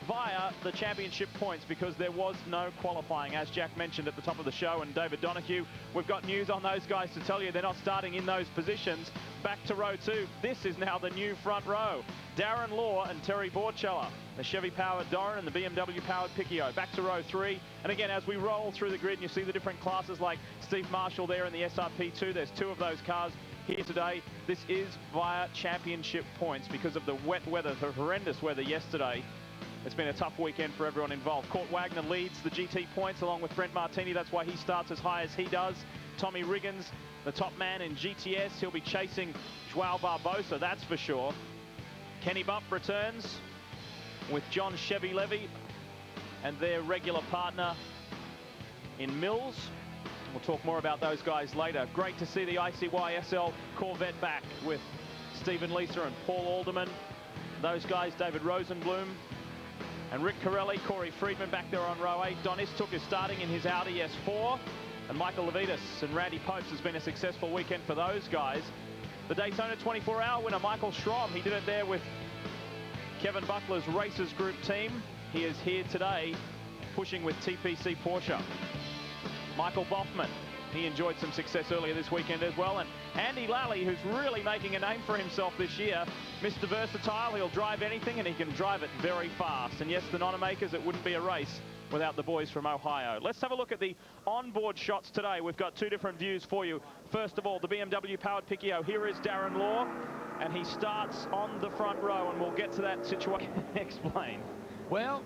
via the championship points because there was no qualifying, as Jack mentioned at the top of the show. And David Donahue, we've got news on those guys to tell you. They're not starting in those positions. Back to row 2. This is now the new front row. Darren Law and Terry Borchella, the Chevy-powered Doran and the BMW-powered Piccio. Back to row 3. And again, as we roll through the grid, and you see the different classes like Steve Marshall there in the SRP2. There's 2 of those cars here today. This is via championship points because of the wet weather, the horrendous weather yesterday. It's been a tough weekend for everyone involved. Court Wagner leads the GT points along with Brent Martini. That's why he starts as high as he does. Tommy Riggins, the top man in GTS. He'll be chasing Joao Barbosa, that's for sure. Kenny Bump returns with John Chevy Levy and their regular partner in Mills. We'll talk more about those guys later. Great to see the ICY SL Corvette back with Stephen Lisa and Paul Alderman. Those guys, David Rosenblum and Rick Corelli, Corey Friedman back there on row 8. Don Istook is starting in his Audi S4. And Michael Levitas and Randy Post has been a successful weekend for those guys. The Daytona 24-hour winner, Michael Schramm, he did it there with Kevin Butler's Racers Group team. He is here today pushing with TPC Porsche. Michael Boffman, he enjoyed some success earlier this weekend as well. And Andy Lally, who's really making a name for himself this year. Mr. Versatile, he'll drive anything and he can drive it very fast. And yes, the Nonamakers, it wouldn't be a race without the boys from Ohio. Let's have a look at the onboard shots today. We've got 2 different views for you. First of all, the BMW-powered Piccio. Here is Darren Law, and he starts on the front row, and we'll get to that situation. Explain. Well,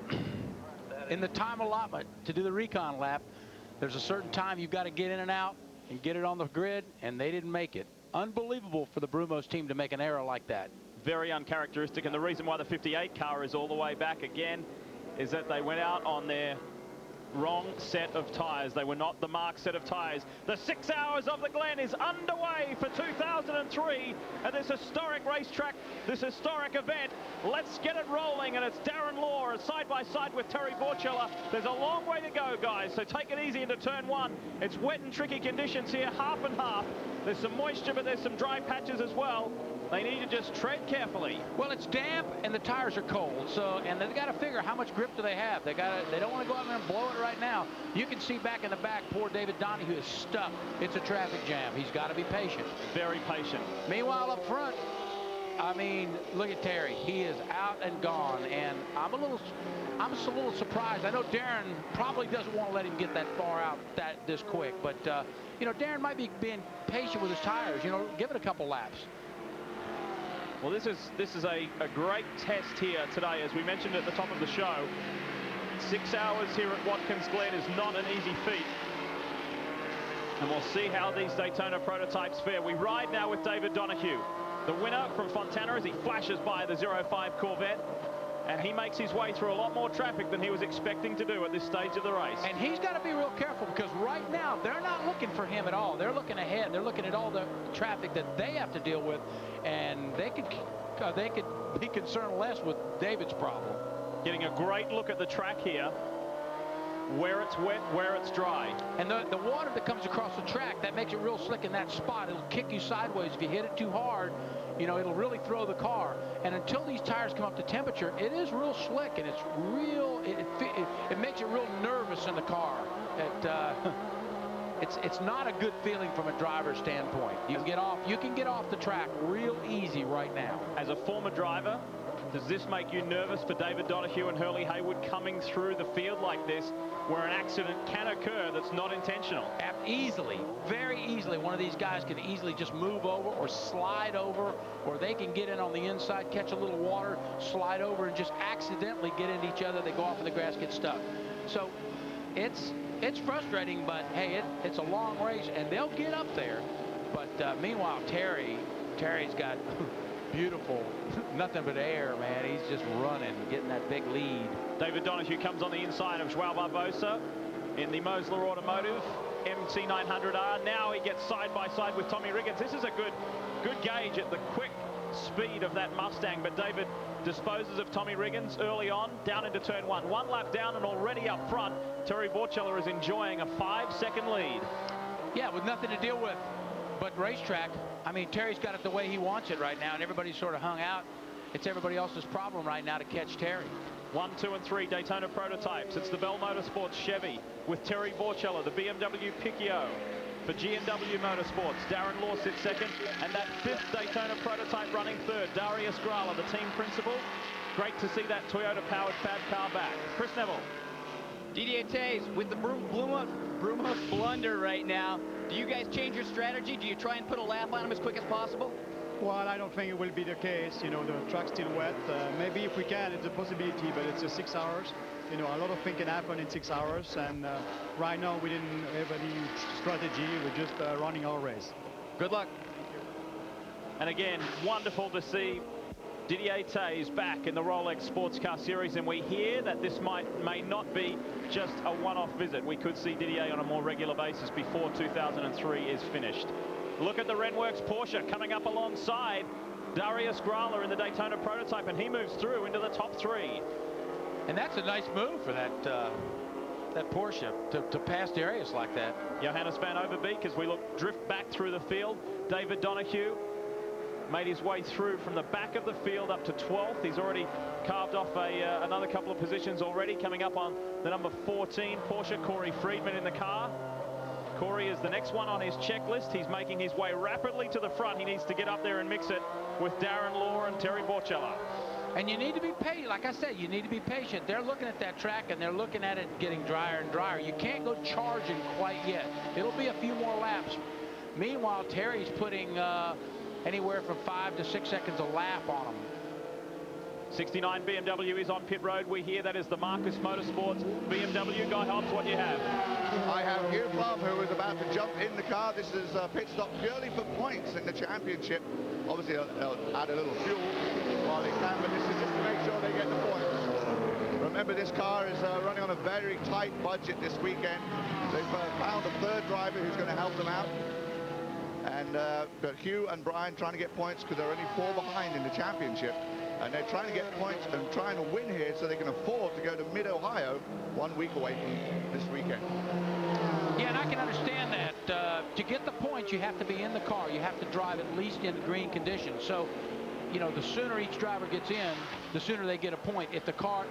in the time allotment to do the recon lap, there's a certain time you've got to get in and out and get it on the grid, and they didn't make it. Unbelievable for the Brumos team to make an error like that. Very uncharacteristic, and the reason why the 58 car is all the way back again is that they went out on their wrong set of tires. They were not the marked set of tires. The 6 hours of the Glen is underway for 2003 at this historic racetrack, this historic event. Let's get it rolling, and it's Darren Law side by side with Terry Borchella. There's a long way to go, guys, so take it easy into turn 1. It's wet and tricky conditions here, half and half. There's some moisture, but there's some dry patches as well. They need to just tread carefully. Well, it's damp and the tires are cold, so and they've got to figure how much grip do they have. They don't want to go out there and blow it right now. You can see back in the back, poor David Donahue is stuck. It's a traffic jam. He's got to be patient. Very patient. Meanwhile, up front, I mean, look at Terry. He is out and gone, and I'm just a little surprised. I know Darren probably doesn't want to let him get that far out this quick, but you know, Darren might be being patient with his tires. You know, give it a couple laps. Well, this is a great test here today, as we mentioned at the top of the show. 6 hours here at Watkins Glen is not an easy feat. And we'll see how these Daytona prototypes fare. We ride now with David Donahue, the winner from Fontana, as he flashes by the 05 Corvette. And he makes his way through a lot more traffic than he was expecting to do at this stage of the race. And he's got to be real careful, because right now they're not looking for him at all. They're looking ahead. They're looking at all the traffic that they have to deal with, and they could be concerned less with David's problem. Getting a great look at the track here, where it's wet, where it's dry. And the water that comes across the track, that makes it real slick in that spot. It'll kick you sideways if you hit it too hard. You know, it'll really throw the car. And until these tires come up to temperature, it is real slick, and it's real. It makes it real nervous in the car. It's not a good feeling from a driver's standpoint. You can get off the track real easy right now. As a former driver, does this make you nervous for David Donahue and Hurley Haywood coming through the field like this, where an accident can occur that's not intentional? Easily, very easily. One of these guys can easily just move over or slide over, or they can get in on the inside, catch a little water, slide over, and just accidentally get into each other. They go off in the grass, get stuck. So it's frustrating, but hey, it's a long race, and they'll get up there. But meanwhile, Terry's got beautiful, nothing but air, man. He's just running, getting that big lead. David Donahue comes on the inside of Joao Barbosa in the Mosler Automotive MT900R. Now he gets side by side with Tommy Riggins. This is a good gauge at the quick speed of that Mustang, but David disposes of Tommy Riggins early on, down into turn 1. 1 lap down, and already up front, Terry Borchella is enjoying a 5-second lead. Yeah, with nothing to deal with but racetrack. I mean, Terry's got it the way he wants it right now, and everybody's sort of hung out. It's everybody else's problem right now to catch Terry. 1, 2, and 3 Daytona prototypes. It's the Bell Motorsports Chevy with Terry Borchella, the BMW Picchio. For G&W Motorsports, Darren Law sits second, and that 5th Daytona prototype running third, Darius Grala, the team principal. Great to see that Toyota-powered fab car back. Chris Neville. Didier Tays with the Brumos blunder right now. Do you guys change your strategy? Do you try and put a lap on him as quick as possible? Well, I don't think it will be the case. You know, the track's still wet. Maybe if we can, it's a possibility, but it's 6 hours. You know, a lot of things can happen in 6 hours, and right now we didn't have any strategy. We're just running our race. Good luck. And again, wonderful to see Didier Tays back in the Rolex Sports Car Series, and we hear that this may not be just a one-off visit. We could see Didier on a more regular basis before 2003 is finished. Look at the Renworks Porsche coming up alongside Darius Grala in the Daytona prototype, and he moves through into the top 3. And that's a nice move for that Porsche to pass Darius like that. Johannes van Overbeek, as we look drift back through the field. David Donahue made his way through from the back of the field up to 12th. He's already carved off another couple of positions already, coming up on the number 14 Porsche. Corey Friedman in the car. Corey is the next one on his checklist. He's making his way rapidly to the front. He needs to get up there and mix it with Darren Law and Terry Borchella. And you need to be patient. Like I said, you need to be patient. They're looking at that track, and they're looking at it getting drier and drier. You can't go charging quite yet. It'll be a few more laps. Meanwhile, Terry's putting anywhere from 5 to 6 seconds a lap on him. 69 BMW is on pit road. We hear that is the Marcus Motorsports BMW. Guy Hobbs, what do you have? I have Hugh Plum, who is about to jump in the car. This is a pit stop purely for points in the championship. Obviously, they'll add a little fuel while they can, but this is just to make sure they get the points. Remember, this car is running on a very tight budget this weekend. They've found a third driver who's going to help them out. And but Hugh and Brian trying to get points because they're only 4 behind in the championship. And they're trying to get points and trying to win here so they can afford to go to Mid-Ohio 1 week away from this weekend. Yeah, and I can understand that. To get the points, you have to be in the car. You have to drive at least in green conditions. So, you know, the sooner each driver gets in, the sooner they get a point. If the car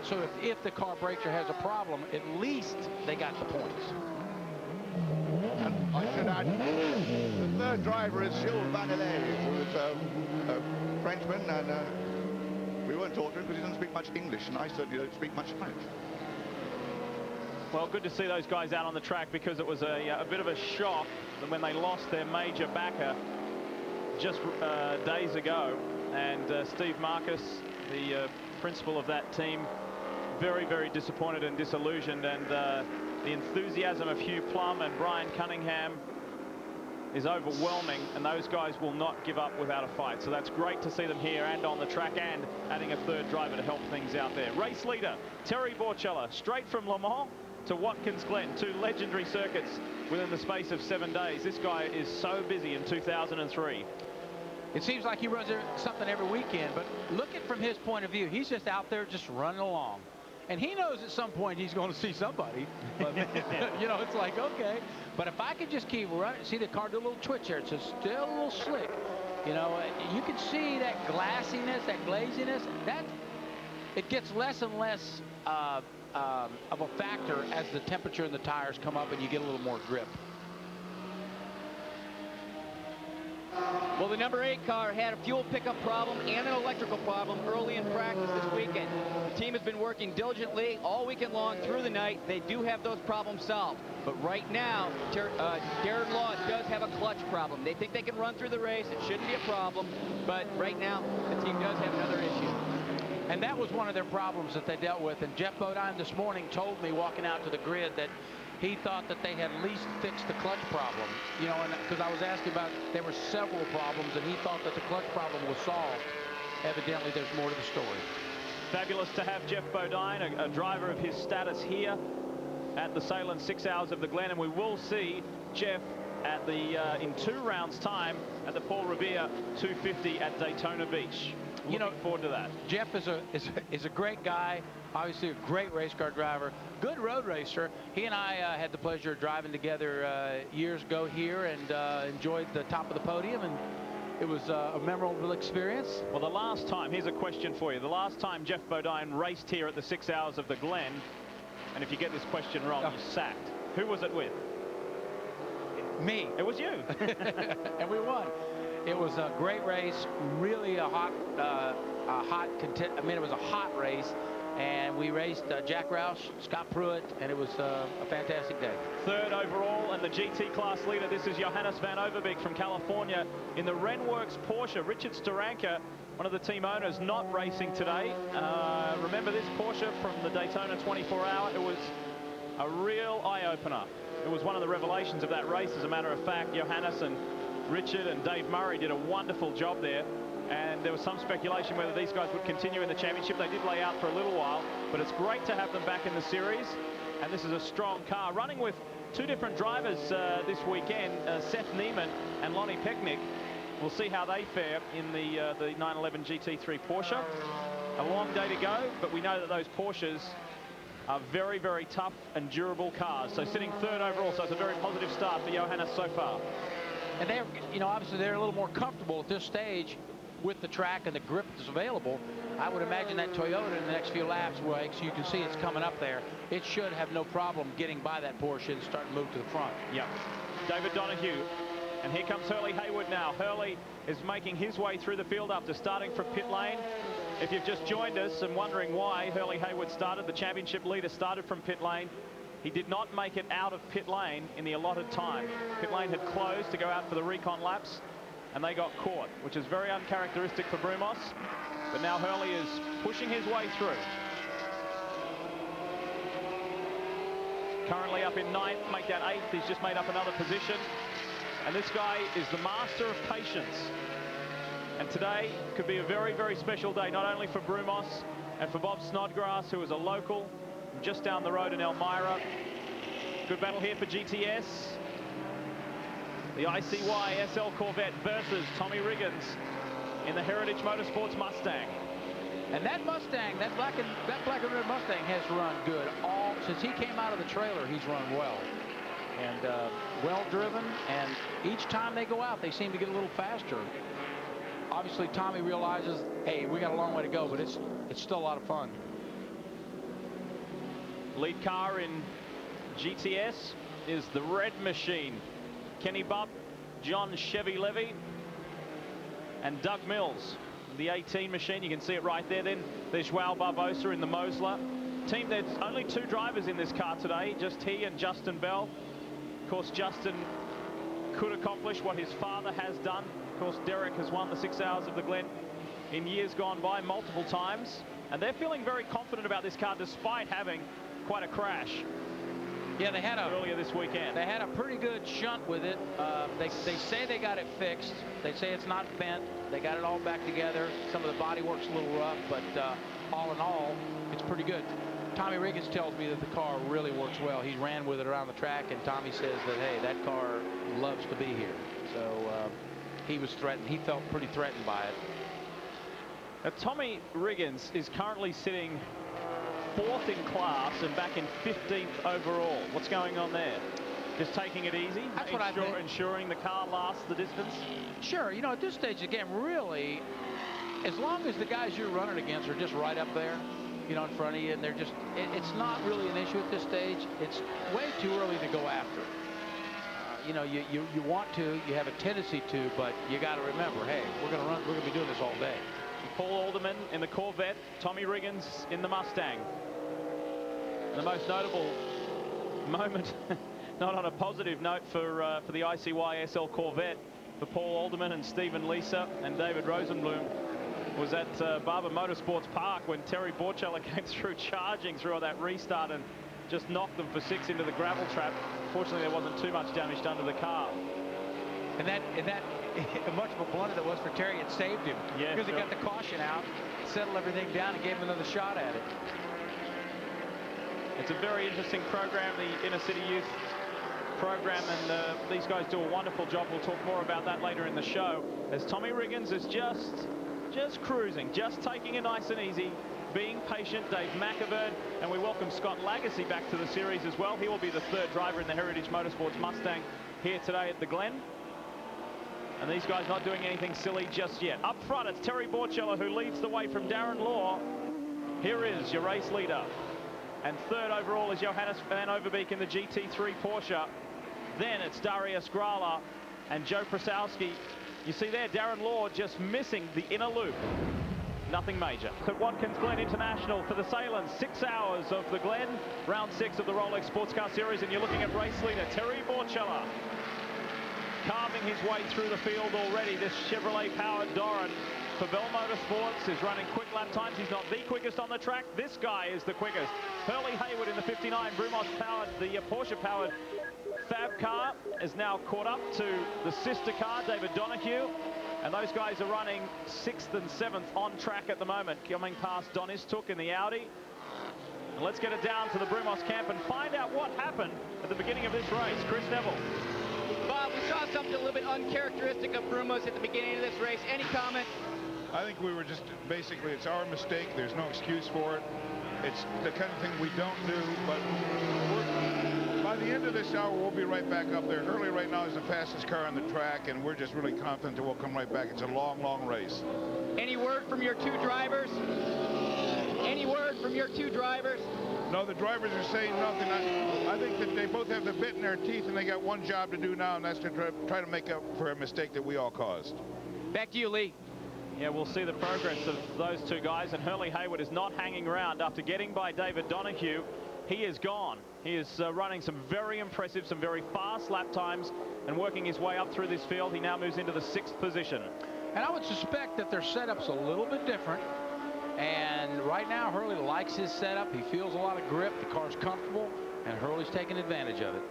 breaks or has a problem, at least they got the points. And I should add, the third driver is Jules Vandelay, who is a Frenchman, and we won't talk to him because he doesn't speak much English, and I certainly don't speak much French. Well, good to see those guys out on the track, because it was a bit of a shock when they lost their major backer just days ago. And Steve Marcus, the principal of that team, very, very disappointed and disillusioned. And the enthusiasm of Hugh Plum and Brian Cunningham is overwhelming, and those guys will not give up without a fight. So that's great to see them here and on the track, and adding a third driver to help things out there. Race leader Terry Borchella, straight from Le Mans to Watkins Glen, 2 legendary circuits within the space of 7 days. This guy is so busy in 2003. It seems like he runs something every weekend, but look at from his point of view. He's just out there just running along. And he knows at some point he's going to see somebody. But, you know, it's like, okay. But if I could just keep running, see the car do a little twitch there. It's just still a little slick. You know, you can see that glassiness, that glaziness. It gets less and less of a factor as the temperature in the tires come up and you get a little more grip. Well, the number 8 car had a fuel pickup problem and an electrical problem early in practice this weekend. The team has been working diligently all weekend long through the night. They do have those problems solved. But right now, Darren Law does have a clutch problem. They think they can run through the race. It shouldn't be a problem. But right now, the team does have another issue. And that was one of their problems that they dealt with. And Jeff Bodine this morning told me, walking out to the grid, that he thought that they had at least fixed the clutch problem. You know, and because I was asking about, there were several problems, and he thought that the clutch problem was solved. Evidently, there's more to the story. Fabulous to have Jeff Bodine, a driver of his status, here at the Sahlen 6 Hours of the Glen, and we will see Jeff at the in 2 rounds time at the Paul Revere 250 at Daytona Beach. Looking forward to that. Jeff is a great guy, obviously a great race car driver, good road racer. He and I had the pleasure of driving together years ago here, and enjoyed the top of the podium, and it was a memorable experience. Well, the last time, here's a question for you. The last time Jeff Bodine raced here at the 6 Hours of the Glen, and if you get this question wrong, you're sacked. Who was it with? Me. It was you. And we won. It was a great race, really a hot it was a hot race. And we raced Jack Roush, Scott Pruitt, and it was a fantastic day. Third overall, and the GT class leader, this is Johannes van Overbeek from California in the Renworks Porsche. Richard Steranka, one of the team owners, not racing today. Remember this Porsche from the Daytona 24-hour? It was a real eye-opener. It was one of the revelations of that race, as a matter of fact. Johannes and Richard and Dave Murray did a wonderful job there. And there was some speculation whether these guys would continue in the championship. They did lay out for a little while, but it's great to have them back in the series. And this is a strong car, running with two different drivers this weekend, Seth Neiman and Lonnie Peknik. We'll see how they fare in the 911 GT3 Porsche. A long day to go, but we know that those Porsches are very, very tough and durable cars. So sitting third overall, so it's a very positive start for Johannes so far. And they're, obviously they're a little more comfortable at this stage with the track and the grip that's available. I would imagine that Toyota in the next few laps, so you can see it's coming up there. It should have no problem getting by that Porsche and starting to move to the front. Yep. David Donahue. And here comes Hurley Haywood now. Hurley is making his way through the field after starting from pit lane. If you've just joined us and wondering why Hurley Haywood started, the championship leader started from pit lane. He did not make it out of pit lane in the allotted time. Pit lane had closed to go out for the recon laps, and they got caught, which is very uncharacteristic for Brumos. But now Hurley is pushing his way through. Currently up in 9th, make that 8th. He's just made up another position. And this guy is the master of patience. And today could be a very, very special day, not only for Brumos and for Bob Snodgrass, who is a local just down the road in Elmira. Good battle here for GTS. The ICY SL Corvette versus Tommy Riggins in the Heritage Motorsports Mustang. And that Mustang, that black and red Mustang has run good. Since he came out of the trailer, he's run well. And well driven, and each time they go out, they seem to get a little faster. Obviously, Tommy realizes, hey, we got a long way to go, but it's still a lot of fun. Lead car in GTS is the Red Machine. Kenny Bupp, John Chevy Levy, and Doug Mills. The 18 machine, you can see it right there. Then there's Joao Barbosa in the Mosler. Team, there's only two drivers in this car today, just he and Justin Bell. Of course, Justin could accomplish what his father has done. Of course, Derek has won the 6 Hours of the Glen in years gone by multiple times. And they're feeling very confident about this car despite having quite a crash. Yeah, they had earlier this weekend. They had a pretty good shunt with it. They say they got it fixed. They say it's not bent. They got it all back together. Some of the body work's a little rough, but all in all, it's pretty good. Tommy Riggins tells me that the car really works well. He ran with it around the track, and Tommy says that, hey, that car loves to be here. So he was threatened. He felt pretty threatened by it. Now, Tommy Riggins is currently sitting 4th in class and back in 15th overall. What's going on there? Just taking it easy? That's what I think. Ensuring the car lasts the distance? Sure. At this stage, again, really, as long as the guys you're running against are just right up there, in front of you, and they're just, it's not really an issue at this stage. It's way too early to go after. You want to, you have a tendency to, but you got to remember, hey, we're going to be doing this all day. Paul Alderman in the Corvette, Tommy Riggins in the Mustang. The most notable moment, not on a positive note for the ICY SL Corvette, for Paul Alderman and Stephen Lisa and David Rosenblum, was at Barber Motorsports Park when Terry Borchella came through charging through that restart and just knocked them for 6 into the gravel trap. Fortunately, there wasn't too much damage done to the car. And that much of a blunder that was for Terry, it saved him. Yeah, because he got the caution out, settled everything down, and gave him another shot at it. It's a very interesting program, the Inner City Youth program, and these guys do a wonderful job. We'll talk more about that later in the show, as Tommy Riggins is just cruising, just taking it nice and easy, being patient. Dave McAvern, and we welcome Scott Lagacy back to the series as well. He will be the 3rd driver in the Heritage Motorsports Mustang here today at the Glen. And these guys not doing anything silly just yet. Up front, it's Terry Borchella who leads the way from Darren Law. Here is your race leader. And third overall is Johannes van Overbeek in the GT3 Porsche. Then it's Darius Grala and Joe Prasowski. You see there, Darren Law just missing the inner loop. Nothing major. At Watkins Glen International for the Sahlen, 6 hours of the Glen, round 6 of the Rolex Sports Car Series, and you're looking at race leader Terry Borchella, carving his way through the field already. This Chevrolet-powered Doran for Bell Motorsports is running quick lap times. He's not the quickest on the track. This guy is the quickest. Hurley Haywood in the 59, Brumos-powered, the Porsche-powered Fab car is now caught up to the sister car, David Donahue. And those guys are running 6th and 7th on track at the moment, coming past Don Istook in the Audi. And let's get it down to the Brumos camp and find out what happened at the beginning of this race. Chris Neville. Bob, we saw something a little bit uncharacteristic of Brumos at the beginning of this race. Any comment? I think we were just, basically, it's our mistake. There's no excuse for it. It's the kind of thing we don't do, but by the end of this hour, we'll be right back up there. Hurley right now is the fastest car on the track, and we're just really confident that we'll come right back. It's a long, long race. Any word from your two drivers? Any word from your two drivers? No, the drivers are saying nothing. I think that they both have the bit in their teeth, and they got one job to do now, and that's to try to make up for a mistake that we all caused. Back to you, Lee. Yeah, we'll see the progress of those two guys, and Hurley Haywood is not hanging around. After getting by David Donahue, he is gone. He is running some very impressive, some very fast lap times, and working his way up through this field. He now moves into the 6th position. And I would suspect that their setup's a little bit different. And right now, Hurley likes his setup. He feels a lot of grip. The car's comfortable, and Hurley's taking advantage of it.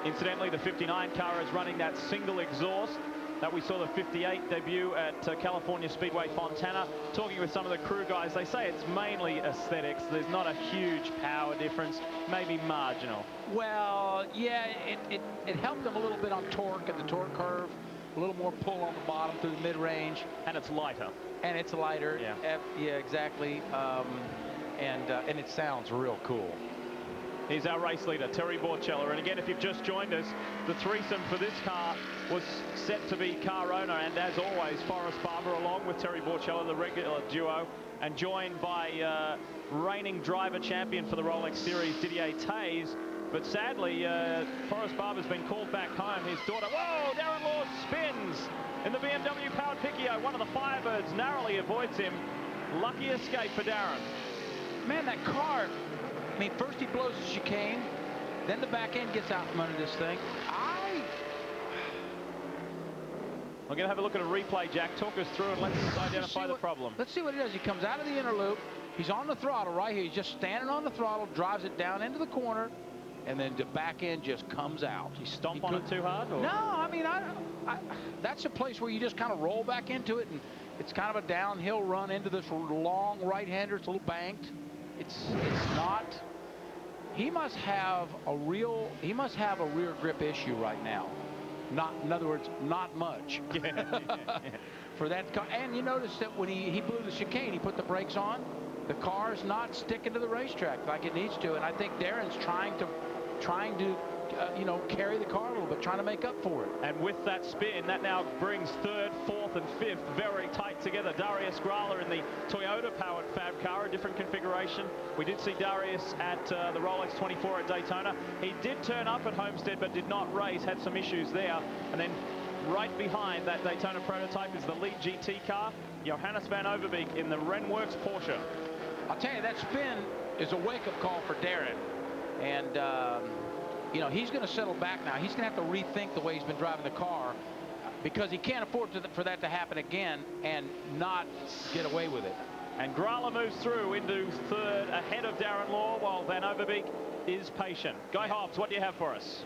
Incidentally, the 59 car is running that single exhaust that we saw the 58 debut at California Speedway Fontana. Talking with some of the crew guys, they say it's mainly aesthetics. There's not a huge power difference, maybe marginal. Well, yeah, it helped them a little bit on torque at the torque curve. A little more pull on the bottom through the mid-range. And it's lighter. And it's lighter. Yeah, yeah, exactly. And it sounds real cool. He's our race leader, Terry Borchella. And again, if you've just joined us, the threesome for this car was set to be car owner, and as always, Forrest Barber along with Terry Borchella, the regular duo, and joined by reigning driver champion for the Rolex Series, Didier Taze. But sadly, Forrest Barber's been called back home. His daughter, whoa, Darren Law spins in the BMW-powered Picchio. One of the Firebirds narrowly avoids him. Lucky escape for Darren. Man, that car, I mean, first he blows the chicane, then the back end gets out from under this thing. We're going to have a look at a replay, Jack. Talk us through and let's identify the problem. Let's see what he does. He comes out of the inner loop. He's on the throttle right here. He's just standing on the throttle, drives it down into the corner, and then the back end just comes out. You stomp on it too hard? Or? No, I mean, that's a place where you just kind of roll back into it, and it's kind of a downhill run into this long right-hander. It's a little banked. It's not. He must have a rear grip issue right now. Not, in other words, not much. For that car. And you notice that when he blew the chicane, he put the brakes on. The car's not sticking to the racetrack like it needs to, and I think Darren's trying to you know, carry the car a little bit, trying to make up for it. And with that spin, that now brings 3rd, 4th, and 5th very tight together. Darius Grala in the Toyota-powered Fab car, a different configuration. We did see Darius at the Rolex 24 at Daytona. He did turn up at Homestead, but did not race, had some issues there. And then right behind that Daytona prototype is the lead GT car, Johannes van Overbeek in the Renworks Porsche. I'll tell you, that spin is a wake-up call for Darren. And, you know, he's going to settle back now. He's going to have to rethink the way he's been driving the car because he can't afford for that to happen again and not get away with it. And Grala moves through into 3rd ahead of Darren Law while Van Overbeek is patient. Guy Hobbs, what do you have for us?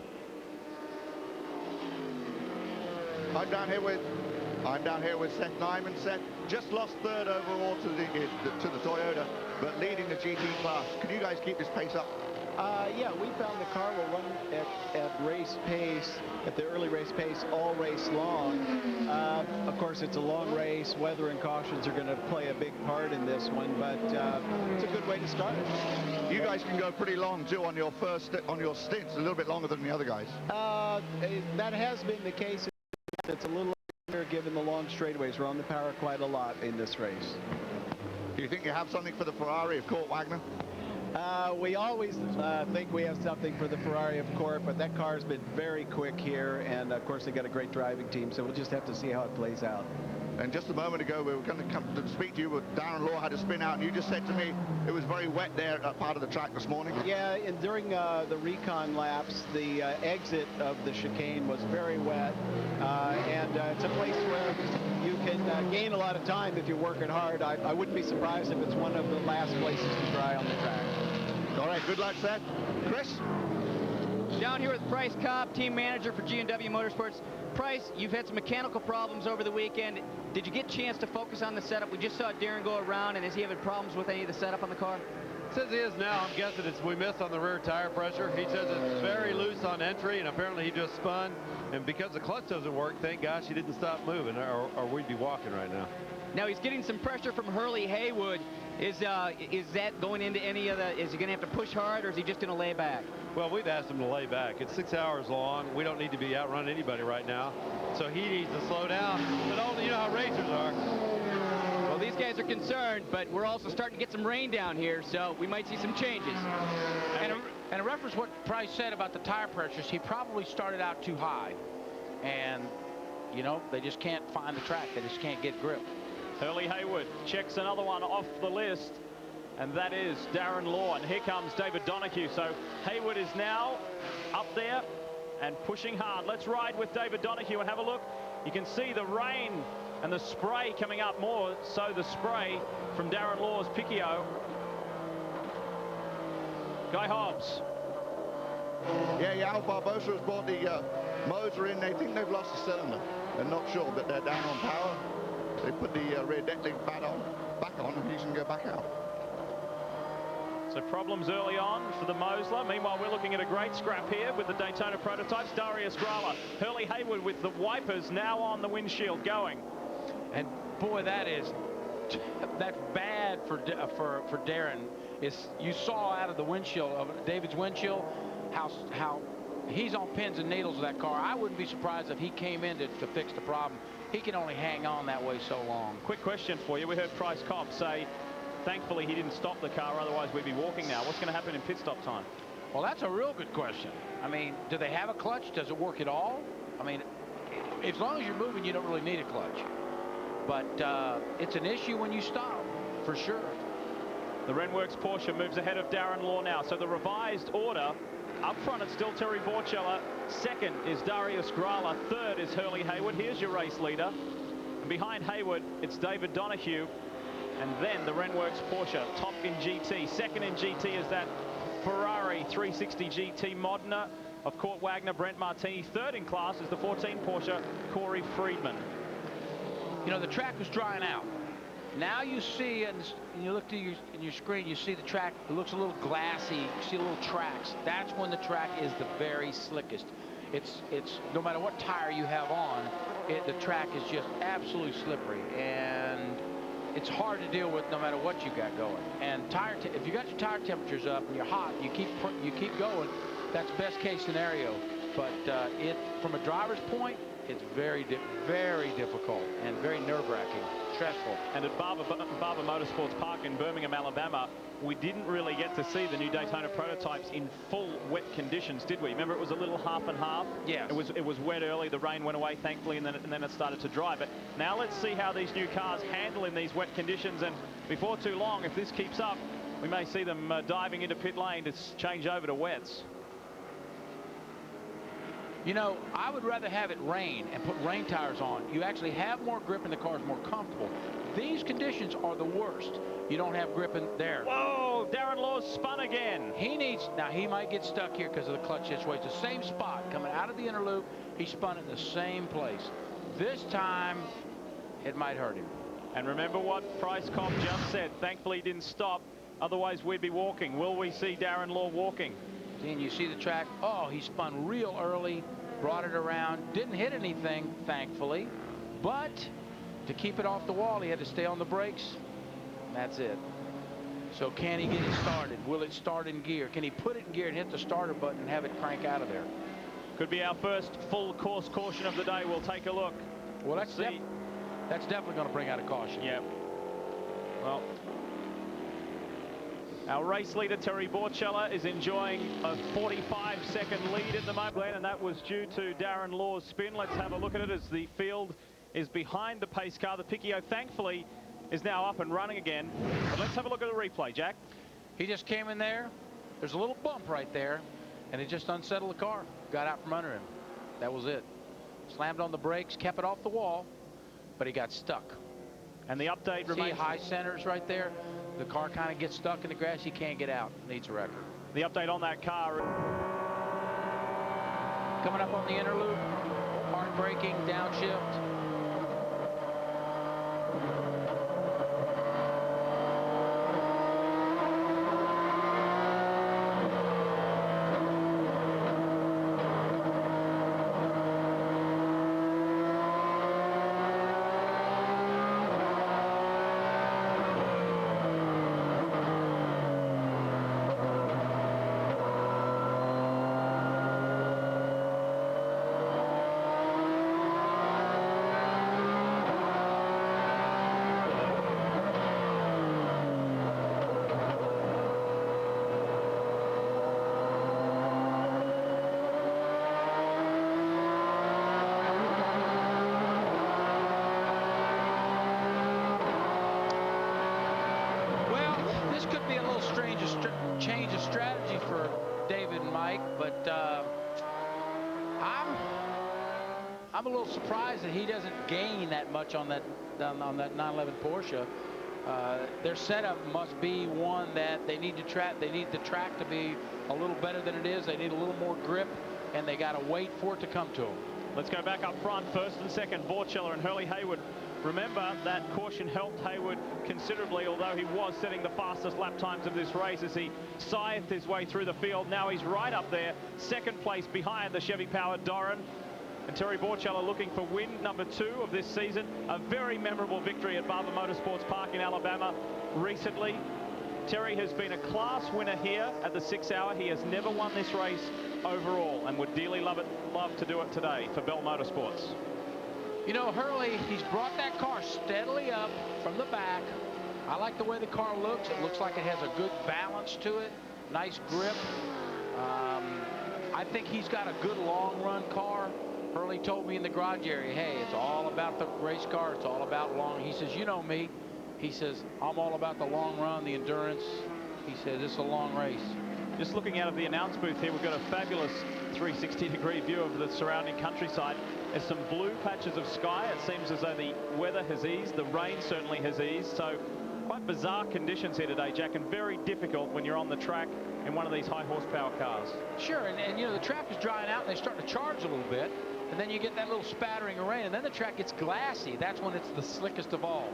I'm down here with Seth Nyman. Seth just lost 3rd overall to the Toyota, but leading the GT class. Can you guys keep this pace up? Yeah, we found the car will run at race pace, at the early race pace, all race long. Of course, it's a long race. Weather and cautions are going to play a big part in this one, but it's a good way to start it. You guys can go pretty long too on your stints, a little bit longer than the other guys. That has been the case it's a little easier given the long straightaways. We're on the power quite a lot in this race. Do you think you have something for the Ferrari of Kurt Wagner? We always think we have something for the Ferrari of Court, but that car's been very quick here, and of course they got a great driving team, so we'll just have to see how it plays out. And just a moment ago, we were going to come to speak to you, but Darren Law had to spin out, and you just said to me it was very wet there at part of the track this morning. Yeah, and during the recon laps, the exit of the chicane was very wet, and it's a place where you can gain a lot of time if you're working hard. I wouldn't be surprised if it's one of the last places to dry on the track. All right, good luck, Seth. Chris? Down here with Price Cobb, team manager for G&W Motorsports. Price, you've had some mechanical problems over the weekend. Did you get a chance to focus on the setup? We just saw Darren go around, and is he having problems with any of the setup on the car? Says he is now. I'm guessing it's we missed on the rear tire pressure. He says it's very loose on entry, and apparently he just spun. And because the clutch doesn't work, thank gosh he didn't stop moving, or we'd be walking right now. Now he's getting some pressure from Hurley Haywood. Is that going into any of the? Is he going to have to push hard, or is he just going to lay back? Well, we've asked him to lay back. It's 6 hours long. We don't need to be outrunning anybody right now, so he needs to slow down. But only you know how racers are. Well, these guys are concerned, but we're also starting to get some rain down here, so we might see some changes. And a reference what Price said about the tire pressures, he probably started out too high, and you know they just can't find the track. They just can't get grip. Hurley Haywood checks another one off the list, and that is Darren Law. And here comes David Donahue. So Haywood is now up there and pushing hard. Let's ride with David Donahue and have a look. You can see the rain and the spray coming up more, so the spray from Darren Law's Picchio. Guy Hobbs. Yeah, Al Barbosa has brought the motor in. They think they've lost the cylinder. They're not sure, but they're down on power. They put the rear deck link back on, and he can go back out. So problems early on for the Mosler. Meanwhile, we're looking at a great scrap here with the Daytona prototypes. Darius Grala, Hurley Haywood with the wipers now on the windshield going. And boy, that's bad for Darren. You saw out of the windshield of David's windshield how he's on pins and needles with that car. I wouldn't be surprised if he came in to fix the problem. He can only hang on that way so long. Quick question for you. We heard Price Cobb say, thankfully he didn't stop the car, otherwise we'd be walking now. What's going to happen in pit stop time? Well, that's a real good question. I mean, do they have a clutch? Does it work at all? I mean, as long as you're moving, you don't really need a clutch. But it's an issue when you stop, for sure. The Renworks Porsche moves ahead of Darren Law now. So the revised order, up front it's still Terry Borchella. Second is Darius Grala. Third is Hurley Haywood. Here's your race leader. And behind Haywood, it's David Donahue. And then the Renworks Porsche, top in GT. Second in GT is that Ferrari 360 GT Modena of Kurt Wagner, Brent Martini. Third in class is the 14 Porsche, Corey Friedman. You know, the track was drying out. Now you see, and you look to your screen, you see the track, it looks a little glassy, you see little tracks. That's when the track is the very slickest. It's no matter what tire you have on, the track is just absolutely slippery, and it's hard to deal with no matter what you got going. And if you got your tire temperatures up and you're hot, you keep going, that's best case scenario. But from a driver's point, it's very difficult and very nerve-wracking, stressful. And at Barber Motorsports Park in Birmingham, Alabama, we didn't really get to see the new Daytona prototypes in full wet conditions, did we? Remember, it was a little half and half. Yes. It was wet early. The rain went away, thankfully, and then it started to dry. But now let's see how these new cars handle in these wet conditions. And before too long, if this keeps up, we may see them diving into pit lane to change over to wets. You know, I would rather have it rain and put rain tires on. You actually have more grip and the car is more comfortable. These conditions are the worst. You don't have grip in there. Whoa, Darren Law's spun again. Now he might get stuck here because of the clutch situation. The same spot coming out of the inner loop, he spun in the same place. This time, it might hurt him. And remember what Price Cobb just said. Thankfully, he didn't stop. Otherwise, we'd be walking. Will we see Darren Law walking? And you see the track. Oh, he spun real early. Brought it around, didn't hit anything, thankfully, but to keep it off the wall, he had to stay on the brakes. That's it. So can he get it started? Will it start in gear? Can he put it in gear and hit the starter button and have it crank out of there? Could be our first full course caution of the day. We'll take a look. Well, that's definitely going to bring out a caution. Yep. Well, our race leader, Terry Borchella, is enjoying a 45-second lead at the moment, Glen, and that was due to Darren Law's spin. Let's have a look at it as the field is behind the pace car. The Piccio, thankfully, is now up and running again. But let's have a look at the replay, Jack. He just came in there. There's a little bump right there, and it just unsettled the car. Got out from under him. That was it. Slammed on the brakes, kept it off the wall, but he got stuck. And the update See remains... high centers right there? The car kind of gets stuck in the grass. He can't get out. Needs a record. The update on that car... Coming up on the inner loop. Hard braking, downshift. Change of strategy for David and Mike, but I'm a little surprised that he doesn't gain that much on that 911 Porsche. Their setup must be one that they need to track. They need the track to be a little better than it is. They need a little more grip, and they got to wait for it to come to them. Let's go back up front. First and second, Borchella and Hurley Haywood. Remember, that caution helped Haywood considerably, although he was setting the fastest lap times of this race as he scythed his way through the field. Now he's right up there, second place behind the Chevy-powered Doran. And Terry Borchella looking for win number 2 of this season. A very memorable victory at Barber Motorsports Park in Alabama recently. Terry has been a class winner here at the 6 Hour. He has never won this race overall and would dearly love to do it today for Bell Motorsports. You know, Hurley, he's brought that car steadily up from the back. I like the way the car looks. It looks like it has a good balance to it. Nice grip. I think he's got a good long-run car. Hurley told me in the garage area, hey, it's all about the race car. It's all about long. He says, you know me. He says, I'm all about the long run, the endurance. He says, it's a long race. Just looking out of the announce booth here, we've got a fabulous 360-degree view of the surrounding countryside. There's some blue patches of sky. It seems as though the weather has eased. The rain certainly has eased. So quite bizarre conditions here today, Jack, and very difficult when you're on the track in one of these high horsepower cars. Sure, and you know, the track is drying out and they start to charge a little bit. And then you get that little spattering of rain, and then the track gets glassy. That's when it's the slickest of all.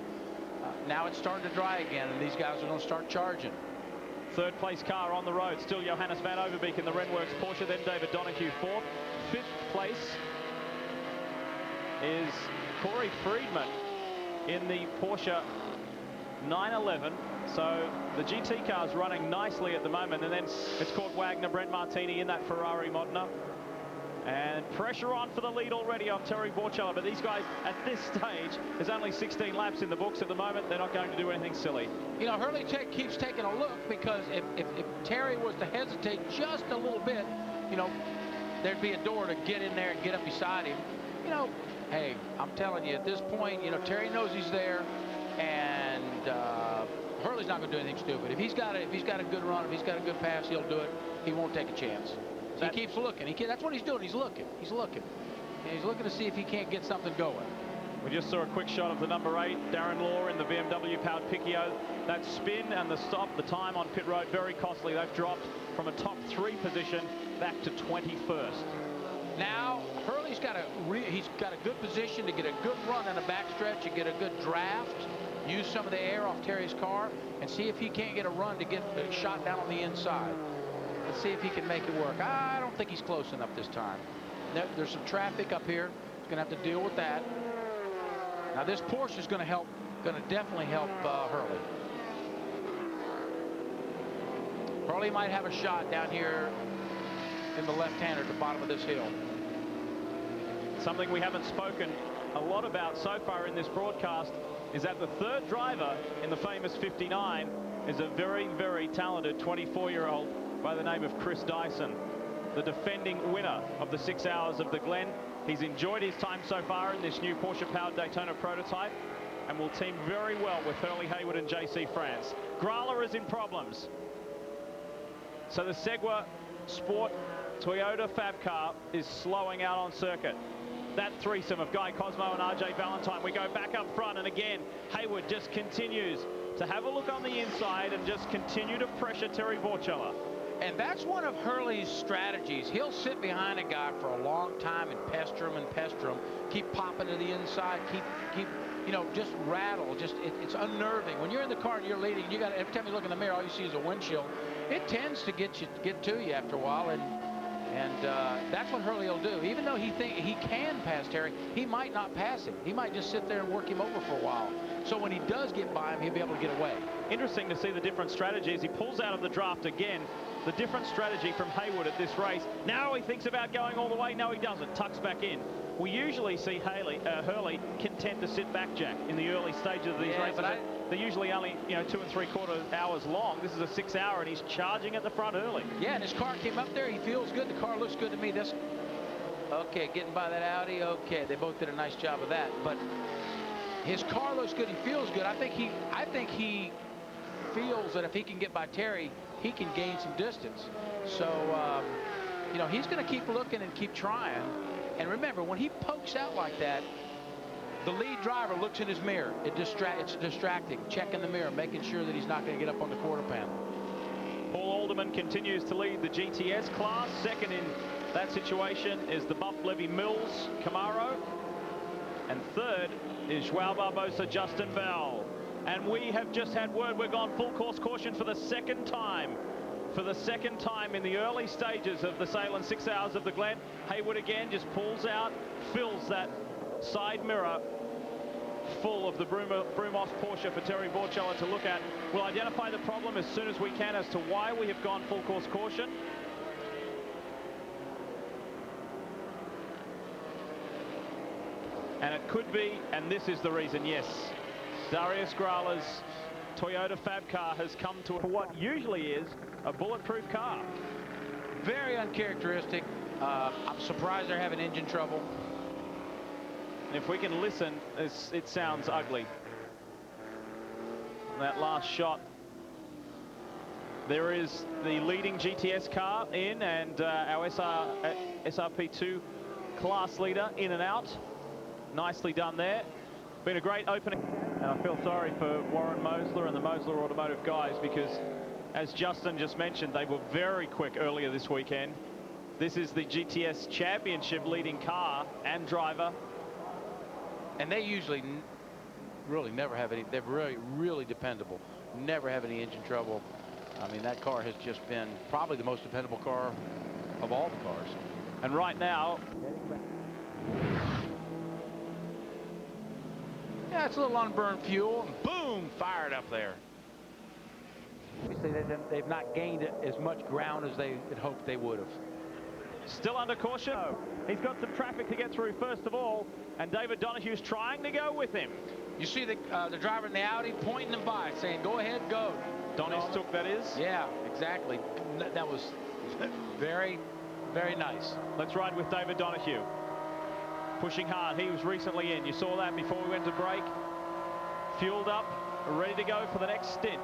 Now it's starting to dry again, and these guys are going to start charging. Third place car on the road, still Johannes van Overbeek in the Renworks Porsche, then David Donahue fourth. Fifth place is Corey Friedman in the Porsche 911. So the GT car's running nicely at the moment, and then it's caught Wagner, Brent Martini in that Ferrari Modena. And pressure on for the lead already on Terry Borchella, but these guys at this stage, there's only 16 laps in the books at the moment. They're not going to do anything silly. You know, Hurley keeps taking a look, because if Terry was to hesitate just a little bit, you know, there'd be a door to get in there and get up beside him. You know, hey, I'm telling you, at this point, you know, Terry knows he's there, and Hurley's not going to do anything stupid. If he's got a good run, if he's got a good pass, he'll do it. He won't take a chance. He keeps looking. That's what he's doing. He's looking. He's looking. And he's looking to see if he can't get something going. We just saw a quick shot of the number 8, Darren Law, in the BMW-powered Piccio. That spin and the stop, the time on pit road, very costly. They've dropped from a top 3 position back to 21st. Now, Hurley's got a good position to get a good run in the backstretch and get a good draft, use some of the air off Terry's car, and see if he can't get a run to get a shot down on the inside. Let's see if he can make it work. I don't think he's close enough this time. There's some traffic up here. He's going to have to deal with that. Now this Porsche is going to definitely help Hurley. Hurley might have a shot down here in the left-hander at the bottom of this hill. Something we haven't spoken a lot about so far in this broadcast is that the third driver in the famous 59 is a very, very talented 24-year-old by the name of Chris Dyson, the defending winner of the 6 hours of the Glen. He's enjoyed his time so far in this new Porsche-powered Daytona prototype and will team very well with Hurley Haywood and JC France. Grala is in problems. So the Segwa Sport Toyota Fab car is slowing out on circuit. That threesome of Guy Cosmo and RJ Valentine. We go back up front, and again, Haywood just continues to have a look on the inside and just continue to pressure Terry Vorcella. And that's one of Hurley's strategies. He'll sit behind a guy for a long time and pester him, keep popping to the inside, keep you know, just rattle. It's unnerving. When you're in the car and you're leading, you got every time you look in the mirror, all you see is a windshield. It tends to get to you after a while, and that's what Hurley will do. Even though he can pass Terry, he might not pass him. He might just sit there and work him over for a while. So when he does get by him, he'll be able to get away. Interesting to see the different strategies. He pulls out of the draft again. The different strategy from Haywood at this race. Now he thinks about going all the way. No, he doesn't. Tucks back in. We usually see Hurley content to sit back, Jack, in the early stages of these races. But they're usually only 2 3/4 hours long. This is a 6 hour, and he's charging at the front early. Yeah, and his car came up there. He feels good. The car looks good to me. Okay, getting by that Audi. Okay, they both did a nice job of that. But his car looks good. He feels good. I think he feels that if he can get by Terry, he can gain some distance. So, he's going to keep looking and keep trying. And remember, when he pokes out like that, the lead driver looks in his mirror. It's distracting. Checking the mirror, making sure that he's not going to get up on the quarter panel. Paul Alderman continues to lead the GTS class. Second in that situation is the Buff Levy Mills Camaro. And third is Joao Barbosa Justin Bell. And we have just had word we're gone full course caution for the second time. For the second time in the early stages of the Sahlen 6 hours of the Glen. Haywood again just pulls out, fills that side mirror full of the Brumos Porsche for Terry Vorcella to look at. We'll identify the problem as soon as we can as to why we have gone full course caution. And it could be, and this is the reason, yes, Darius Grala's Toyota Fab car has come to what usually is a bulletproof car. Very uncharacteristic. I'm surprised they're having engine trouble. And if we can listen, it sounds ugly. That last shot. There is the leading GTS car in, and our SRP2 class leader in and out. Nicely done there. Been a great opening. And I feel sorry for Warren Mosler and the Mosler Automotive guys, because as Justin just mentioned, they were very quick earlier this weekend. This is the GTS Championship leading car and driver. And they usually really never have any. They're really, really dependable. Never have any engine trouble. I mean, that car has just been probably the most dependable car of all the cars. And right now, yeah, it's a little unburned fuel, and boom, fired up there. Obviously, they've not gained as much ground as they had hoped they would have. Still under caution. He's got some traffic to get through first of all, and David Donohue's trying to go with him. You see the driver in the Audi pointing them by, saying, go ahead, go. Donnie's took, that is? Yeah, exactly. That was very, very nice. Let's ride with David Donohue. Pushing hard. He was recently in. You saw that before we went to break. Fueled up, ready to go for the next stint.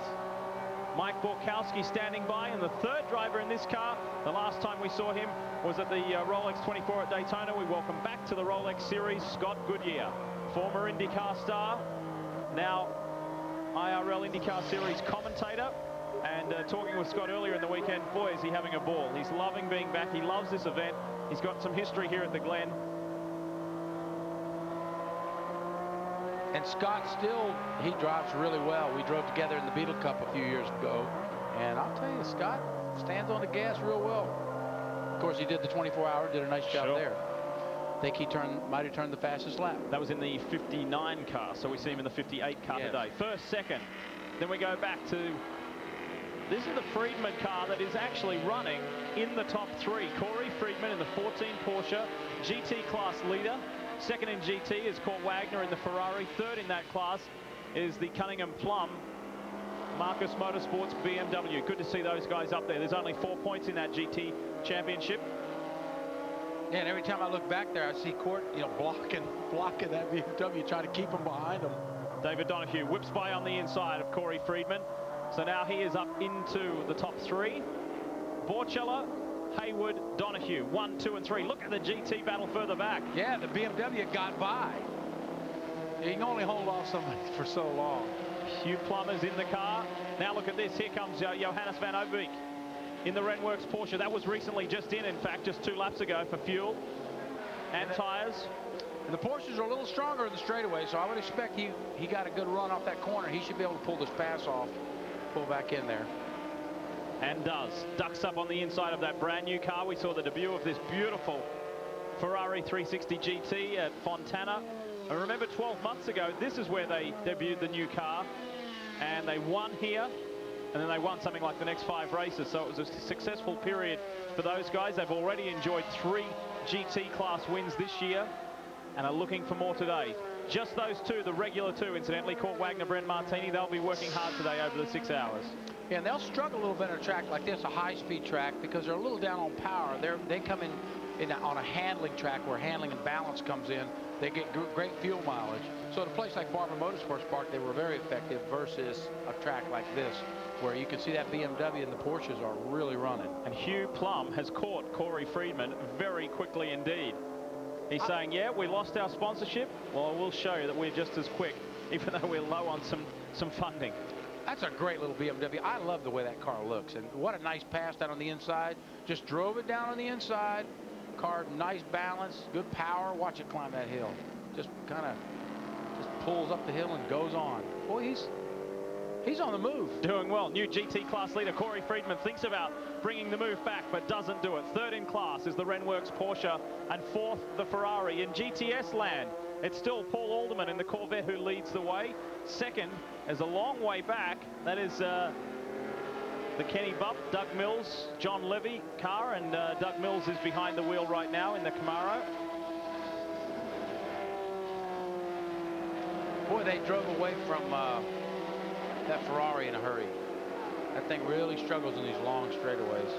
Mike Borkowski standing by, and the third driver in this car. The last time we saw him was at the Rolex 24 at Daytona. We welcome back to the Rolex series Scott Goodyear, former IndyCar star, now IRL IndyCar series commentator. And talking with Scott earlier in the weekend, boy, is he having a ball. He's loving being back. He loves this event. He's got some history here at the Glen. And Scott still, he drives really well. We drove together in the Beetle Cup a few years ago. And I'll tell you, Scott stands on the gas real well. Of course, he did the 24-hour, did a nice job there. I think he might have turned the fastest lap. That was in the 59 car, so we see him in the 58 car today. First, second. Then we go back to, this is the Friedman car that is actually running in the top three. Corey Friedman in the 14 Porsche GT class leader. Second in GT is Kurt Wagner in the Ferrari. Third in that class is the Cunningham Plum Marcus Motorsports BMW. Good to see those guys up there. There's only 4 points in that GT championship. Yeah, and every time I look back there, I see Court, you know, blocking that BMW, trying to keep him behind him. David Donahue whips by on the inside of Corey Friedman. So now he is up into the top 3. Borchella, Haywood, Donahue, 1, 2, and 3. Look at the GT battle further back. Yeah, the BMW got by. You can only hold off somebody for so long. Hugh Plummer's in the car. Now look at this. Here comes Johannes van Overbeek in the Renworks Porsche. That was recently just in fact, just 2 laps ago for fuel and tires. And the Porsches are a little stronger in the straightaway, so I would expect he got a good run off that corner. He should be able to pull this pass off, pull back in there. And does. Ducks up on the inside of that brand new car. We saw the debut of this beautiful Ferrari 360 GT at Fontana. And remember 12 months ago, this is where they debuted the new car. And they won here. And then they won something like the next 5 races. So it was a successful period for those guys. They've already enjoyed 3 GT class wins this year and are looking for more today. Just those 2, the regular 2, incidentally, Kurt Wagner, Brent Martini, they'll be working hard today over the 6 hours. Yeah, and they'll struggle a little bit on a track like this, a high-speed track, because they're a little down on power. They come in on a handling track where handling and balance comes in. They get great fuel mileage. So at a place like Barber Motorsports Park, they were very effective versus a track like this, where you can see that BMW and the Porsches are really running. And Hugh Plum has caught Corey Friedman very quickly indeed. He's saying, yeah, we lost our sponsorship. Well, we'll show you that we're just as quick, even though we're low on some funding. That's a great little BMW. I love the way that car looks. And what a nice pass down on the inside. Just drove it down on the inside. Car, nice balance, good power. Watch it climb that hill. Just kind of just pulls up the hill and goes on. Boy, he's on the move. Doing well. New GT class leader Corey Friedman thinks about bringing the move back, but doesn't do it. Third in class is the Renworks Porsche, and fourth the Ferrari. In GTS land, it's still Paul Alderman in the Corvette who leads the way. Second is a long way back. That is the Kenny Bupp, Doug Mills, John Levy car, and Doug Mills is behind the wheel right now in the Camaro. Boy, they drove away from that Ferrari in a hurry. That thing really struggles in these long straightaways.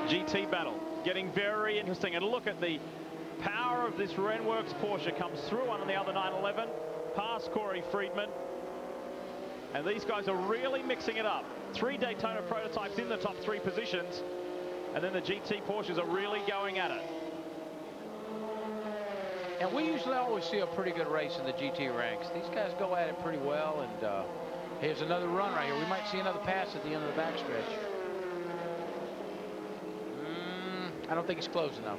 GT battle getting very interesting, and look at the power of this Renworks Porsche. Comes through on the other 911 past Corey Friedman, and these guys are really mixing it up. 3 Daytona prototypes in the top 3 positions, and then the GT Porsches are really going at it. And we usually always see a pretty good race in the GT ranks. These guys go at it pretty well, and here's another run right here. We might see another pass at the end of the backstretch. I don't think it's close enough.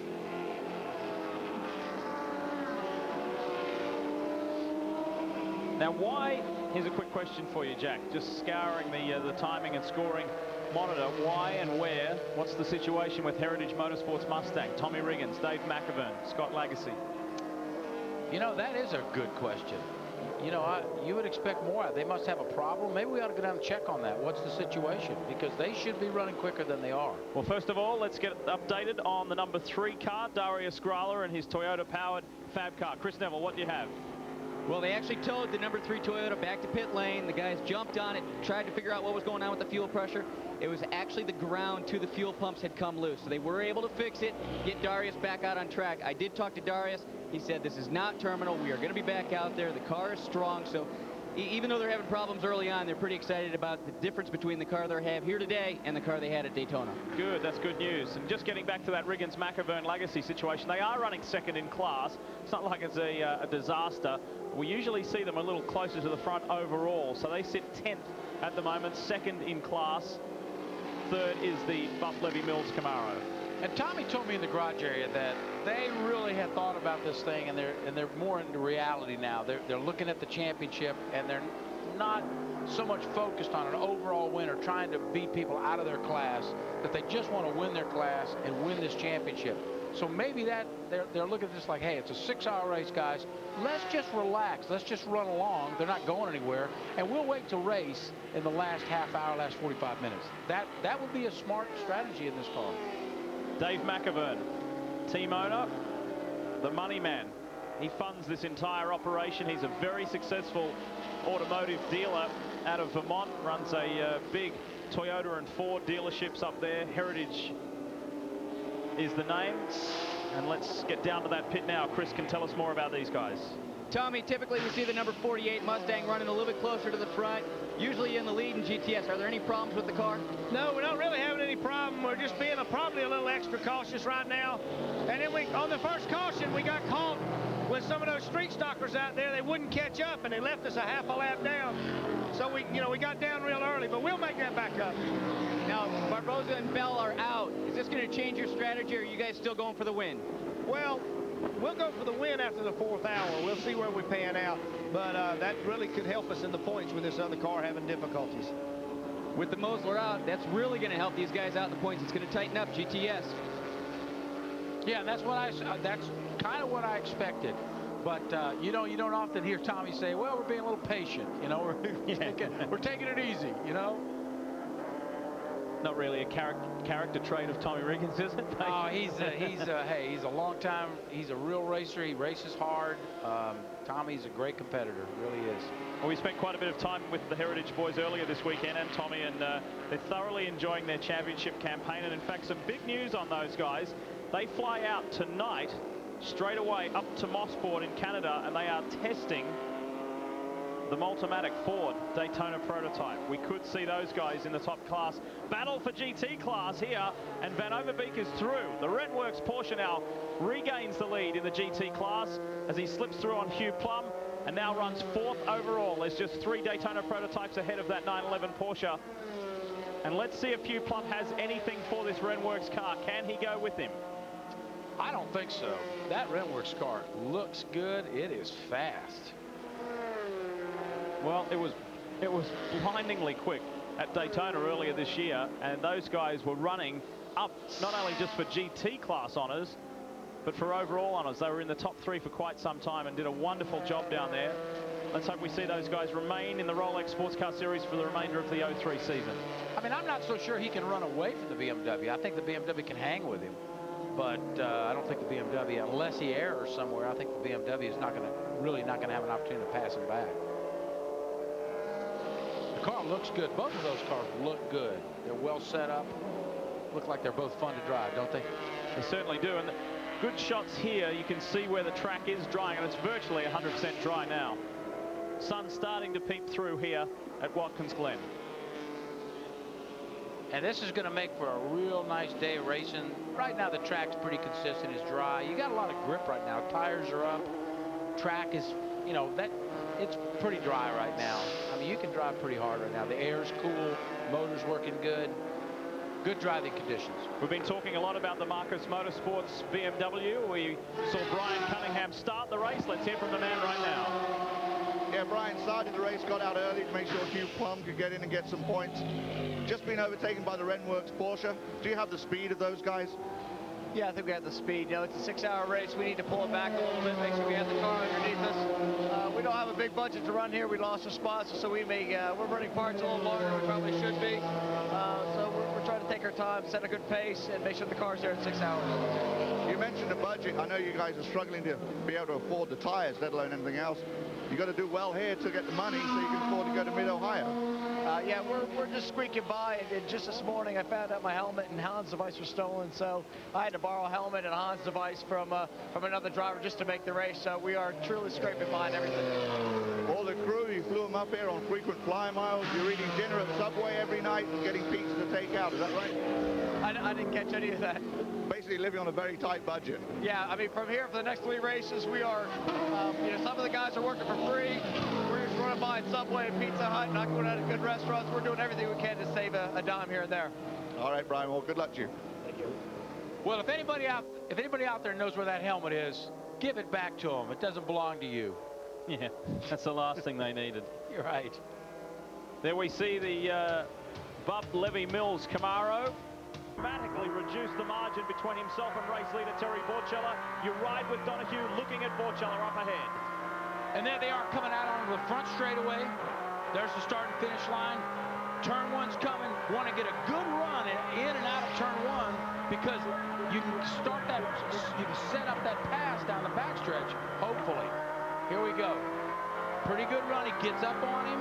Now, why? Here's a quick question for you, Jack. Just scouring the timing and scoring monitor. Why and where? What's the situation with Heritage Motorsports Mustang? Tommy Riggins, Dave McAvern, Scott Lagacy. You know, that is a good question. You know, you would expect more. They must have a problem. Maybe we ought to go down and check on that. What's the situation? Because they should be running quicker than they are. Well, first of all, let's get updated on the number 3 car, Darius Grala and his Toyota-powered Fab car. Chris Neville, what do you have? Well, they actually towed the number 3 Toyota back to pit lane. The guys jumped on it, tried to figure out what was going on with the fuel pressure. It was actually the ground to the fuel pumps had come loose. So they were able to fix it, get Darius back out on track. I did talk to Darius. He said, this is not terminal. We are going to be back out there. The car is strong. So even though they're having problems early on, they're pretty excited about the difference between the car they have here today and the car they had at Daytona. Good, that's good news. And just getting back to that Riggins McAvern Legacy situation, they are running second in class. It's not like it's a disaster. We usually see them a little closer to the front overall. So they sit 10th at the moment, second in class. Third is the Buff Levy Mills Camaro. And Tommy told me in the garage area that they really had thought about this thing, and they're more into reality now. They're looking at the championship, and they're not so much focused on an overall win or trying to beat people out of their class, that they just want to win their class and win this championship. So maybe that they're looking at this like, hey, it's a 6-hour race, guys. Let's just relax. Let's just run along. They're not going anywhere, and we'll wait to race in the last half hour, last 45 minutes. That would be a smart strategy in this car. Dave McAvern, team owner, the money man. He funds this entire operation. He's a very successful automotive dealer out of Vermont, runs a big Toyota and Ford dealerships up there. Heritage is the name. And let's get down to that pit now. Chris can tell us more about these guys. Tommy, typically we see the number 48 Mustang running a little bit closer to the front, usually in the lead in GTS. Are there any problems with the car? No, we're not really having any problem. We're just being probably a little extra cautious right now. And then on the first caution, we got caught with some of those street stockers out there. They wouldn't catch up, and they left us a half a lap down. So we got down real early, but we'll make that back up. Now, Barboza and Bell are out. Is this going to change your strategy, or are you guys still going for the win? Well, we'll go for the win after the 4th hour. We'll see where we pan out. But that really could help us in the points with this other car having difficulties. With the Mosler out, that's really going to help these guys out in the points. It's going to tighten up GTS. Yeah, that's kind of what I expected. But you don't often hear Tommy say, well, we're being a little patient. We're taking it easy, Not really a character trait of Tommy Riggins, is it? Oh, he's a long time. He's a real racer. He races hard. Tommy's a great competitor, really is. Well, we spent quite a bit of time with the Heritage boys earlier this weekend, and Tommy, and they're thoroughly enjoying their championship campaign. And in fact, some big news on those guys. They fly out tonight, straight away up to Mosport in Canada, and they are testing the Multimatic Ford Daytona prototype. We could see those guys in the top class. Battle for GT class here, and Van Overbeek is through. The Redworks Porsche now regains the lead in the GT class as he slips through on Hugh Plum and now runs 4th overall. There's just 3 Daytona prototypes ahead of that 911 Porsche. And let's see if Hugh Plum has anything for this Redworks car. Can he go with him? I don't think so. That Redworks car looks good. It is fast. Well, it was blindingly quick at Daytona earlier this year, and those guys were running up not only just for GT class honors, but for overall honors. They were in the top 3 for quite some time and did a wonderful job down there. Let's hope we see those guys remain in the Rolex Sports Car Series for the remainder of the 03 season. I mean, I'm not so sure he can run away from the BMW. I think the BMW can hang with him. But I don't think the BMW, unless he errs somewhere, I think the BMW is really not going to have an opportunity to pass him back. The car looks good. Both of those cars look good. They're well set up. Look like they're both fun to drive, don't they? They certainly do. And good shots here. You can see where the track is drying, and it's virtually 100% dry now. Sun starting to peep through here at Watkins Glen. And this is going to make for a real nice day of racing. Right now, the track's pretty consistent. It's dry. You got a lot of grip right now. Tires are up. Track is, it's pretty dry right now. I mean, you can drive pretty hard right now. The air's cool. Motor's working good. Good driving conditions. We've been talking a lot about the Marcus Motorsports BMW. We saw Brian Cunningham start the race. Let's hear from the man right now. Yeah, Brian started the race, got out early to make sure Hugh Plum could get in and get some points. Just been overtaken by the Renworks Porsche. Do you have the speed of those guys? Yeah, I think we have the speed. It's a 6-hour race. We need to pull it back a little bit, make sure we have the car underneath us. We don't have a big budget to run here. We lost a sponsor, so we're running parts a little longer than we probably should be. So we're trying to take our time, set a good pace, and make sure the car's there in 6 hours. You mentioned the budget. I know you guys are struggling to be able to afford the tires, let alone anything else. You got to do well here to get the money so you can afford to go to Mid-Ohio. Yeah, we're just squeaking by. And just this morning, I found out my helmet and Hans' device was stolen, so I had to borrow a helmet and Hans' device from another driver just to make the race. So we are truly scraping behind everything. All the crew, you flew them up here on frequent fly miles. You're eating dinner at Subway every night and getting pizza to take out. Is that right? I didn't catch any of that. Basically living on a very tight budget. Yeah, I mean, from here for the next 3 races, we are, some of the guys are working for free. We're just running by Subway and Pizza Hut, not going out to good restaurants. We're doing everything we can to save a dime here and there. All right, Brian. Well, good luck to you. Thank you. Well, if anybody out there knows where that helmet is, give it back to them. It doesn't belong to you. Yeah, that's the last thing they needed. You're right. There we see the Bub Levy Mills Camaro. dramatically reduced the margin between himself and race leader Terry Borchella. You ride with Donohue, looking at Borchella up ahead. And there they are coming out onto the front straightaway. There's the start and finish line. Turn one's coming. Want to get a good run in and out of turn one, because you can start that, you can set up that pass down the backstretch, hopefully. Here we go. Pretty good run. He gets up on him.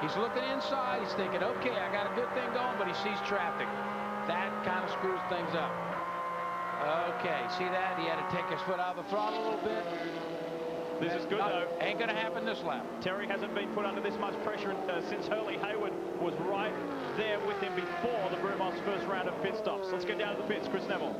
He's looking inside. He's thinking, okay, I got a good thing going, but he sees traffic. That kind of screws things up. Okay, see that? He had to take his foot out of the throttle a little bit. This is good, though. Ain't going to happen this lap. Terry hasn't been put under this much pressure since Hurley Hayward was right there with him before the Brumos first round of pit stops. Let's get down to the pits. Chris Neville.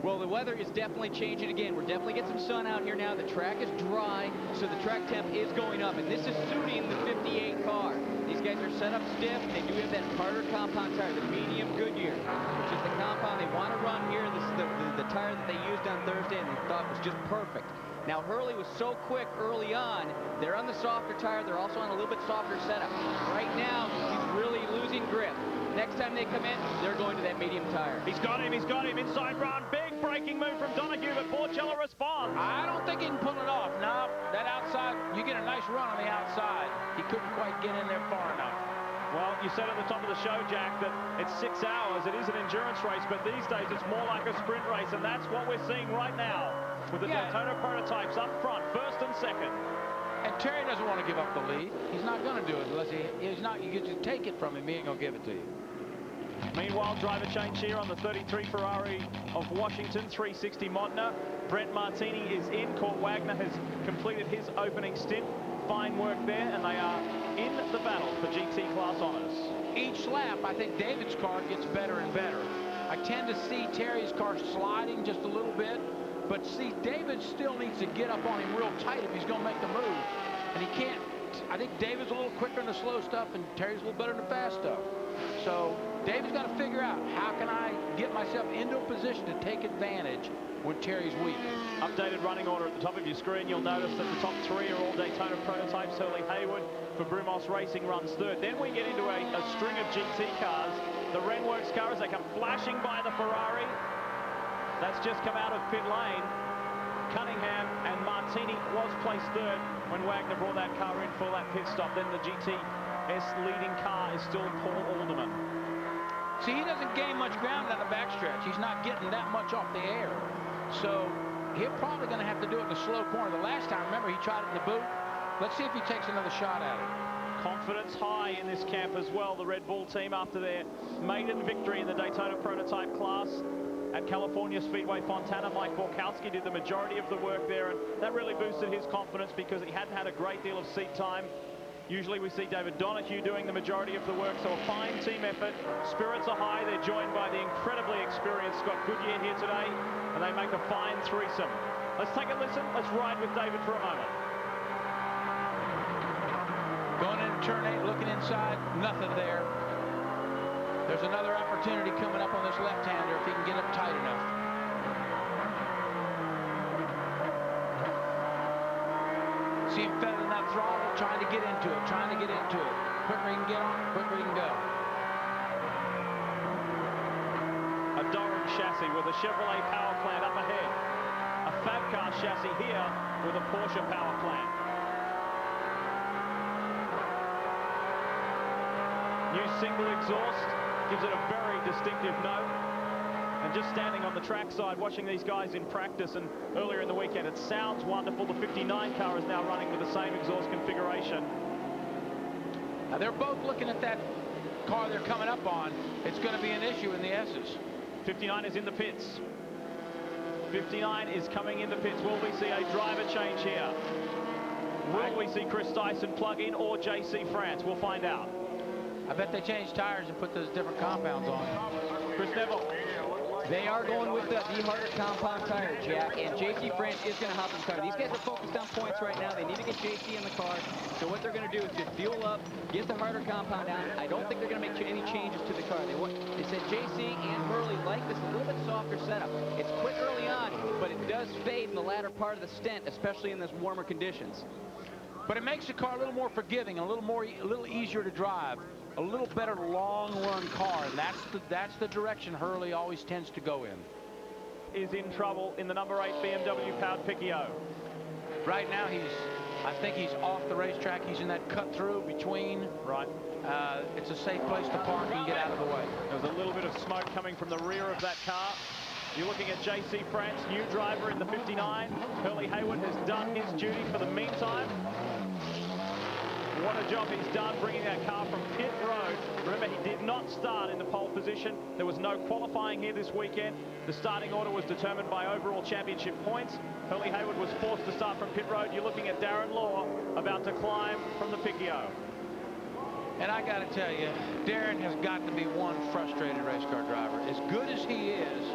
Well, the weather is definitely changing again. We're definitely getting some sun out here now. The track is dry, so the track temp is going up, and this is suiting the 58 car. These guys are set up stiff. They do have that harder compound tire, the medium Goodyear, which is the compound they want to run here. This is the tire that they used on Thursday, and they thought was just perfect. Now, Hurley was so quick early on. They're on the softer tire. They're also on a little bit softer setup. Right now, he's really losing grip. Next time they come in, they're going to that medium tire. He's got him inside run. Big braking move from Donohue, but Borchella responds. I don't think he can pull it off. No, that outside, you get a nice run on the outside. He couldn't quite get in there far enough. Well, you said at the top of the show, Jack, that it's 6 hours. It is an endurance race, but these days it's more like a sprint race, and that's what we're seeing right now with the Daytona prototypes up front, first and second. And Terry doesn't want to give up the lead. He's not going to do it unless he's not. You get to take it from him. He ain't going to give it to you. Meanwhile, driver change here on the 33 Ferrari of Washington, 360 Modena. Brent Martini is in. Court Wagner has completed his opening stint. Fine work there, and they are in the battle for GT class honors. Each lap, I think David's car gets better and better. I tend to see Terry's car sliding just a little bit, but see, David still needs to get up on him real tight if he's going to make the move. And he can't. I think David's a little quicker in the slow stuff, and Terry's a little better in the fast stuff. So David's got to figure out, how can I get myself into a position to take advantage when Terry's weak. Updated running order at the top of your screen. You'll notice that the top three are all Daytona prototypes. Hurley Hayward for Brumos Racing runs third. Then we get into a string of GT cars. The Renworks car, as they come flashing by the Ferrari. That's just come out of pit lane. Cunningham and Martini was placed third when Wagner brought that car in for that pit stop. Then the GTS leading car is still Paul Alderman. See, he doesn't gain much ground on the backstretch. He's not getting that much off the air. So he's probably going to have to do it in the slow corner. The last time, remember, he tried it in the boot. Let's see if he takes another shot at it. Confidence high in this camp as well. The Red Bull team, after their maiden victory in the Daytona prototype class at California Speedway Fontana, Mike Borkowski did the majority of the work there, and that really boosted his confidence because he hadn't had a great deal of seat time. Usually we see David Donohue doing the majority of the work, so a fine team effort. Spirits are high. They're joined by the incredibly experienced Scott Goodyear here today, and they make a fine threesome. Let's take a listen. Let's ride with David for a moment. Going into turn 8, looking inside, nothing there. There's another opportunity coming up on this left-hander if he can get up tight enough. See him feathering that throttle, trying to get into it, Quicker he can get on it, quicker he can go. A Doran chassis with a Chevrolet power plant up ahead. A Fab Car chassis here with a Porsche power plant. New single exhaust gives it a very distinctive note. And just standing on the trackside, watching these guys in practice and earlier in the weekend, it sounds wonderful. The 59 car is now running with the same exhaust configuration. Now they're both looking at that car they're coming up on. It's going to be an issue in the S's. 59 is in the pits. 59 is coming in the pits. Will we see a driver change here? Will we see Chris Dyson plug in or JC France? We'll find out. I bet they changed tires and put those different compounds on. Chris Neville. They are going with the harder compound tire, Jack, and JC France is going to hop in the car. These guys are focused on points right now. They need to get JC in the car. So what they're going to do is just fuel up, get the harder compound down. I don't think they're going to make any changes to the car. They said JC and Hurley like this a little bit softer setup. It's quick early on, but it does fade in the latter part of the stint, especially in this warmer conditions. But it makes the car a little more forgiving and a little easier to drive. a little better long-run car, and that's the direction Hurley always tends to go in. Is in trouble in the number 8 BMW powered Piccio. Right now, I think he's off the racetrack. He's in that cut-through between. Right. It's a safe place to park and get out of the way. There's a little bit of smoke coming from the rear of that car. You're looking at J.C. France, new driver in the 59. Hurley Haywood has done his duty for the meantime. What a job he's done bringing that car from pit road. Remember, he did not start in the pole position. There was no qualifying here this weekend. The starting order was determined by overall championship points. Hurley Haywood was forced to start from pit road. You're looking at Darren Law about to climb from the Piccio. And I got to tell you, Darren has got to be one frustrated race car driver. As good as he is,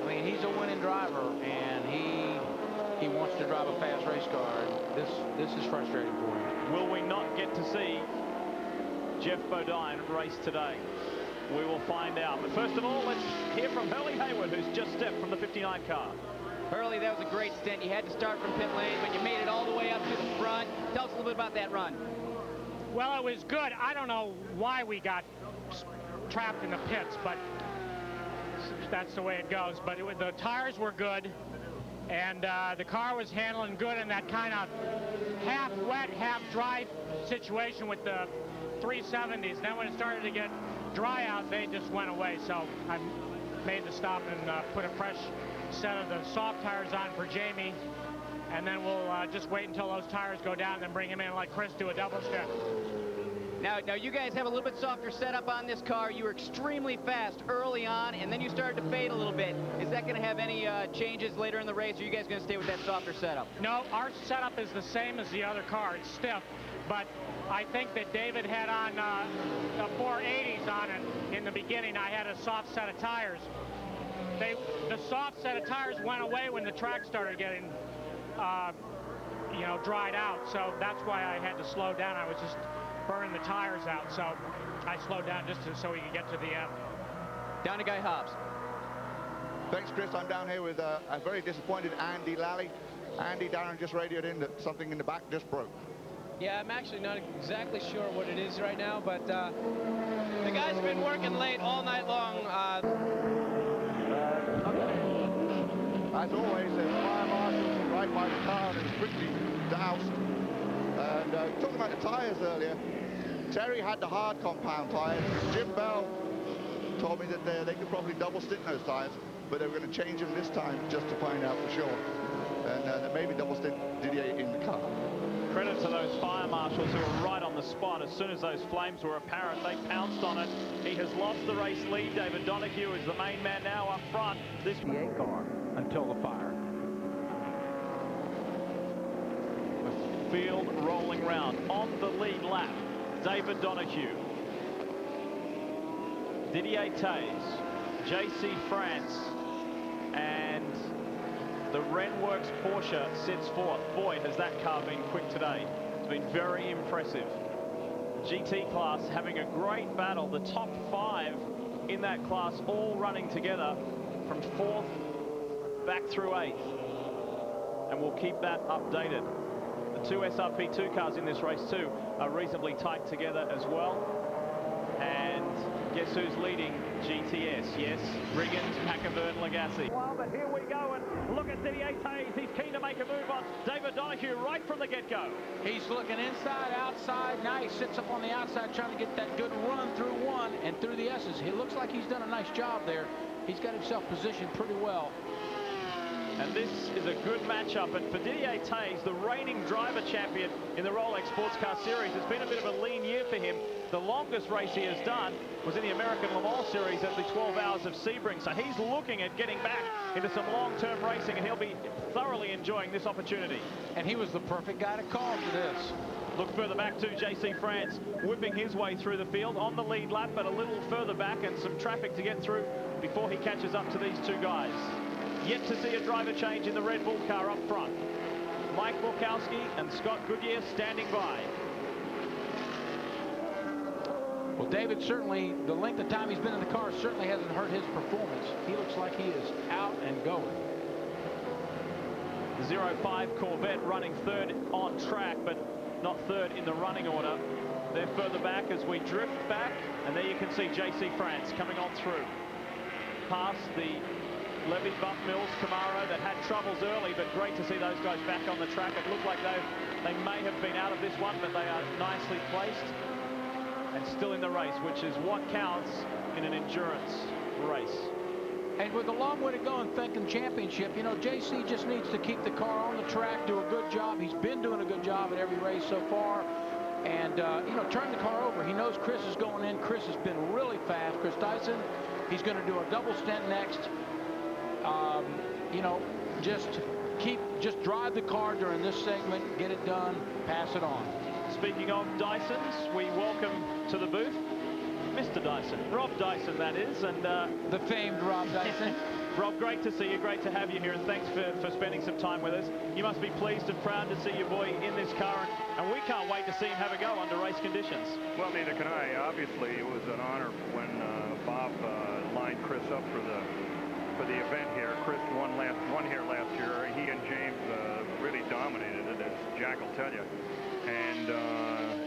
I mean, he's a winning driver, and he wants to drive a fast race car. And this is frustrating for him. Will we not get to see Jeff Bodine race today? We will find out. But first of all, let's hear from Hurley Haywood, who's just stepped from the 59 car. Hurley, that was a great stint. You had to start from pit lane, but you made it all the way up to the front. Tell us a little bit about that run. Well, it was good. I don't know why we got trapped in the pits, but that's the way it goes. But the tires were good, and the car was handling good in that kind of half wet, half dry situation with the 370s. Then when it started to get dry out, they just went away. So I made the stop and put a fresh set of the soft tires on for Jamie, and then we'll just wait until those tires go down and then bring him in and let Chris do a double step. Now you guys have a little bit softer setup on this car. You were extremely fast early on, and then you started to fade a little bit. Is that going to have any changes later in the race, or are you guys going to stay with that softer setup? No, our setup is the same as the other car. It's stiff, but I think that David had on the 480s on it in the beginning. I had a soft set of tires. The soft set of tires went away when the track started getting, dried out. So that's why I had to slow down. I was just burning the tires out. So I slowed down just so we could get to the end. Down to Guy Hobbs. Thanks, Chris. I'm down here with a very disappointed Andy Lally. Andy, Darren just radioed in that something in the back just broke. Yeah, I'm actually not exactly sure what it is right now, but the guys have been working late all night long. As always, there's fire marshals right by the car and it's quickly doused. And talking about the tyres earlier, Terry had the hard compound tyres. Jim Bell told me that they could probably double stint those tyres, but they were going to change them this time just to find out for sure. And maybe double stint Didier in the car. Credit to those fire marshals who were right on the spot. As soon as those flames were apparent, they pounced on it. He has lost the race lead. David Donahue is the main man now up front. This PA car until the fire. The field rolling round. On the lead lap, David Donahue, Didier Tays, J.C. France, and the Renworks Porsche sits forth. Boy, has that car been quick today. It's been very impressive. GT class having a great battle. The top 5 in that class all running together from 4th back through 8th. And we'll keep that updated. The 2 SRP2 cars in this race too are reasonably tight together as well. And guess who's leading GTS? Yes, Riggins, Packerburn, Legassi. Well, but here we go, and look at Didier Tays. He's keen to make a move on David Donahue right from the get-go. He's looking inside, outside. Now he sits up on the outside trying to get that good run through 1 and through the S's. It looks like he's done a nice job there. He's got himself positioned pretty well. And this is a good matchup. And for Didier Tays, the reigning driver champion in the Rolex Sports Car Series, it's been a bit of a lean year for him. The longest race he has done was in the American Le Mans Series at the 12 Hours of Sebring. So he's looking at getting back into some long-term racing, and he'll be thoroughly enjoying this opportunity. And he was the perfect guy to call for this. Look further back to J.C. France, whipping his way through the field on the lead lap, but a little further back and some traffic to get through before he catches up to these two guys. Yet to see a driver change in the Red Bull car up front. Mike Borkowski and Scott Goodyear standing by. Well, David, certainly the length of time he's been in the car certainly hasn't hurt his performance. He looks like he is out and going. The 05 Corvette running 3rd on track, but not 3rd in the running order. They're further back as we drift back, and there you can see JC France coming on through. Past the Levy Bump Mills Camaro that had troubles early, but great to see those guys back on the track. It looked like they may have been out of this one, but they are nicely placed and still in the race, which is what counts in an endurance race. And with a long way to go in Fenton Championship, you know, JC just needs to keep the car on the track, do a good job. He's been doing a good job at every race so far. And, you know, turn the car over. He knows Chris is going in. Chris has been really fast. Chris Dyson, he's going to do a double stint next. You know, just drive the car during this segment, get it done, pass it on. Speaking of Dysons, we welcome to the booth Mr. Dyson, Rob Dyson, that is, and the famed Rob Dyson. Rob, great to see you, great to have you here, and thanks for spending some time with us. You must be pleased and proud to see your boy in this car, and we can't wait to see him have a go under race conditions. Well, neither can I. Obviously, it was an honor when Bob lined Chris up for the event here. Chris won here last year. He and James really dominated it, as Jack will tell you. And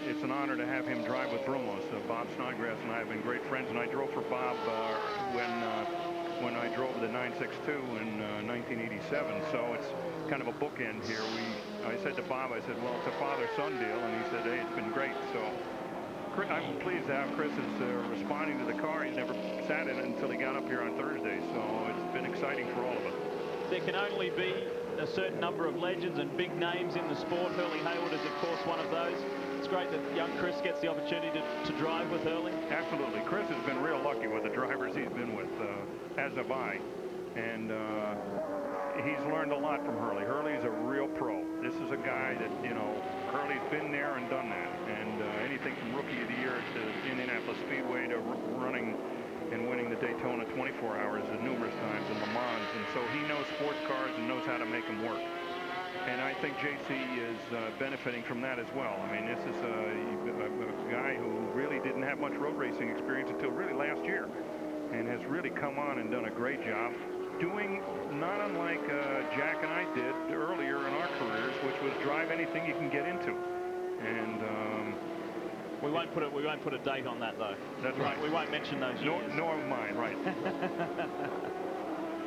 it's an honor to have him drive with Brumos. Bob Snodgrass and I have been great friends, and I drove for Bob when I drove the 962 in 1987. So it's kind of a bookend here. I said to Bob, I said, well, it's a father-son deal, and he said, hey, it's been great. So I'm pleased to have Chris is responding to the car. He's never sat in it until he got up here on Thursday, so it's been exciting for all of us. There can only be a certain number of legends and big names in the sport. Hurley Hayward is, of course, one of those. It's great that young Chris gets the opportunity to drive with Hurley. Absolutely. Chris has been real lucky with the drivers he's been with, as have I. And he's learned a lot from Hurley. Hurley's a real pro. This is a guy that, you know, Hurley's been there and done that. And anything from Rookie of the Year to Indianapolis Speedway to running and winning the Daytona 24 hours numerous times in Le Mans. And so he knows sports cars and knows how to make them work. And I think JC is benefiting from that as well. I mean, this is a guy who really didn't have much road racing experience until really last year, and has really come on and done a great job, doing not unlike Jack and I did earlier in our careers, which was drive anything you can get into. And we won't put a date on that, though. That's right. We won't mention those years. Nor mine, right.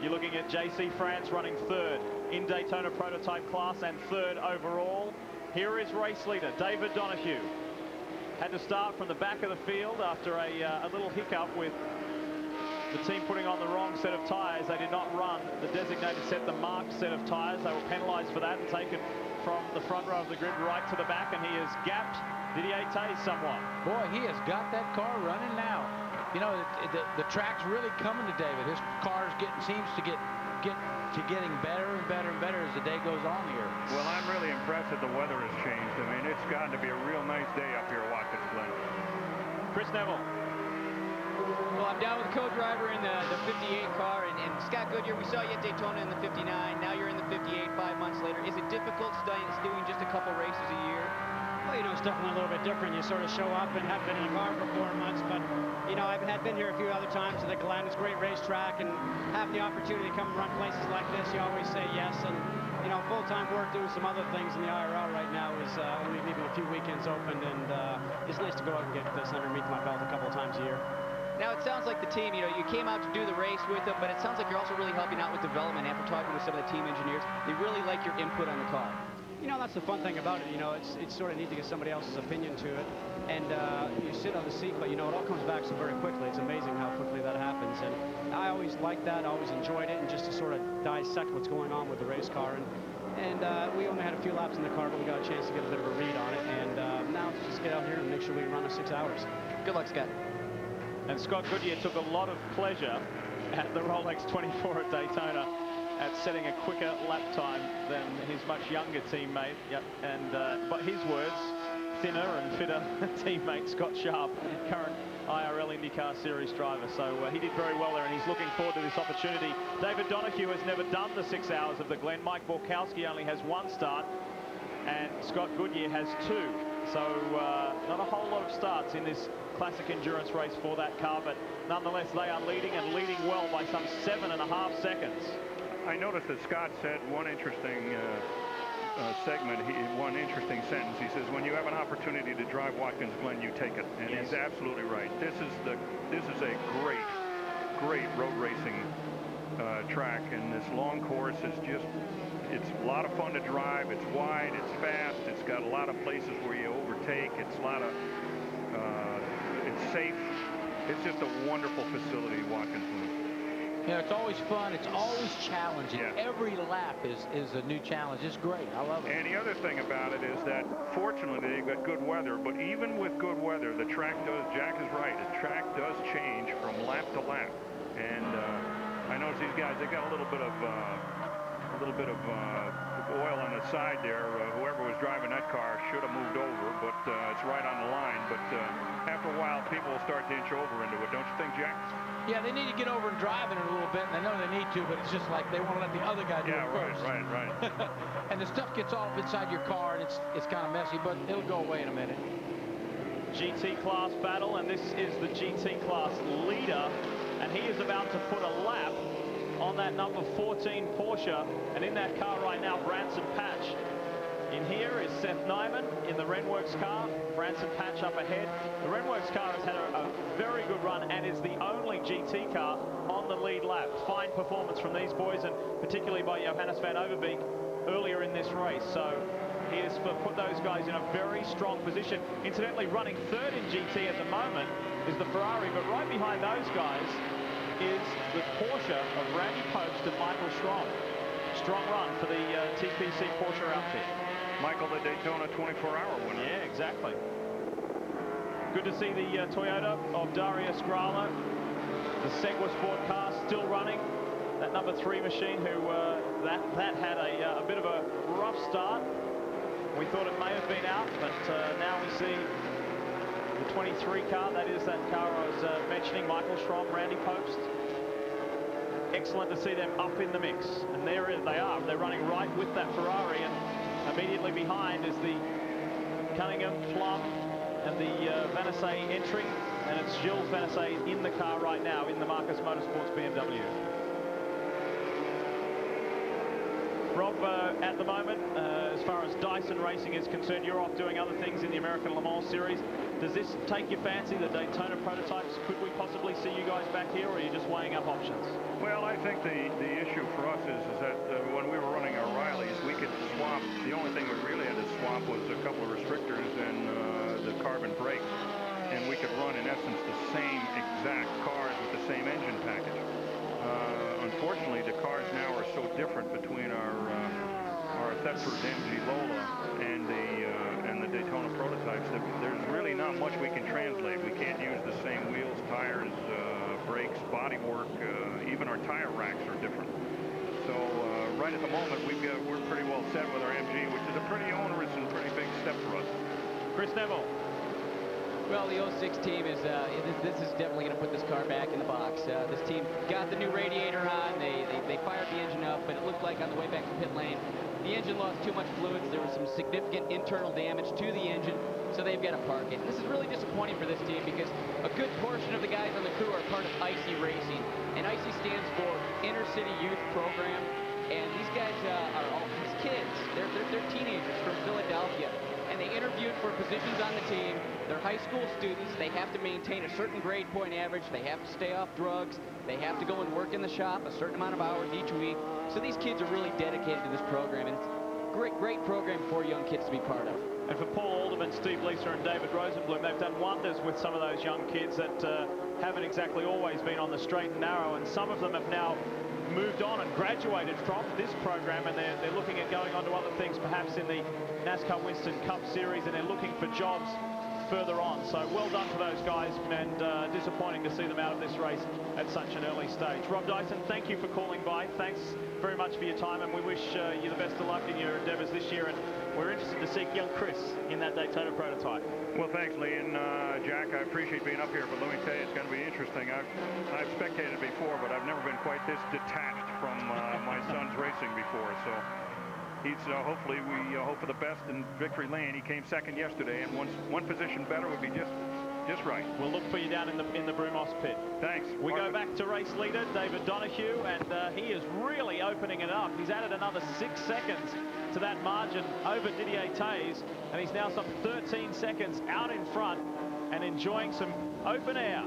You're looking at JC France running third in Daytona prototype class and third overall. Here is race leader David Donahue. Had to start from the back of the field after a little hiccup with the team putting on the wrong set of tires. They did not run the designated set, the marked set of tires. They were penalized for that and taken from the front row of the grid right to the back, and he has gapped Didier Tay somewhat. Boy, he has got that car running now. You know, the track's really coming to David. His car seems to getting better and better and better as the day goes on here. Well, I'm really impressed that the weather has changed. I mean, it's gotten to be a real nice day up here at Watkins, Glen. Chris Neville. Well, I'm down with the co-driver in the 58 car, and Scott Goodyear, we saw you at Daytona in the 59. Now you're in the 58 5 months later. Is it difficult doing just a couple races a year? Well, you know, it's definitely a little bit different. You sort of show up and have been in a car for 4 months, but, you know, I've been here a few other times at the Glen. It's a great racetrack, and having the opportunity to come and run places like this, you always say yes. And, you know, full-time work doing some other things in the IRL right now is only leaving a few weekends open, and it's nice to go out and get this underneath my belt a couple of times a year. Now, it sounds like the team, you know, you came out to do the race with them, but it sounds like you're also really helping out with development. After talking with some of the team engineers, they really like your input on the car. You know, that's the fun thing about it. You know, it's sort of neat to get somebody else's opinion to it. And you sit on the seat, but, you know, it all comes back so very quickly. It's amazing how quickly that happens. And I always liked that, always enjoyed it, and just to sort of dissect what's going on with the race car. And we only had a few laps in the car, but we got a chance to get a bit of a read on it. And now just get out here and make sure we run the 6 hours. Good luck, Scott. And Scott Goodyear took a lot of pleasure at the Rolex 24 at Daytona at setting a quicker lap time than his much younger teammate. Yep. And but his words, thinner and fitter teammate Scott Sharp, current IRL IndyCar Series driver. So he did very well there, and he's looking forward to this opportunity. David Donahue has never done the 6 hours of the Glen. Mike Borkowski only has 1 start, and Scott Goodyear has 2. So not a whole lot of starts in this classic endurance race for that car, but nonetheless they are leading, and leading well by some 7.5 seconds. I noticed that Scott said one interesting segment, one interesting sentence. He says, when you have an opportunity to drive Watkins Glen, you take it. And he's absolutely right. This is a great road racing track, and this long course is just, it's a lot of fun to drive. It's wide, it's fast, it's got a lot of places where you overtake. It's a lot of, it's safe. It's just a wonderful facility, Watkins Glen. Yeah, it's always fun. It's always challenging. Yeah. Every lap is a new challenge. It's great. I love it. And the other thing about it is that, fortunately, they've got good weather. But even with good weather, the track does, Jack is right, the track does change from lap to lap. And I notice these guys, they got a little bit of oil on the side there. Whoever was driving that car should have moved over, but it's right on the line. But after a while, people will start to inch over into it. Don't you think, Jack? Yeah, they need to get over and drive in it a little bit, and they know they need to, but it's just like they want to let the other guy do it first. Right. And the stuff gets off inside your car, and it's kind of messy, but it'll go away in a minute. GT class battle, and this is the GT class leader, and he is about to put a lap on that number 14 Porsche, and in that car right now, Branson Patch. In here is Seth Nyman in the Renworks car. Branson Patch up ahead. The Renworks car has had a very good run and is the only GT car on the lead lap. Fine performance from these boys, and particularly by Johannes van Overbeek earlier in this race. So he has put those guys in a very strong position. Incidentally, running third in GT at the moment is the Ferrari, but right behind those guys is the Porsche of Randy Post and Michael Schrom. Strong run for the TPC Porsche outfit. Michael, the Daytona 24-hour winner. Yeah, exactly. Good to see the Toyota of Dario Sgralo. The Segwa Sport car still running. That number 3 machine, who that had a bit of a rough start. We thought it may have been out, but now we see the 23 car. That is that car I was mentioning, Michael Schrom, Randy Post. Excellent to see them up in the mix. And there they are. They're running right with that Ferrari, and immediately behind is the Cunningham, Plum, and the Vanessay entry. And it's Gilles Vanessay in the car right now in the Marcus Motorsports BMW. Rob, at the moment, as far as Dyson Racing is concerned, you're off doing other things in the American Le Mans Series. Does this take your fancy, the Daytona prototypes? Could we possibly see you guys back here, or are you just weighing up options? Well, I think the issue for us is that when we were running our Rileys, we could swap. The only thing we really had to swap was a couple of restrictors and the carbon brakes, and we could run, in essence, the same exact cars with the same engine package. Unfortunately, the cars now are so different between our Thetford MG Lola and the Daytona prototypes that there's really not much we can translate. We can't use the same wheels, tires, brakes, bodywork. Even our tire racks are different. So right at the moment, we're pretty well set with our MG, which is a pretty onerous and pretty big step for us. Chris Neville. Well, the 06 team is, this is definitely going to put this car back in the box. This team got the new radiator on. They fired the engine up, but it looked like on the way back to pit lane, the engine lost too much fluids. There was some significant internal damage to the engine, so they've got to park it. And this is really disappointing for this team because a good portion of the guys on the crew are part of ICY Racing. And ICY stands for Inner City Youth Program. And these guys are all these kids. They're teenagers from Philadelphia. And they interviewed for positions on the team. They're high school students. They have to maintain a certain grade point average. They have to stay off drugs. They have to go and work in the shop a certain amount of hours each week. So these kids are really dedicated to this program. And it's a great program for young kids to be part of. And for Paul Alderman, Steve Leeser, and David Rosenblum, they've done wonders with some of those young kids that haven't exactly always been on the straight and narrow. And some of them have now moved on and graduated from this program, and they're looking at going on to other things, perhaps in the NASCAR Winston Cup Series, and they're looking for jobs further on. So well done for those guys, and disappointing to see them out of this race at such an early stage. Rob Dyson, thank you for calling by. Thanks very much for your time, and we wish you the best of luck in your endeavors this year, and we're interested to see young Chris in that Daytona prototype. Well, thanks, Lee, and Jack, I appreciate being up here, but let me tell you, it's going to be interesting. I've spectated before, but I've never been quite this detached from my son's racing before, so he's hopefully we hope for the best in victory lane. He came second yesterday, and one position better would be just Just right. We'll look for you down in the Brumos pit. Thanks. We go back to race leader David Donahue, and he is really opening it up. He's added another 6 seconds to that margin over Didier Tays, and he's now some 13 seconds out in front and enjoying some open air.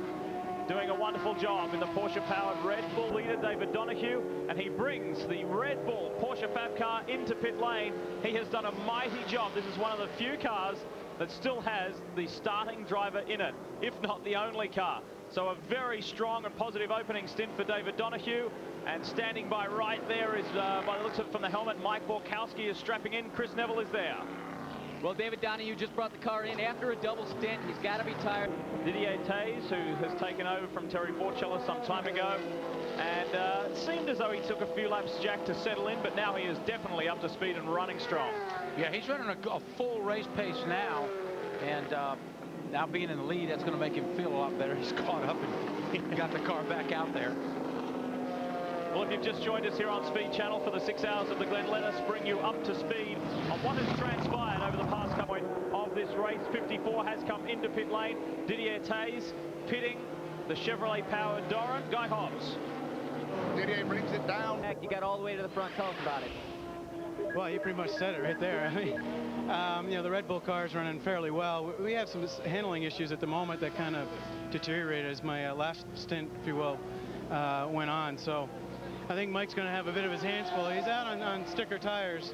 Doing a wonderful job in the Porsche-powered Red Bull leader, David Donahue, and he brings the Red Bull Porsche Fab car into pit lane. He has done a mighty job. This is one of the few cars that still has the starting driver in it, if not the only car. So a very strong and positive opening stint for David Donahue. And standing by right there is, by the looks of it from the helmet, Mike Borkowski is strapping in. Chris Neville is there. Well, David Donahue just brought the car in after a double stint. He's got to be tired. Didier Tays, who has taken over from Terry Forchella some time ago. And it seemed as though he took a few laps, Jack, to settle in, but now he is definitely up to speed and running strong. Yeah, he's running a full race pace now. And now being in the lead, that's going to make him feel a lot better. He's caught up and got the car back out there. Well, if you've just joined us here on Speed Channel for the 6 hours of the Glen, let us bring you up to speed on what has transpired over the past couple of this race. 54 has come into pit lane. Didier Tays pitting the Chevrolet-powered Doran. Guy Hobbs. Didier brings it down. You got all the way to the front. Tell us about it. Well, you pretty much said it right there. I mean, you know, the Red Bull car is running fairly well. We have some handling issues at the moment that kind of deteriorated as my last stint, if you will, went on. So I think Mike's going to have a bit of his hands full. He's out on sticker tires,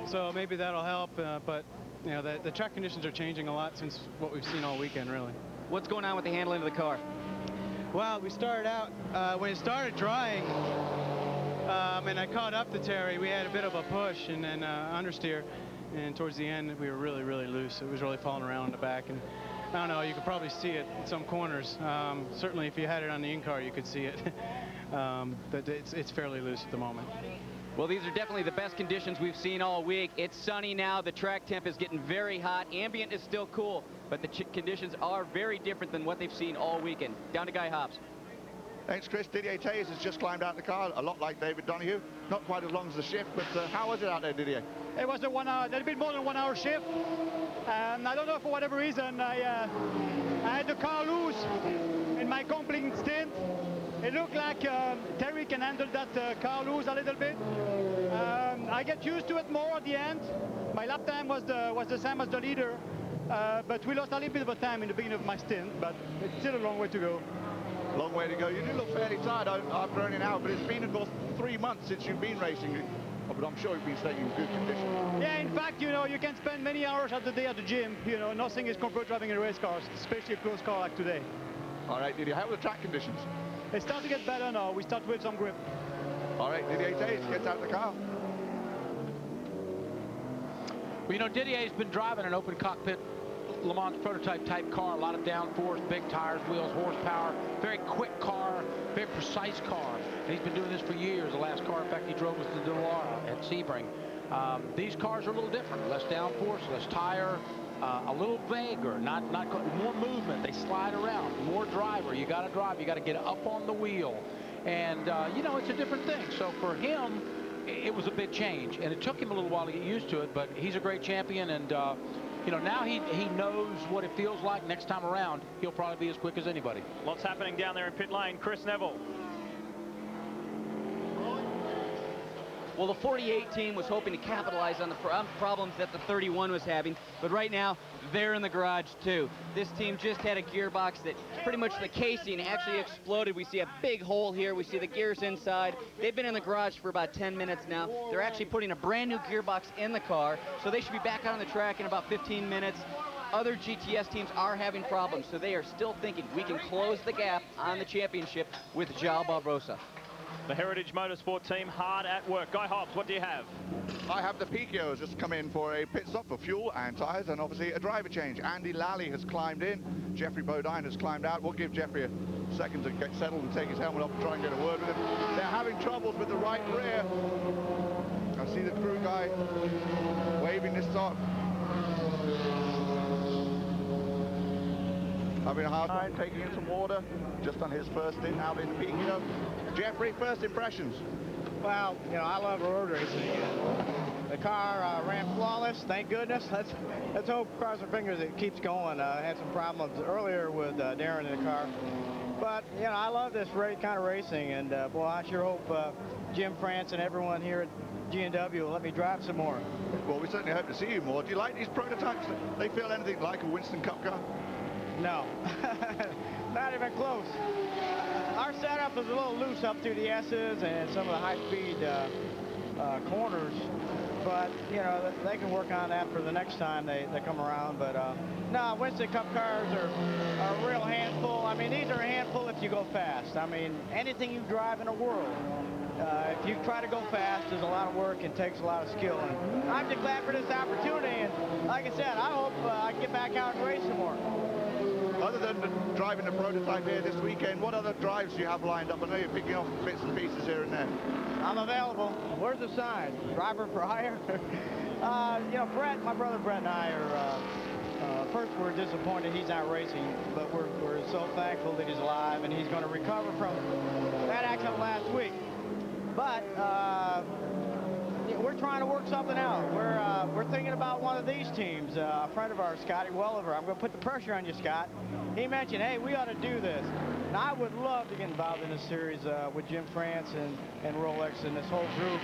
so maybe that'll help. But you know, the track conditions are changing a lot since what we've seen all weekend, really. What's going on with the handling of the car? Well, we started out when it started drying, and I caught up to Terry. We had a bit of a push and then understeer, and towards the end we were really, really loose. It was really falling around in the back, and I don't know. You could probably see it in some corners. Certainly, if you had it on the in-car, you could see it. But it's fairly loose at the moment. Well, these are definitely the best conditions we've seen all week. It's sunny now. The track temp is getting very hot. Ambient is still cool, but the conditions are very different than what they've seen all weekend. Down to Guy Hobbs. Thanks, Chris. Didier Tays has just climbed out of the car, a lot like David Donahue. Not quite as long as the shift, but how was it out there, Didier? It was a little bit more than 1 hour shift. And I don't know, for whatever reason, I had the car loose in my complete stint. It looked like Terry can handle that car loose a little bit. I get used to it more at the end. My lap time was the same as the leader, but we lost a little bit of time in the beginning of my stint, but it's still a long way to go. Long way to go. You do look fairly tired after running out, but it's been, of course, 3 months since you've been racing. But I'm sure you've been staying in good condition. Yeah, in fact, you know, you can spend many hours of the day at the gym. You know, nothing is compared to driving a race car, especially a close car like today. All right, Didier, how are the track conditions? It's starting to get better now. We start with some grip. All right, Didier Tays gets out of the car. Well, you know, Didier's been driving an open cockpit Le Mans prototype type car, a lot of downforce, big tires, wheels, horsepower, very quick car, very precise car. And he's been doing this for years. The last car, in fact, he drove was the Delara at Sebring. These cars are a little different, less downforce, less tire, a little vaguer, not more movement. They slide around, more driver. You got to drive, you got to get up on the wheel. And, you know, it's a different thing. So for him, it was a big change. And it took him a little while to get used to it, but he's a great champion. And, you know, now he knows what it feels like. Next time around, he'll probably be as quick as anybody. Lots happening down there in pit lane. Chris Neville. Well, the 48 team was hoping to capitalize on the problems that the 31 was having, but right now, they're in the garage too. This team just had a gearbox that pretty much the casing actually exploded. We see a big hole here. We see the gears inside. They've been in the garage for about 10 minutes now. They're actually putting a brand new gearbox in the car, so they should be back out on the track in about 15 minutes. Other GTS teams are having problems, so they are still thinking we can close the gap on the championship with João Barbosa. The Heritage Motorsport team hard at work. Guy Hobbs, what do you have? I have the Pico has just come in for a pit stop for fuel and tyres and obviously a driver change. Andy Lally has climbed in. Jeffrey Bodine has climbed out. We'll give Jeffrey a second to get settled and take his helmet off and try and get a word with him. They're having troubles with the right rear. I see the crew guy waving this off. Having a hard time taking in some water just on his first stint out in the Pico. Jeffrey, first impressions? Well, you know, I love road racing. The The car ran flawless, thank goodness. Let's hope, cross our fingers, it keeps going. Had some problems earlier with Darren in the car. But, you know, I love this kind of racing, and boy, I sure hope Jim France and everyone here at G&W will let me drive some more. Well, we certainly hope to see you more. Do you like these prototypes? They feel anything like a Winston Cup car? No, not even close. Our setup is a little loose up through the S's and some of the high-speed corners, but you know they can work on that for the next time they come around. But no, Winston Cup cars are a real handful. I mean, these are a handful if you go fast. I mean, anything you drive in the world, if you try to go fast, there's a lot of work and takes a lot of skill. And I'm just glad for this opportunity. And like I said, I hope I can get back out and race some more. Other than driving the prototype here this weekend, what other drives do you have lined up? I know you're picking off bits and pieces here and there. I'm available. Where's the sign? Driver for hire? You know, Brett, my brother Brett and I are, first we're disappointed he's not racing, but we're so thankful that he's alive and he's going to recover from that accident last week. But we're trying to work something out. We're thinking about one of these teams. A friend of ours, Scotty Welliver. I'm going to put the pressure on you, Scott. He mentioned, hey, we ought to do this. And I would love to get involved in this series with Jim France and Rolex and this whole group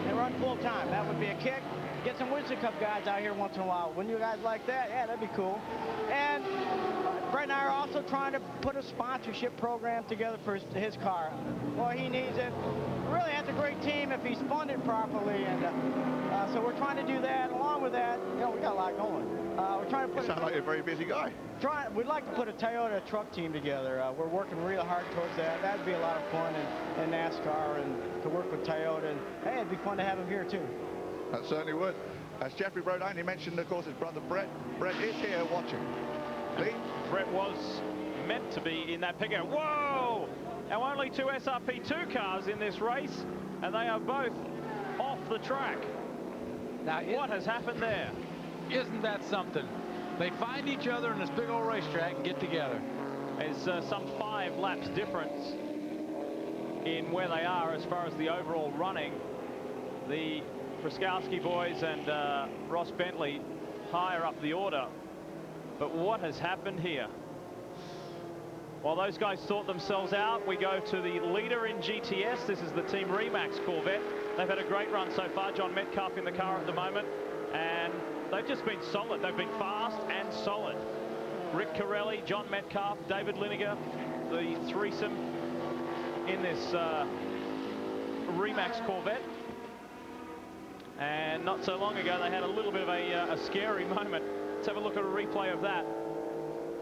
and run full time. That would be a kick. Get some Winston Cup guys out here once in a while. Wouldn't you guys like that? Yeah, that'd be cool. And Brett and I are also trying to put a sponsorship program together for his car. Well, he needs it. Really, that's a great team if he's funded properly. And so we're trying to do that. Along with that, you know, we got a lot going. We're trying to put. You sound like you're a very busy guy. We'd like to put a Toyota truck team together. We're working real hard towards that. That'd be a lot of fun in NASCAR and to work with Toyota. And hey, it'd be fun to have him here too. That certainly would. As Jeffrey Brodine, he mentioned, of course, his brother Brett. Brett is here watching. Lee? Brett was meant to be in that pickup. Whoa! Now only two SRP2 cars in this race, and they are both off the track. Now, what has happened there? Isn't that something? They find each other in this big old racetrack and get together. There's some 5 laps difference in where they are as far as the overall running. The Pruskowski boys and Ross Bentley higher up the order. But what has happened here? While those guys sort themselves out, we go to the leader in GTS. This is the Team Remax Corvette. They've had a great run so far. John Metcalf in the car at the moment. And they've just been solid. They've been fast and solid. Rick Corelli, John Metcalf, David Liniger, the threesome in this Remax Corvette. And not so long ago, they had a little bit of a scary moment. Let's have a look at a replay of that.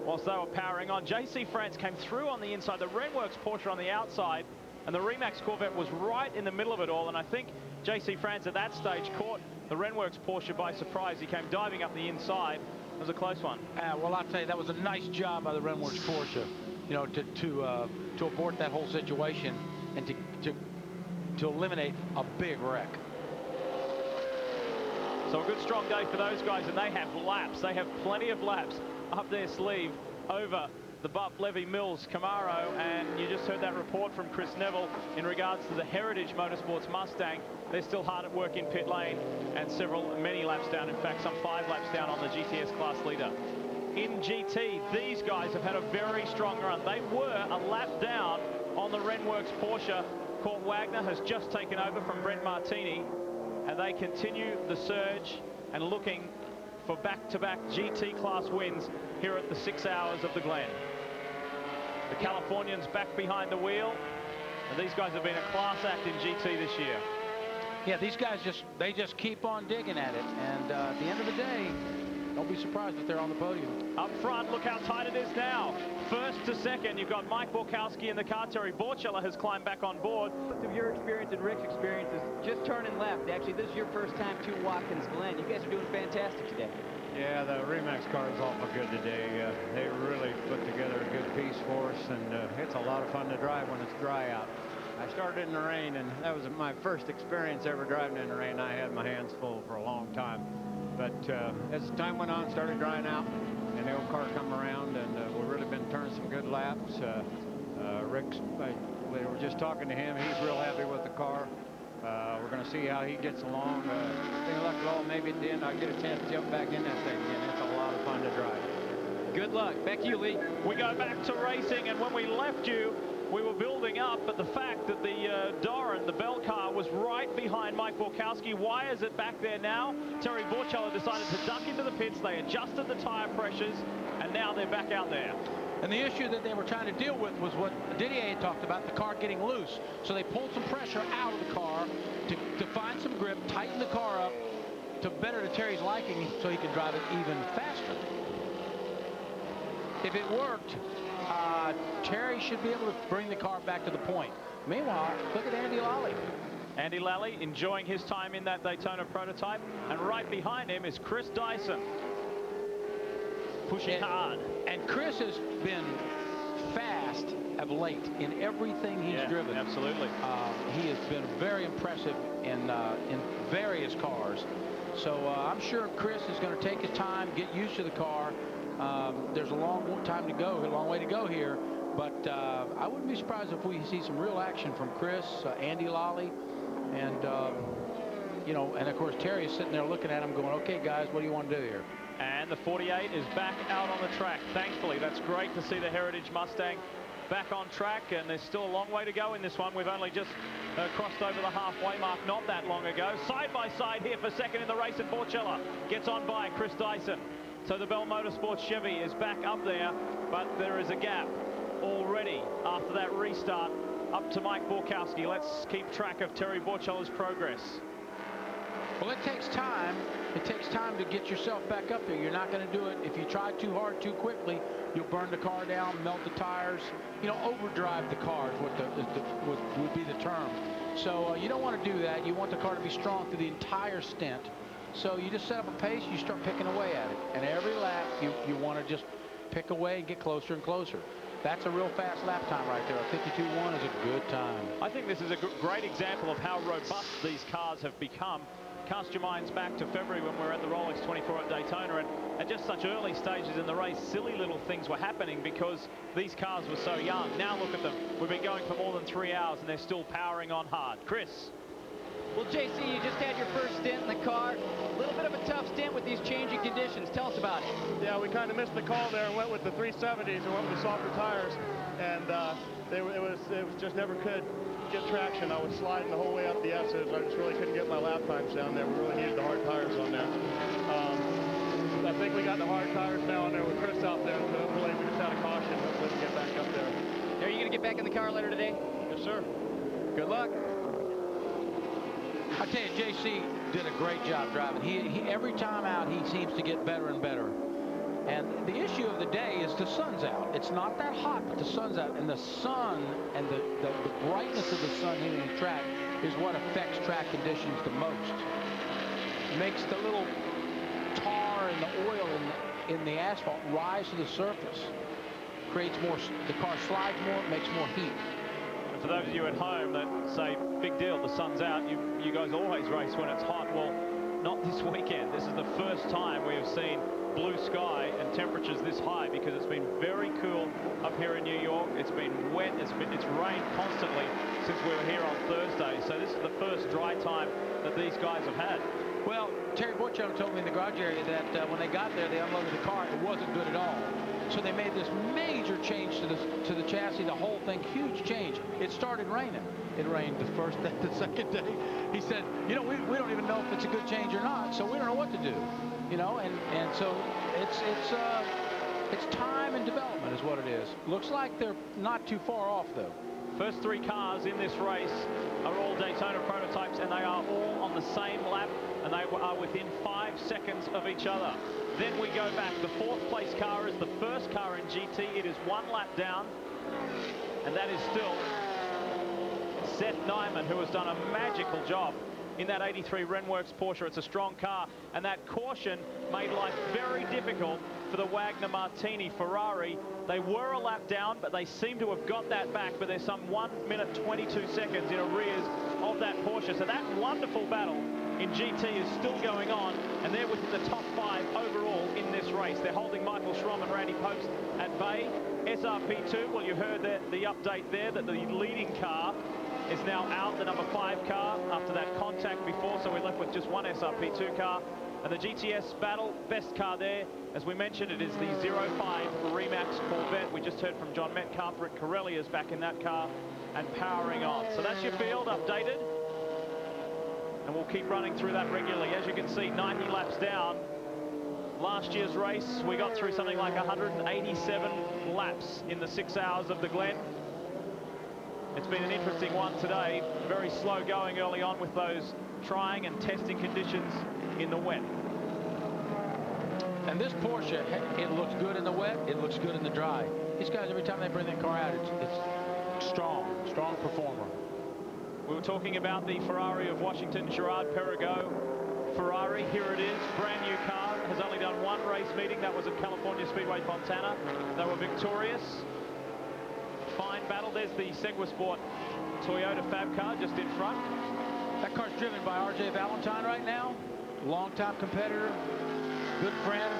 Whilst they were powering on, JC France came through on the inside, the Renworks Porsche on the outside, and the Remax Corvette was right in the middle of it all. And I think JC France at that stage caught the Renworks Porsche by surprise. He came diving up the inside. It was a close one. Well, I'll tell you, that was a nice job by the Renworks Porsche, you know, to abort that whole situation and to eliminate a big wreck. So a good strong day for those guys, and they have laps. They have plenty of laps up their sleeve over the Buff Levy Mills Camaro. And you just heard that report from Chris Neville in regards to the Heritage Motorsports Mustang. They're still hard at work in pit lane and many laps down. In fact, some 5 laps down on the GTS class leader. In GT, these guys have had a very strong run. They were a lap down on the Renworks Porsche. Court Wagner has just taken over from Brent Martini. And they continue the surge and looking for back-to-back GT class wins here at the 6 hours of the Glen. The Californians back behind the wheel, and these guys have been a class act in GT this year. Yeah, these guys just keep on digging at it, and at the end of the day, don't be surprised if they're on the podium. Up front, look how tight it is now. First to second, you've got Mike Borkowski in the car. Terry Borchella has climbed back on board. Of your experience and Rick's experiences, just turning left. Actually, this is your first time to Watkins Glen. You guys are doing fantastic today. Yeah, the Remax car is awful good today. They really put together a good piece for us, and it's a lot of fun to drive when it's dry out. I started in the rain, and that was my first experience ever driving in the rain. I had my hands full for a long time. But as time went on, started drying out, and the old car come around, and we've really been turning some good laps. Rick's, we were just talking to him. He's real happy with the car. We're going to see how he gets along. Any luck at all, maybe at the end I'll get a chance to jump back in that thing again. It's a lot of fun to drive. Good luck. Back to you, Lee. We go back to racing, and when we left you, we were building up, but the fact that the Doran, the Bell car, was right behind Mike Borkowski. Why is it back there now? Terry Borchello decided to duck into the pits. They adjusted the tire pressures, and now they're back out there. And the issue that they were trying to deal with was what Didier had talked about, the car getting loose. So they pulled some pressure out of the car to find some grip, tighten the car up to better to Terry's liking so he can drive it even faster. If it worked, Terry should be able to bring the car back to the point. Meanwhile, look at Andy Lally. Andy Lally enjoying his time in that Daytona prototype, and right behind him is Chris Dyson. Pushing hard. And Chris has been fast of late in everything he's driven. Absolutely. He has been very impressive in various cars. So I'm sure Chris is going to take his time, get used to the car. There's a long way to go here. But I wouldn't be surprised if we see some real action from Chris, Andy Lally, and you know, and of course Terry is sitting there looking at him going, okay guys, what do you want to do here? And the 48 is back out on the track. Thankfully, that's great to see the Heritage Mustang back on track, and there's still a long way to go in this one. We've only just crossed over the halfway mark not that long ago. Side by side here for second in the race, and Borchello gets on by Chris Dyson. So the Bell Motorsports Chevy is back up there, but there is a gap already after that restart up to Mike Borkowski. Let's keep track of Terry Borchello's progress. Well, it takes time. It takes time to get yourself back up there. You're not going to do it if you try too hard too quickly. You'll burn the car down, melt the tires, you know, overdrive the car is what would be the term. So you don't want to do that. You want the car to be strong through the entire stint. So you just set up a pace, you start picking away at it. And every lap you want to just pick away and get closer and closer. That's a real fast lap time right there. A 52.1 is a good time. I think this is a great example of how robust these cars have become. Cast your minds back to February when we were at the Rolex 24 at Daytona, and at just such early stages in the race, silly little things were happening because these cars were so young. Now look at them. We've been going for more than 3 hours, and they're still powering on hard. Chris. Well, JC, you just had your first stint in the car. A little bit of a tough stint with these changing conditions. Tell us about it. Yeah, we kind of missed the call there and went with the 370s and went with the softer tires, and it was just never could get traction. I was sliding the whole way up the S's. I just really couldn't get my lap times down there. We really needed the hard tires on there. I think we got the hard tires now on there with Chris out there, so hopefully we just had a caution. Hopefully we get back up there. Are you going to get back in the car later today? Yes, sir. Good luck. I tell you, JC did a great job driving. He every time out, he seems to get better and better. And the issue of the day is the sun's out. It's not that hot, but the sun's out. And the sun and the brightness of the sun hitting the track is what affects track conditions the most. Makes the little tar and the oil in the asphalt rise to the surface. Creates more, the car slides more, makes more heat. And for those of you at home that say, big deal, the sun's out, you guys always race when it's hot. Well, not this weekend. This is the first time we have seen blue sky and temperatures this high because it's been very cool up here in New York. It's been wet. It's rained constantly since we were here on Thursday. So this is the first dry time that these guys have had. Well, Terry Borchello told me in the garage area that when they got there, they unloaded the car. It wasn't good at all. So they made this major change to the chassis, the whole thing, huge change. It started raining. It rained the first day, the second day. He said, you know, we don't even know if it's a good change or not, so we don't know what to do. You know, and so it's time and development is what it is. Looks like they're not too far off though. First 3 cars in this race are all Daytona prototypes, and they are all on the same lap, and they are within 5 seconds of each other. Then we go back. The 4th place car is the first car in GT. It is 1 lap down, and that is still Seth Nyman, who has done a magical job in that 83 Renworks Porsche. It's a strong car, and that caution made life very difficult for the Wagner Martini Ferrari. They were a lap down, but they seem to have got that back, but there's some 1 minute 22 seconds in arrears of that Porsche. So that wonderful battle in GT is still going on, and they're within the top 5 overall in this race. They're holding Michael Schromm and Randy Post at bay. SRP2, well, you heard the update there that the leading car is now out, the number 5 car, after that contact before, so we're left with just one SRP2 car. And the GTS battle, best car there. As we mentioned, it is the 05 Remax Corvette. We just heard from John Metcalf. Rick Corelli is back in that car and powering on. So that's your field updated. And we'll keep running through that regularly. As you can see, 90 laps down. Last year's race, we got through something like 187 laps in the 6 hours of the Glen. It's been an interesting one today. Very slow going early on with those trying and testing conditions in the wet. And this Porsche, it looks good in the wet, it looks good in the dry. These guys, every time they bring that car out, it's strong performer. We were talking about the Ferrari of Washington, Gerard Perregaux Ferrari. Here it is, brand new car, has only done one race meeting. That was at California Speedway Fontana. They were victorious. Fine battle. There's the Segusport Toyota Fab car just in front. That car's driven by RJ Valentine right now. Longtime competitor, good friend,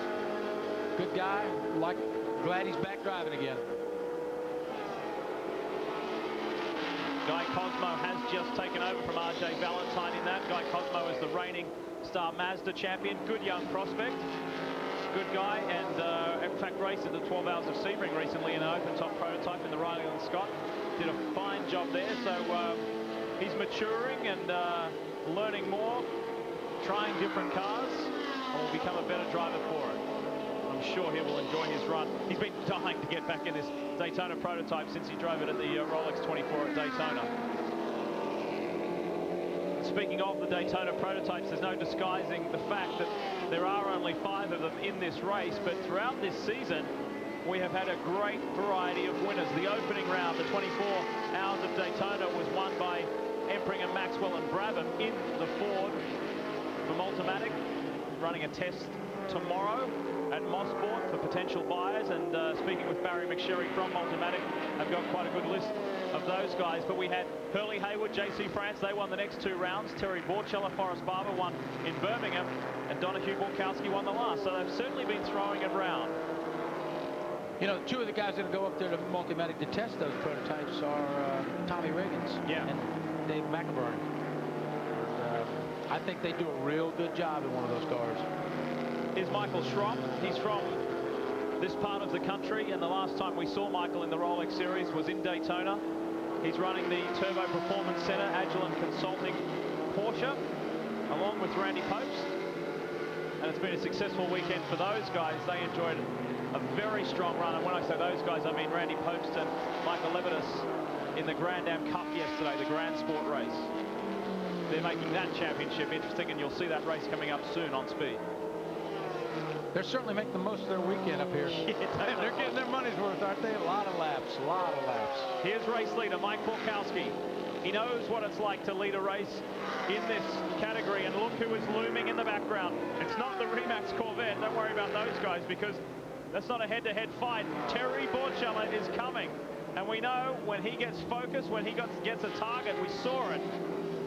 good guy. Glad he's back driving again. Guy Cosmo has just taken over from RJ Valentine in that. Guy Cosmo is the reigning Star Mazda champion. Good young prospect. Good guy, and in fact raced at the 12 Hours of Sebring recently in an open top prototype in the Riley and Scott. Did a fine job there, so he's maturing and learning more, trying different cars, and will become a better driver for it. I'm sure he will enjoy his run. He's been dying to get back in this Daytona prototype since he drove it at the Rolex 24 at Daytona. Speaking of the Daytona prototypes, there's no disguising the fact that there are only 5 of them in this race, but throughout this season, we have had a great variety of winners. The opening round, the 24 Hours of Daytona, was won by Empring, Maxwell and Brabham in the Ford from Ultimatic, running a test tomorrow at Mosport for potential buyers. And speaking with Barry McSherry from Ultimatic, I've got quite a good list of those guys. But we had Hurley Haywood, JC France, they won the next 2 rounds. Terry Borchella, Forrest Barber won in Birmingham, and Donahue Borkowski won the last. So they've certainly been throwing it around. You know, 2 of the guys that go up there to Multimatic to test those prototypes are Tommy Riggins and Dave McElburn. I think they do a real good job in one of those cars. Here's Michael Schropp. He's from this part of the country, and the last time we saw Michael in the Rolex series was in Daytona. He's running the Turbo Performance Center Agilent Consulting Porsche along with Randy Popes, and it's been a successful weekend for those guys. They enjoyed a very strong run, and when I say those guys, I mean Randy Popes and Michael Levitas in the Grand Am Cup yesterday, the Grand Sport race. They're making that championship interesting, and you'll see that race coming up soon on Speed. They're certainly making the most of their weekend up here. Yeah, they're getting their money's worth, aren't they? A lot of laps, a lot of laps. Here's race leader Mike Borkowski. He knows what it's like to lead a race in this category, and look who is looming in the background. It's not the Remax Corvette. Don't worry about those guys, because that's not a head-to-head fight. Terry Borchella is coming, and we know when he gets focused, when he gets a target, we saw it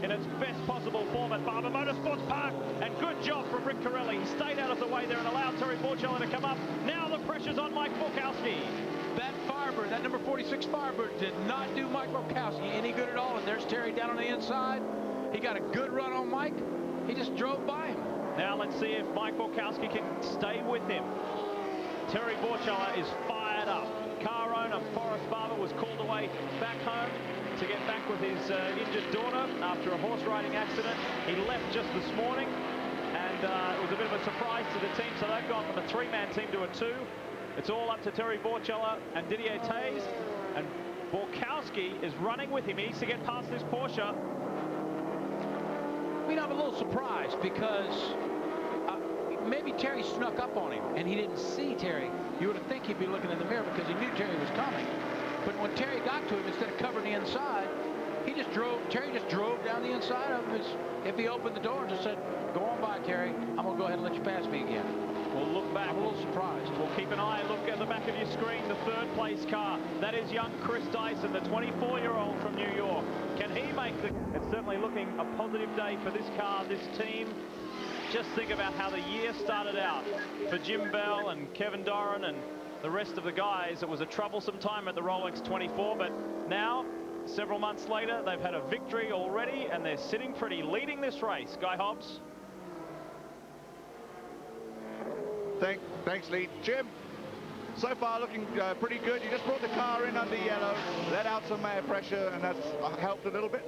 in its best possible form at Barber Motorsports Park, and good job from Rick Corelli. He stayed out of the way there and allowed Terry Borchella to come up. Now the pressure's on Mike Borkowski. That Firebird, that number 46 Firebird, did not do Mike Borkowski any good at all, and there's Terry down on the inside. He got a good run on Mike. He just drove by him. Now let's see if Mike Borkowski can stay with him. Terry Borchella is fired up. Car owner Forrest Barber was called away back home to get back with his injured daughter after a horse riding accident. He left just this morning, and it was a bit of a surprise to the team, so they've gone from a 3-man team to a 2. It's all up to Terry Borchella and Didier Taze, and Borkowski is running with him. He needs to get past this Porsche. I mean, I'm a little surprised because maybe Terry snuck up on him and he didn't see Terry. You would think he'd be looking in the mirror because he knew Terry was coming. But when Terry got to him, instead of covering the inside, Terry just drove down the inside of him. If he opened the door and just said, "Go on by, Terry, I'm going to go ahead and let you pass me again." We'll look back. I'm a little surprised. We'll keep an eye. Look at the back of your screen, the 3rd place car. That is young Chris Dyson, the 24-year-old from New York. Can he make the... It's certainly looking a positive day for this car, this team. Just think about how the year started out for Jim Bell and Kevin Doran and the rest of the guys. It was a troublesome time at the Rolex 24, but now several months later, they've had a victory already, and they're sitting pretty, leading this race. Guy Hobbs. Thanks, Lee. Jim, so far looking pretty good. You just brought the car in under yellow, let out some air pressure, and that's helped a little bit.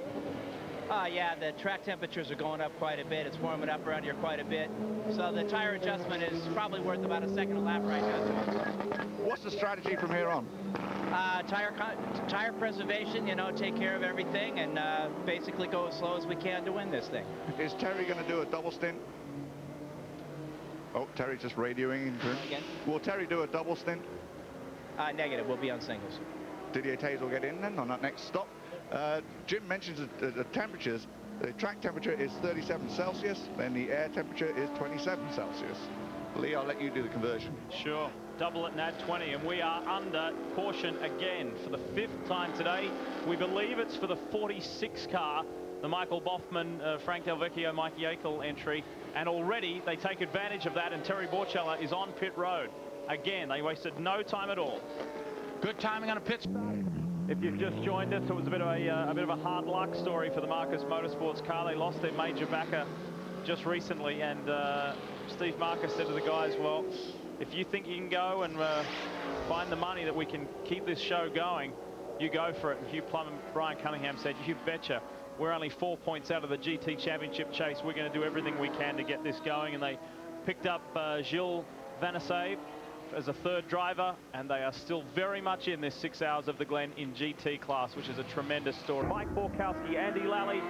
Yeah, the track temperatures are going up quite a bit. It's warming up around here quite a bit. So the tire adjustment is probably worth about a second a lap right now. What's the strategy from here on? Tire preservation, you know, take care of everything and basically go as slow as we can to win this thing. Is Terry going to do a double stint? Oh, Terry's just radioing into him. Again? Will Terry do a double stint? Negative. We'll be on singles. Didier Tays will get in then on that next stop. Jim mentions the temperatures. The track temperature is 37 Celsius, and the air temperature is 27 Celsius. Lee, I'll let you do the conversion. Sure. Double it, Nat 20, and we are under caution again for the 5th time today. We believe it's for the 46 car, the Michael Boffman, Frank Del Vecchio, Mike Yakel entry, and already they take advantage of that, and Terry Borchella is on pit road. Again, they wasted no time at all. Good timing on a pit stop. If you've just joined us, it was a bit of a hard luck story for the Marcus Motorsports car. They lost their major backer just recently, and Steve Marcus said to the guys, well, if you think you can go and find the money that we can keep this show going, you go for it. And Hugh Plum and Brian Cunningham said, you betcha. We're only 4 points out of the GT Championship chase. We're going to do everything we can to get this going. And they picked up Gilles Vanessay as a third driver, and they are still very much in this 6 hours of the Glen in GT class, which is a tremendous story. Mike Borkowski, Andy Lally.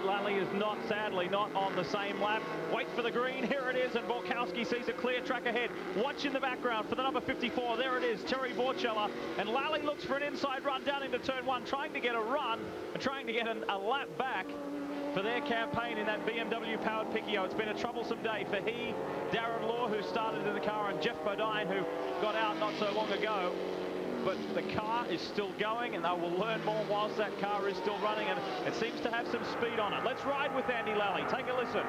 Lally is not, sadly, not on the same lap. Wait for the green. Here it is, and Borkowski sees a clear track ahead. Watch in the background for the number 54. There it is, Terry Borchella. And Lally looks for an inside run down into turn 1, trying to get a run and trying to get a lap back for their campaign in that BMW-powered Piccio. It's been a troublesome day for he, Darren Law, who started in the car, and Jeff Bodine, who got out not so long ago. But the car is still going, and they will learn more whilst that car is still running, and it seems to have some speed on it. Let's ride with Andy Lally. Take a listen.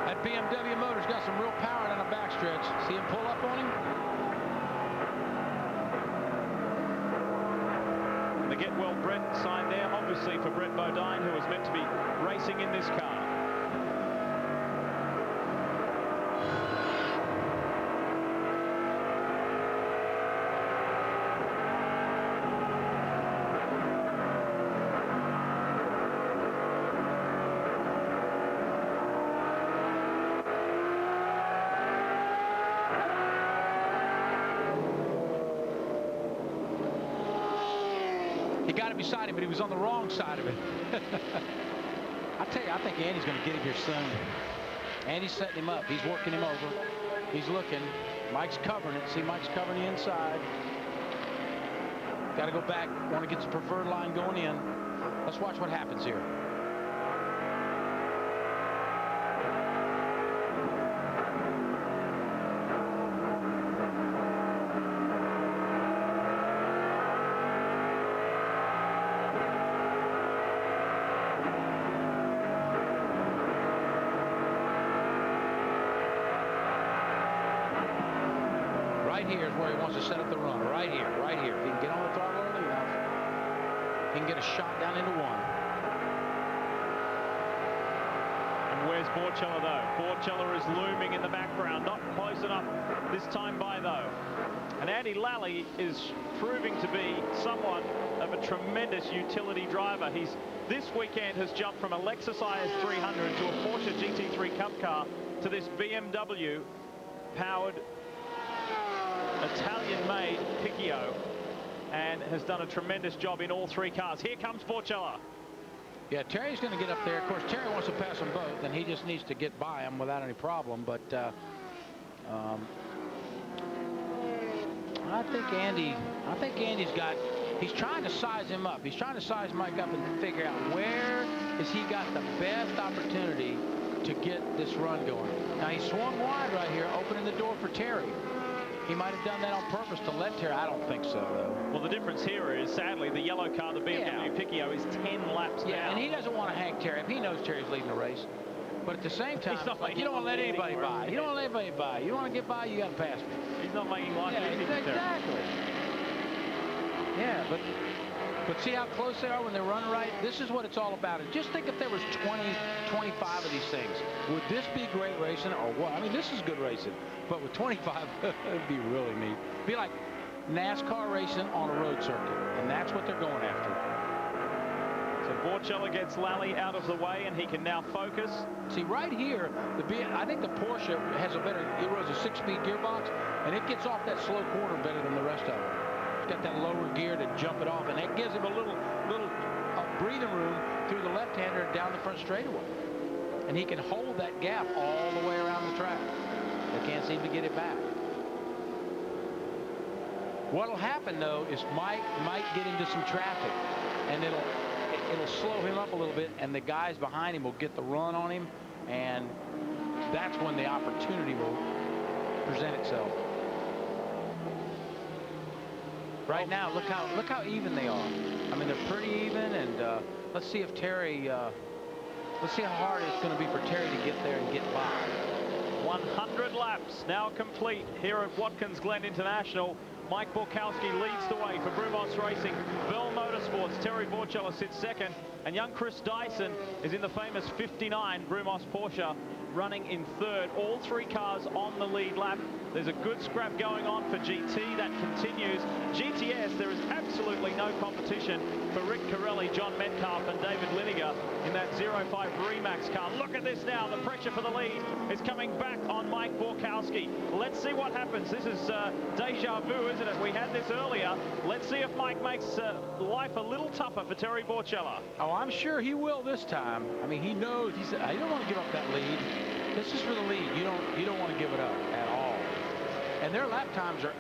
That BMW motor's got some real power down the backstretch. See him pull up on him? And the Get Well Brett sign there, obviously for Brett Bodine, who was meant to be racing in this car. Beside him, but he was on the wrong side of it. I tell you, I think Andy's going to get him here soon. Andy's setting him up. He's working him over. He's looking. Mike's covering it. See, Mike's covering the inside. Got to go back. Want to get the preferred line going in. Let's watch what happens here. Here is where he wants to set up the run. Right here, right here. If he can get on the throttle early enough, he can get a shot down into 1. And where's Borchella, though? Borchella is looming in the background. Not close enough this time by, though. And Andy Lally is proving to be somewhat of a tremendous utility driver. He's this weekend has jumped from a Lexus IS 300 to a Porsche GT3 Cup car to this BMW powered Italian-made Piccio, and has done a tremendous job in all 3 cars. Here comes Borchella. Yeah, Terry's going to get up there. Of course, Terry wants to pass them both, and he just needs to get by them without any problem. But I think Andy's got. He's trying to size him up. He's trying to size Mike up and figure out where has he got the best opportunity to get this run going. Now he swung wide right here, opening the door for Terry. He might have done that on purpose to let Terry. I don't think so, though. Well, the difference here is, sadly, the yellow car, the BMW Piccio, is 10 laps down. And he doesn't want to hang Terry up. He knows Terry's leading the race. But at the same time, like, you don't want to let anybody by. You don't want to let anybody by. You want to get by, you got to pass me. He's not making life easy for Terry. Exactly. Yeah, but see how close they are when they're running right? This is what it's all about. And just think if there was 20, 25 of these things. Would this be great racing or what? I mean, this is good racing. But with 25, it'd be really neat. It'd be like NASCAR racing on a road circuit. And that's what they're going after. So Borchella gets Lally out of the way, and he can now focus. See, right here, I think the Porsche has a better, it was a 6-speed gearbox, and it gets off that slow corner better than the rest of them. It's got that lower gear to jump it off, and that gives him a little breathing room through the left-hander and down the front straightaway. And he can hold that gap all the way around the track. They can't seem to get it back. What'll happen, though, is Mike might get into some traffic, and it'll slow him up a little bit, and the guys behind him will get the run on him, and that's when the opportunity will present itself. Right now, look how even they are. I mean, they're pretty even, and let's see if Terry, let's see how hard it's going to be for Terry to get there and get by. 100 laps now complete here at Watkins Glen International. Mike Borkowski leads the way for Brumos Racing. Bell Motorsports, Terry Borchella sits second, and young Chris Dyson is in the famous 59 Brumos Porsche, running in third. All three cars on the lead lap. There's a good scrap going on for GT. That continues. GTS, there is absolutely no competition for Rick Corelli, John Metcalf, and David Liniger in that 05 Remax car. Look at this now. The pressure for the lead is coming back on Mike Borkowski. Let's see what happens. This is deja vu, isn't it? We had this earlier. Let's see if Mike makes life a little tougher for Terry Borchella. Oh, I'm sure he will this time. I mean, he knows. He said, I don't want to give up that lead. This is for the lead. You don't want to give it up at all. And their lap times are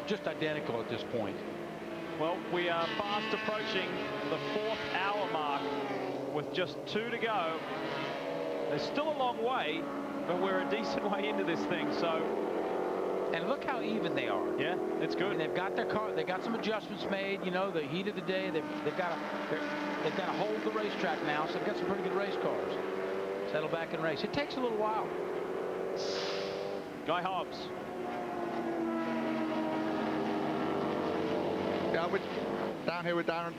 just identical at this point. Well, we are fast approaching the 4th hour mark with just 2 to go. There's still a long way, but we're a decent way into this thing. So, and look how even they are. Yeah, it's good. I mean, they've got their car. They got some adjustments made. You know, the heat of the day. They've got to hold the racetrack now. So they've got some pretty good race cars. Settle back and race. It takes a little while. Guy Hobbs. Yeah, we're down here with Darren.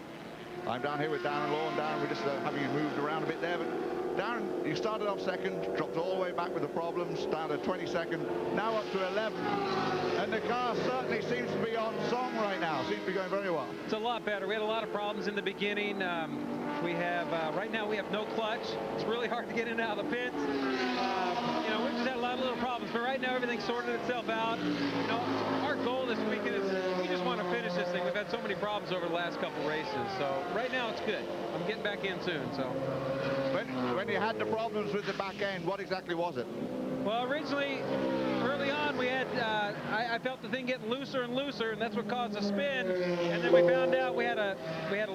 I'm down here with Darren Law, and Darren, we're just having you moved around a bit there. But Darren, you started off second, dropped all the way back with the problems, down to 22nd, now up to 11th. And the car certainly seems to be on song right now. Seems to be going very well. It's a lot better. We had a lot of problems in the beginning. We have, right now we have no clutch. It's really hard to get in and out of the pits. You know, we've just had a lot of little problems, but right now everything's sorted itself out. You know, our goal this weekend is we just want to finish this thing. We've had so many problems over the last couple races. So right now it's good. I'm getting back in soon. So when you had the problems with the back end, what exactly was it? Well, originally, early on, we had I felt the thing getting looser and looser, and that's what caused the spin. And then we found out we had a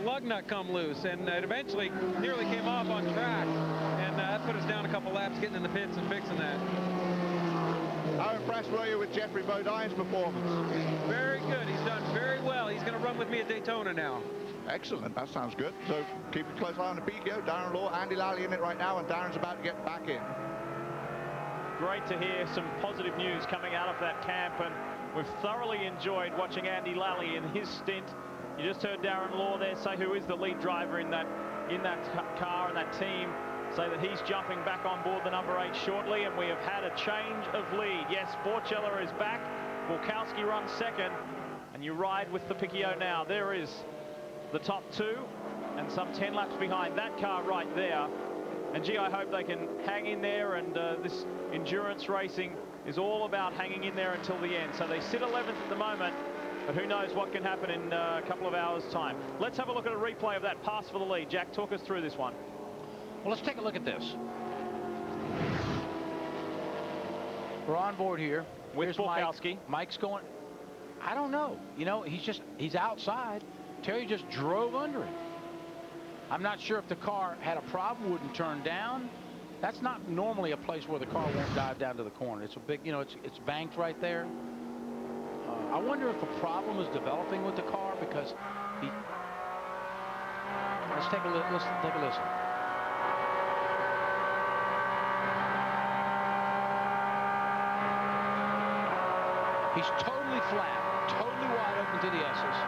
lug nut come loose, and it eventually nearly came off on track. And that put us down a couple laps getting in the pits and fixing that. How impressed were you with Jeffrey Bodine's performance? Very good. He's done very well. He's going to run with me at Daytona now. Excellent. That sounds good. So keep a close eye on the PKO. Darren Law, Andy Lally in it right now, and Darren's about to get back in. Great to hear some positive news coming out of that camp, and we've thoroughly enjoyed watching Andy Lally in his stint. You just heard Darren Law there say who is the lead driver in that car and that team, say that he's jumping back on board the number 8 shortly, and we have had a change of lead. Yes, Borchella is back. Borkowski runs second, and you ride with the Piccio now. There is the top 2, and some 10 laps behind that car right there. And gee, I hope they can hang in there, and this endurance racing is all about hanging in there until the end. So they sit 11th at the moment, but who knows what can happen in a couple of hours' time. Let's have a look at a replay of that pass for the lead. Jack, talk us through this one. Well, let's take a look at this. We're on board here. With Borkowski. Mike's going, I don't know. You know, he's outside. Terry just drove under him. I'm not sure if the car had a problem, wouldn't turn down. That's not normally a place where the car won't dive down to the corner. It's a big, you know, it's banked right there. I wonder if a problem is developing with the car because he. Let's take a listen. He's totally flat, totally wide open to the S's.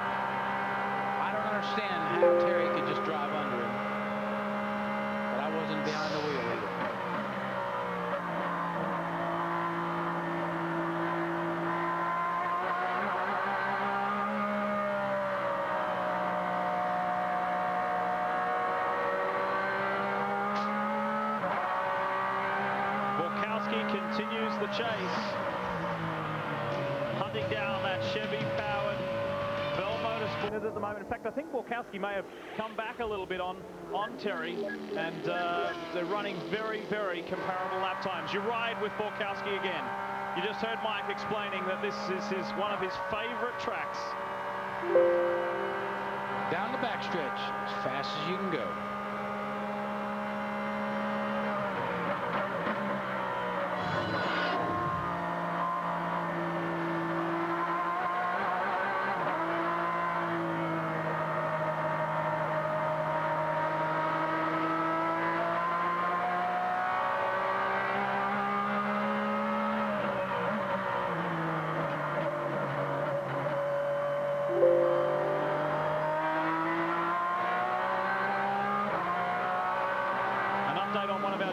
understand how Terry could just drive under him. But I wasn't behind the wheel either. Continues the chase, hunting down that Chevy-powered Bell Motorsport at the moment. In fact, I think Borkowski may have come back a little bit on Terry, and they're running very, very comparable lap times. You ride with Borkowski again. You just heard Mike explaining that this is one of his favorite tracks. Down the backstretch, as fast as you can go.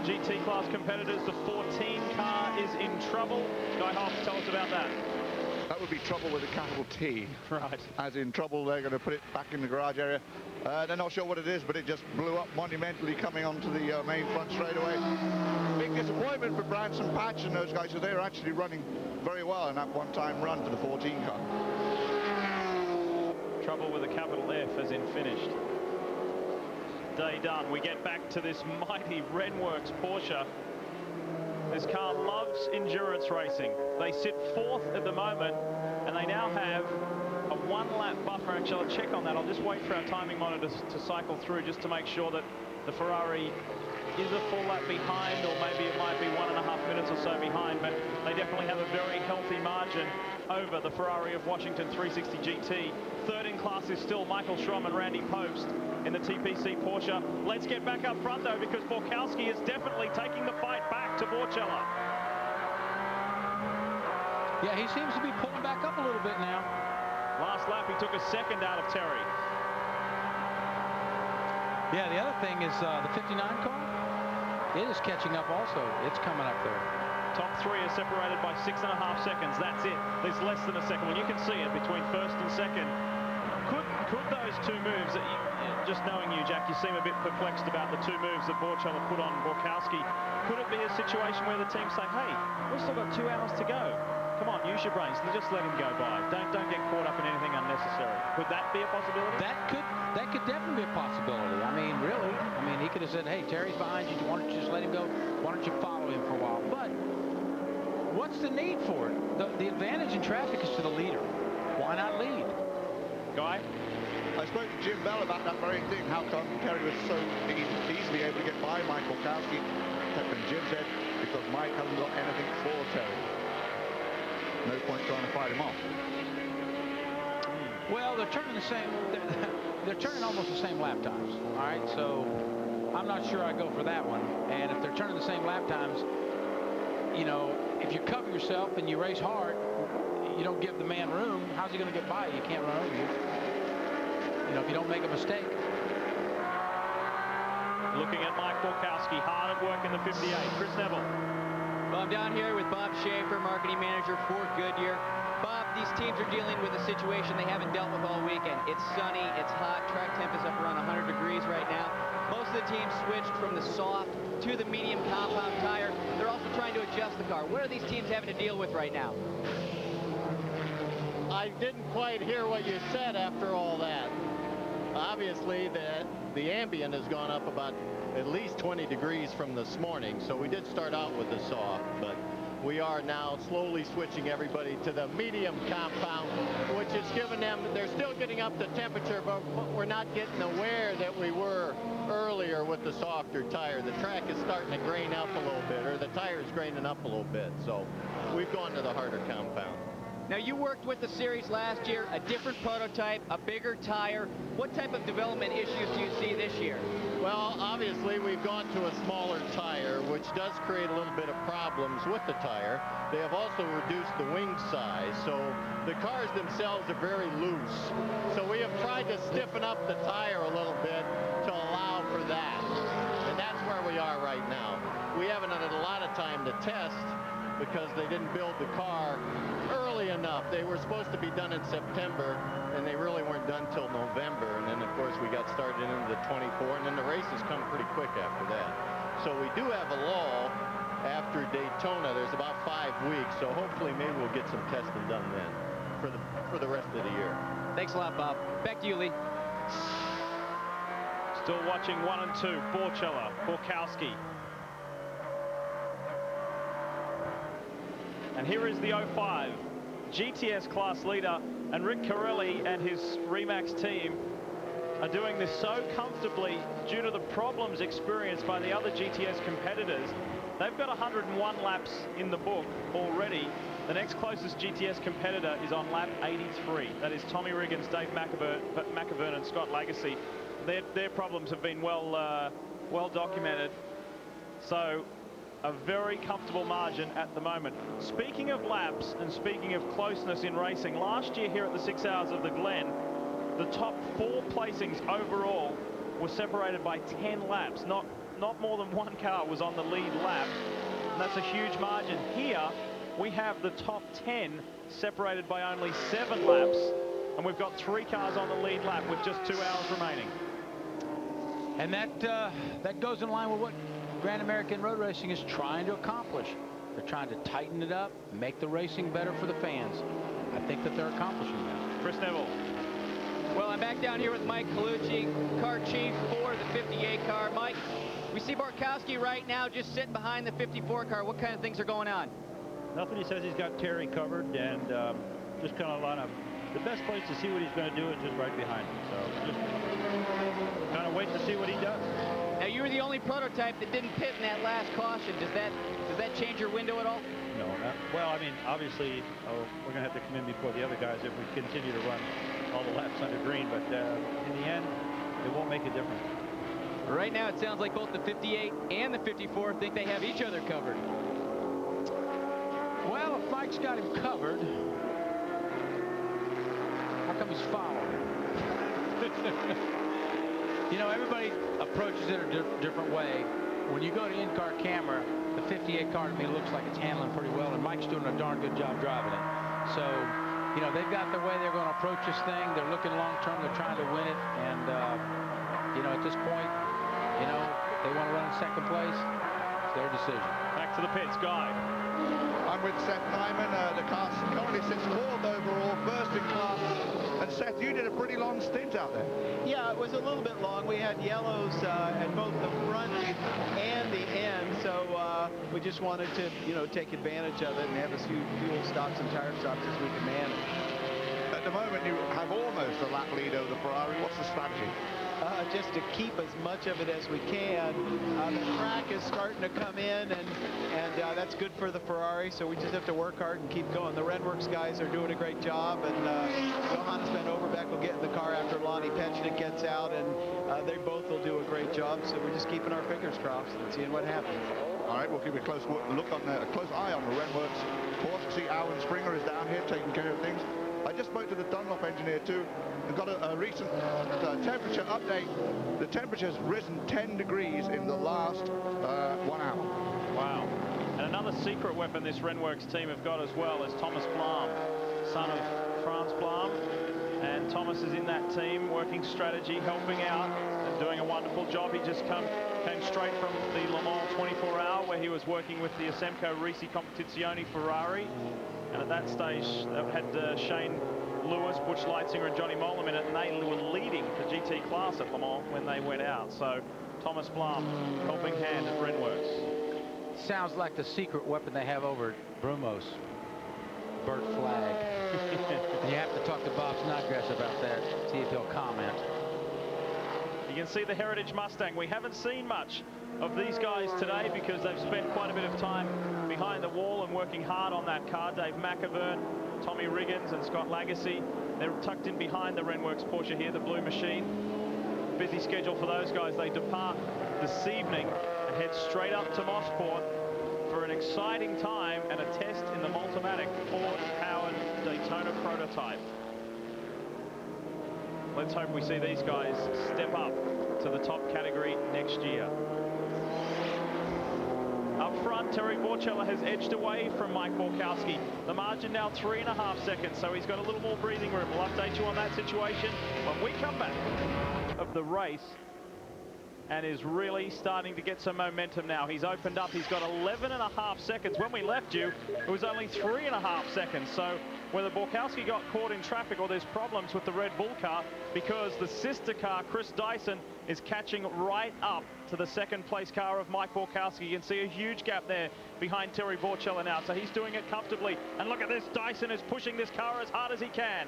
GT class competitors, the 14 car is in trouble. Guy Hoff, tell us about that. That would be trouble with a capital T. Right. As in trouble, they're going to put it back in the garage area. They're not sure what it is, but it just blew up monumentally coming onto the main front straightaway. Big disappointment for Branson Patch and those guys, so they're actually running very well in that one-time run for the 14 car. Trouble with a capital F as in finished. Day done. We get back to this mighty Renworks Porsche. This car loves endurance racing. They sit fourth at the moment, and they now have a one-lap buffer. Actually, I'll check on that. I'll just wait for our timing monitor to cycle through just to make sure that the Ferrari is a full lap behind, or maybe it might be 1.5 minutes or so behind, but they definitely have a very healthy margin over the Ferrari of Washington 360 GT. Third in class is still Michael Schromm and Randy Post in the TPC Porsche. Let's get back up front though, because Borkowski is definitely taking the fight back to Borchella. Yeah, he seems to be pulling back up a little bit now. Last lap he took a second out of Terry. Yeah, the other thing is the 59 car. It is catching up also. It's coming up there. Top three are separated by 6.5 seconds. That's it. There's less than a second. Well, you can see it between first and second. Could those two moves, just knowing you, Jack, you seem a bit perplexed about the two moves that Borchella put on Borkowski. Could it be a situation where the team say, hey, we've still got 2 hours to go. Come on, use your brains. Just let him go by. Don't get caught up in anything unnecessary. Could that be a possibility? That could definitely be a possibility. I mean, really. I mean, he could have said, hey, Terry's behind you. Why don't you just let him go? Why don't you follow him for a while? But what's the need for it? The advantage in traffic is to the leader. Why not lead? Guy? I spoke to Jim Bell about that very thing. How come Terry was so easily able to get by Mike Borkowski? And Jim said, because Mike hasn't got anything for Terry. No point trying to fight him off. Well, they're turning the same. They're turning almost the same lap times. All right, so I'm not sure I go for that one. And if they're turning the same lap times, you know, if you cover yourself and you race hard, you don't give the man room. How's he going to get by? You can't run over you. You know, if you don't make a mistake. Looking at Mike Borkowski, hard at work in the 58. Chris Neville. Well, I'm down here with Bob Schaefer, marketing manager for Goodyear. Bob, these teams are dealing with a situation they haven't dealt with all weekend. It's sunny, it's hot, track temp is up around 100 degrees right now. Most of the teams switched from the soft to the medium compound tire. They're also trying to adjust the car. What are these teams having to deal with right now? I didn't quite hear what you said after all that. Obviously, the ambient has gone up about at least 20 degrees from this morning, so we did start out with the soft, but we are now slowly switching everybody to the medium compound, which is giving them, they're still getting up the temperature, but we're not getting the wear that we were earlier with the softer tire. The track is starting to grain up a little bit, or the tire is graining up a little bit, so we've gone to the harder compound. Now, you worked with the series last year, a different prototype, a bigger tire. What type of development issues do you see this year? Well, obviously, we've gone to a smaller tire, which does create a little bit of problems with the tire. They have also reduced the wing size, so the cars themselves are very loose. So we have tried to stiffen up the tire a little bit to allow for that. And that's where we are right now. We haven't had a lot of time to test because they didn't build the car early enough. They were supposed to be done in September, and they really weren't done till November. And then, of course, we got started into the 24, and then the races come pretty quick after that. So we do have a lull after Daytona. There's about 5 weeks, so hopefully maybe we'll get some testing done then for the rest of the year. Thanks a lot, Bob. Back to you, Lee. Still watching 1 and 2, Borchella, Borkowski. And here is the 05 GTS class leader, and Rick Corelli and his Remax team are doing this so comfortably due to the problems experienced by the other GTS competitors. They've got 101 laps in the book already. The next closest GTS competitor is on lap 83. That is Tommy Riggins, Dave McIvern, and Scott Lagacy. Their problems have been well documented. So a very comfortable margin at the moment. Speaking of laps and speaking of closeness in racing, last year here at the 6 Hours of the Glen, the top 4 placings overall were separated by 10 laps. Not more than one car was on the lead lap, and that's a huge margin. Here we have the top 10 separated by only 7 laps, and we've got 3 cars on the lead lap with just 2 hours remaining. And that goes in line with what Grand American Road Racing is trying to accomplish. They're trying to tighten it up, make the racing better for the fans. I think that they're accomplishing that. Chris Neville. Well, I'm back down here with Mike Colucci, car chief for the 58 car. Mike, we see Borkowski right now just sitting behind the 54 car. What kind of things are going on? Nothing. He says he's got Terry covered, and just kind of line up. The best place to see what he's going to do is just right behind him. So just kind of wait to see what he does. Now, you were the only prototype that didn't pit in that last caution. Does that change your window at all? No. Well, I mean, obviously, we're going to have to come in before the other guys if we continue to run all the laps under green. But in the end, it won't make a difference. Right now, it sounds like both the 58 and the 54 think they have each other covered. Well, if Mike's got him covered, how come he's following? You know, everybody approaches it a different way. When you go to in-car camera, the 58 car to me looks like it's handling pretty well, and Mike's doing a darn good job driving it. So, you know, they've got the way they're going to approach this thing. They're looking long-term. They're trying to win it. And, you know, at this point, you know, they want to run in second place. It's their decision. Back to the pits, Guy. I'm with Seth Nyman. The car currently sits 4th overall, first in class. And Seth, you did a pretty long stint out there. Yeah, it was a little bit long. We had yellows at both the front and the end, so we just wanted to, you know, take advantage of it and have as few fuel stops and tire stops as we can manage. At the moment, you have almost a lap lead over the Ferrari. What's the strategy? Just to keep as much of it as we can. The track is starting to come in, and that's good for the Ferrari, so we just have to work hard and keep going. The Redworks guys are doing a great job, and Johannes Van Overbeck will get in the car after Lonnie Penchnik gets out, and they both will do a great job, so we're just keeping our fingers crossed and seeing what happens. All right, we'll keep a close eye on the Redworks course. See, Alan Springer is down here taking care of things. I just spoke to the Dunlop engineer too. We've got a recent temperature update. The temperature's risen 10 degrees in the last 1 hour. Wow. And another secret weapon this Renworks team have got as well is Thomas Blum, son of Franz Blum. And Thomas is in that team, working strategy, helping out, and doing a wonderful job. He just came straight from the Le Mans 24-hour where he was working with the Asemco Risi Competizione Ferrari. And at that stage, they had Shane Lewis, Butch Leitzinger, and Johnny Mollem in it, and they were leading the GT class at Le Mans when they went out. So Thomas Blum, helping hand at Renworks. Sounds like the secret weapon they have over at Brumos, Burt Flagg. And you have to talk to Bob Snodgrass about that, see if he'll comment. You can see the Heritage Mustang. We haven't seen much of these guys today because they've spent quite a bit of time behind the wall and working hard on that car. Dave McIvern, Tommy Riggins and Scott Lagacy. They're tucked in behind the Renworks Porsche here, the blue machine. Busy schedule for those guys. They depart this evening and head straight up to Mosport for an exciting time and a test in the Multimatic Ford-powered Daytona prototype. Let's hope we see these guys step up to the top category next year. Up front, Terry Borchella has edged away from Mike Borkowski. The margin now 3.5 seconds, so he's got a little more breathing room. We'll update you on that situation when we come back. Of the race, and is really starting to get some momentum now. He's opened up. He's got 11.5 seconds. When we left you, it was only 3.5 seconds. So whether Borkowski got caught in traffic or there's problems with the Red Bull car, because the sister car, Chris Dyson, is catching right up to the second place car of Mike Borkowski. You can see a huge gap there behind Terry Borchella now. So he's doing it comfortably. And look at this. Dyson is pushing this car as hard as he can.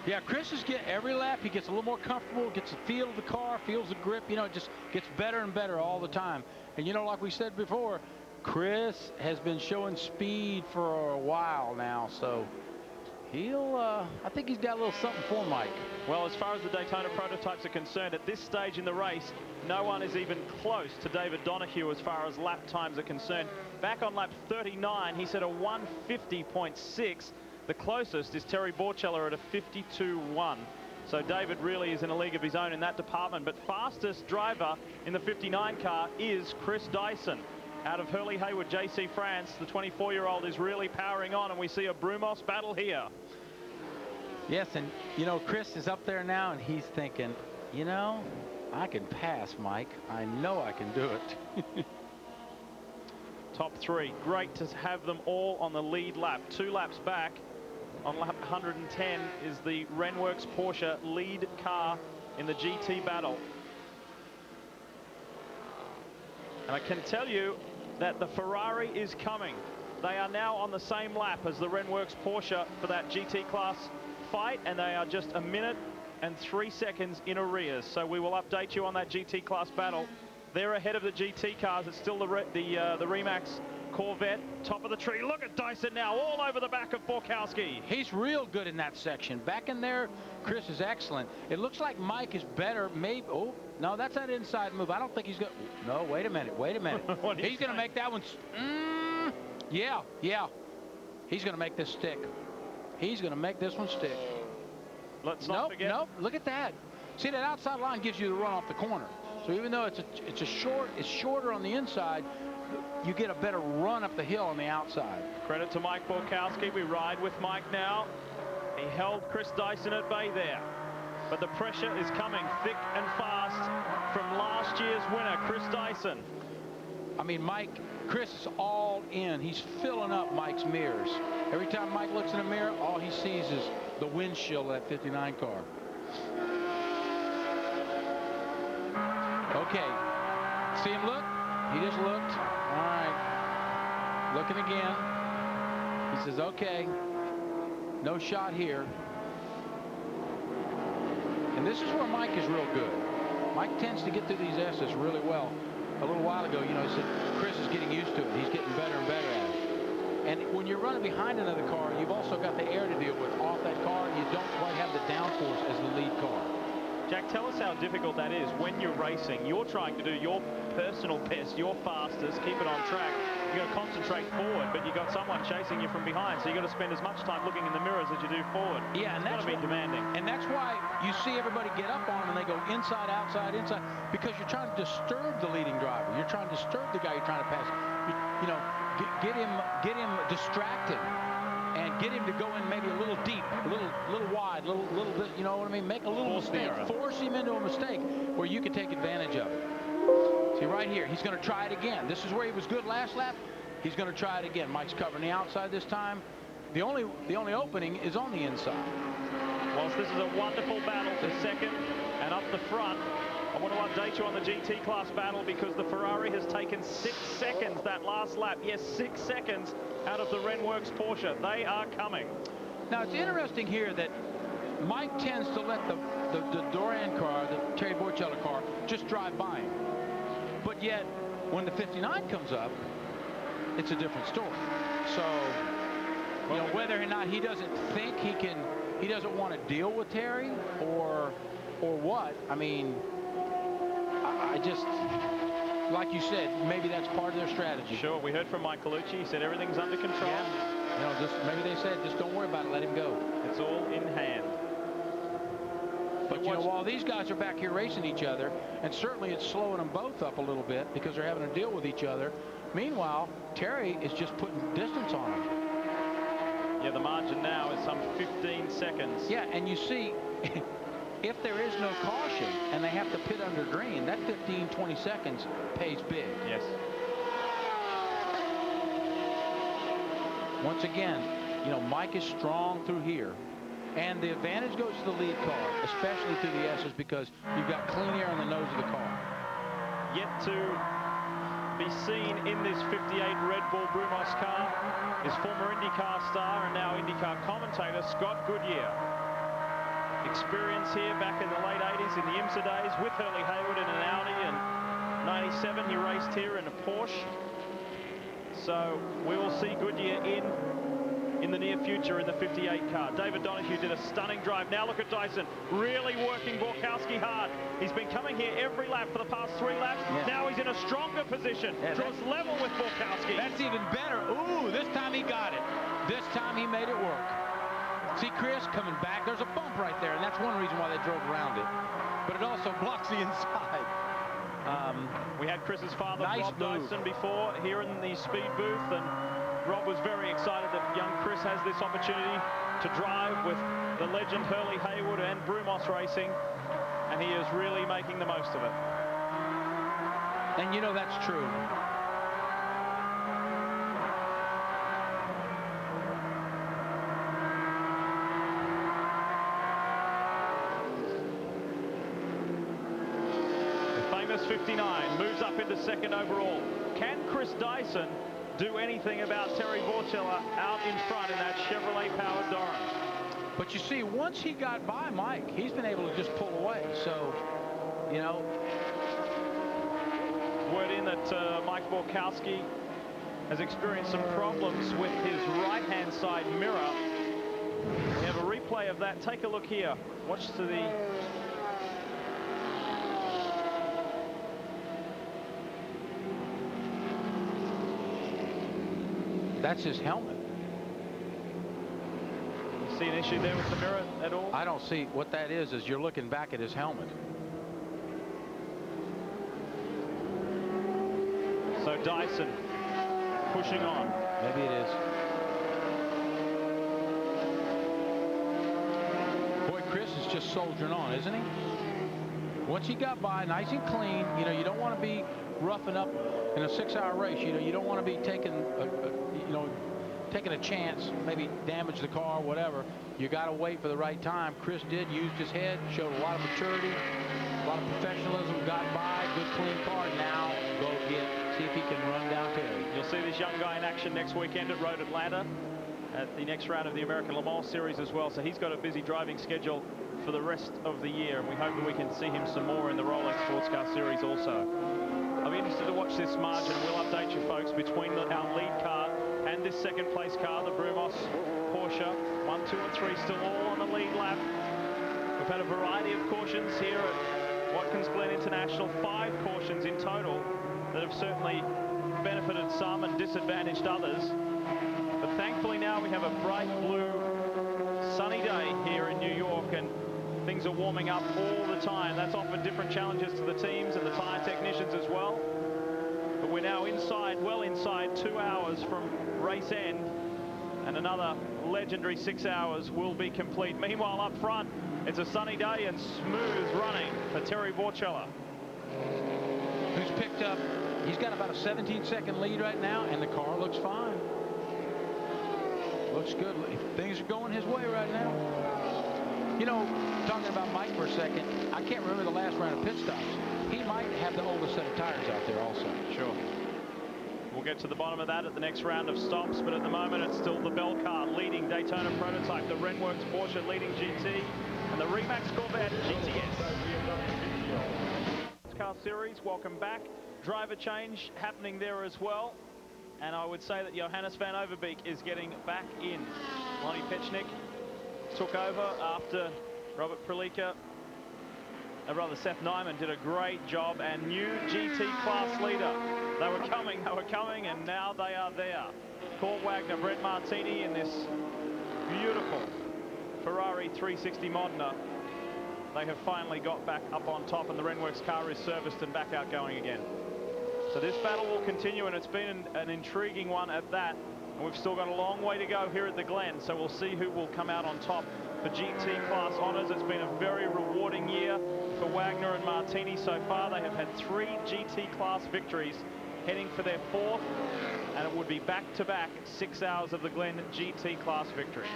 Yeah, Chris is getting every lap. He gets a little more comfortable, gets the feel of the car, feels the grip. You know, it just gets better and better all the time. And, you know, like we said before, Chris has been showing speed for a while now. So he'll, I think he's got a little something for Mike. Well, as far as the Daytona prototypes are concerned, at this stage in the race, no one is even close to David Donahue as far as lap times are concerned. Back on lap 39, he set a 150.6. The closest is Terry Borchella at a 52.1. So David really is in a league of his own in that department. But fastest driver in the 59 car is Chris Dyson. Out of Hurley Haywood, JC France, the 24-year-old is really powering on, and we see a Brumos battle here. Yes, and, you know, Chris is up there now, and he's thinking, you know, I can pass Mike. I know I can do it. Top three. Great to have them all on the lead lap. 2 laps back. On lap 110 is the Renworks Porsche lead car in the GT battle. And I can tell you that the Ferrari is coming. They are now on the same lap as the Renworks Porsche for that GT class fight, and they are just 1 minute and 3 seconds in arrears. So we will update you on that GT class battle. They're ahead of the GT cars. It's still the Remax Corvette, top of the tree. Look at Dyson now, all over the back of Borkowski. He's real good in that section. Back in there, Chris is excellent. It looks like Mike is better. Maybe, oh, no, that's that inside move. I don't think he's going to, no, wait a minute. He's going to make that one, yeah. He's going to make this stick. He's going to make this one stick. Let's not forget. Nope, look at that. See, that outside line gives you the run off the corner. So even though it's shorter on the inside, you get a better run up the hill on the outside. Credit to Mike Borkowski. We ride with Mike now. He held Chris Dyson at bay there. But the pressure is coming thick and fast from last year's winner, Chris Dyson. I mean, Chris is all in. He's filling up Mike's mirrors. Every time Mike looks in a mirror, all he sees is the windshield of that 59 car. Okay. See him look? He just looked. All right. Looking again. He says, okay. No shot here. And this is where Mike is real good. Mike tends to get through these S's really well. A little while ago, you know, he said Chris is getting used to it. He's getting better and better at it. And when you're running behind another car, you've also got the air to deal with off that car, and you don't quite have the downforce as the lead car. Jack, tell us how difficult that is when you're racing. You're trying to do your personal best, your fastest, keep it on track. You've got to concentrate forward, but you've got someone chasing you from behind, so you've got to spend as much time looking in the mirrors as you do forward. Yeah, and that's going to be demanding. And that's why you see everybody get up on them and they go inside, outside, inside, because you're trying to disturb the leading driver. You're trying to disturb the guy you're trying to pass. You know, get him distracted. And get him to go in maybe a little deep, a little wide, little bit, you know what I mean? Make a little mistake. Force him into a mistake where you can take advantage of it. See, right here, he's going to try it again. This is where he was good last lap. He's going to try it again. Mike's covering the outside this time. The only opening is on the inside. Whilst this is a wonderful battle to second and up the front, I want to update you on the GT class battle because the Ferrari has taken 6 seconds that last lap. Yes, 6 seconds out of the Renworks Porsche. They are coming. Now, it's interesting here that Mike tends to let the Duran car, the Terry Borchella car, just drive by him. But yet, when the 59 comes up, it's a different story. So, you know, whether or not he doesn't think he doesn't want to deal with Terry or what, I mean, I just, like you said, maybe that's part of their strategy. Sure, we heard from Mike Colucci. He said everything's under control. Yeah. You know, just maybe they said, just don't worry about it, let him go. It's all in hand. But you know, while these guys are back here racing each other, and certainly it's slowing them both up a little bit because they're having to deal with each other. Meanwhile, Terry is just putting distance on them. Yeah, the margin now is some 15 seconds. Yeah, and you see, if there is no caution and they have to pit under green, that 15, 20 seconds pays big. Yes. Once again, you know, Mike is strong through here. And the advantage goes to the lead car, especially through the S's, because you've got clean air on the nose of the car. Yet to be seen in this 58 Red Bull Brumos car is former IndyCar star and now IndyCar commentator Scott Goodyear. Experience here back in the late 80s in the IMSA days with Hurley Haywood in an Audi, and 97 he raced here in a Porsche. So we will see Goodyear in the near future in the 58 car. David Donahue did a stunning drive. Now look at Dyson, really working Borkowski hard. He's been coming here every lap for the past 3 laps. Yeah. Now he's in a stronger position. Yeah, draws level with Borkowski. That's even better. Ooh, this time he got it. This time he made it work. See Chris coming back. There's a bump right there, and that's one reason why they drove around it. But it also blocks the inside. We had Chris's father, Nice Rob move. Dyson, before here in the speed booth, and Rob was very excited that young Chris has this opportunity to drive with the legend Hurley Haywood and Brumos Racing, and he is really making the most of it. And you know that's true. The famous 59 moves up into second overall. Can Chris Dyson do anything about Terry Vorchella out in front in that Chevrolet-powered Doran? But you see, once he got by Mike, he's been able to just pull away. So, you know. Word in that Mike Borkowski has experienced some problems with his right-hand side mirror. We have a replay of that. Take a look here. Watch to the... That's his helmet. See an issue there with the mirror at all? I don't see. What that is you're looking back at his helmet. So Dyson pushing on. Maybe it is. Boy, Chris is just soldiering on, isn't he? Once he got by nice and clean, you know, you don't want to be roughing up in a 6-hour race. You know, you don't want to be taking a chance, maybe damage the car, whatever. You got to wait for the right time. Chris did, used his head, showed a lot of maturity, a lot of professionalism, got by, good clean car. Now go see if he can run down Terry. You'll see this young guy in action next weekend at Road Atlanta at the next round of the American Le Mans Series as well. So he's got a busy driving schedule for the rest of the year, and we hope that we can see him some more in the Rolex Sports Car Series also. I'll be interested to watch this margin. We'll update you folks between our lead car and this second place car, the Brumos Porsche. 1, 2, and 3 still all on the lead lap. We've had a variety of cautions here at Watkins Glen International, 5 cautions in total that have certainly benefited some and disadvantaged others. But thankfully now we have a bright blue sunny day here in New York, and things are warming up all the time. That's offered different challenges to the teams and the tire technicians as well. But we're now inside, well inside 2 hours from race end, and another legendary 6 hours will be complete. Meanwhile, up front, it's a sunny day and smooth running for Terry Vorchella, who's picked up, he's got about a 17-second lead right now, and the car looks fine. Looks good. Things are going his way right now. You know, talking about Mike for a second, I can't remember the last round of pit stops. He might have the oldest set of tires out there also. Sure. We'll get to the bottom of that at the next round of stops, but at the moment it's still the Bell car leading Daytona prototype, the Renworks Porsche leading GT, and the Remax Corvette GTS. Car Series, welcome back. Driver change happening there as well. And I would say that Johannes van Overbeek is getting back in. Lonnie Pechnik took over after Robert Prelika. Seth Nyman did a great job, and new GT class leader. They were coming, and now they are there. Court Wagner, Brett Martini in this beautiful Ferrari 360 Modena. They have finally got back up on top, and the Renworks car is serviced and back out going again. So this battle will continue, and it's been an intriguing one at that. And we've still got a long way to go here at the Glen, so we'll see who will come out on top for GT class honours. It's been a very rewarding year for Wagner and Martini so far. They have had 3 GT class victories, heading for their 4th, and it would be back-to-back 6 hours of the Glen GT class victory.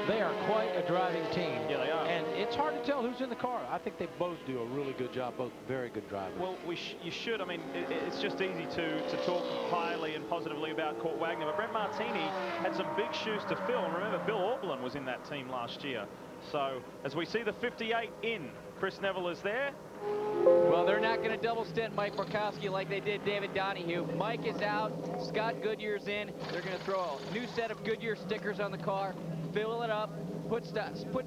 They are quite a driving team. Yeah, they are. And it's hard to tell who's in the car. I think they both do a really good job, both very good drivers. Well, you should. I mean, it's just easy to talk highly and positively about Court Wagner, but Brett Martini had some big shoes to fill. And remember, Bill Auberlen was in that team last year. So as we see the 58 in, Chris Neville is there. Well, they're not going to double stint Mike Borkowski like they did David Donahue. Mike is out. Scott Goodyear's in. They're going to throw a new set of Goodyear stickers on the car, fill it up, put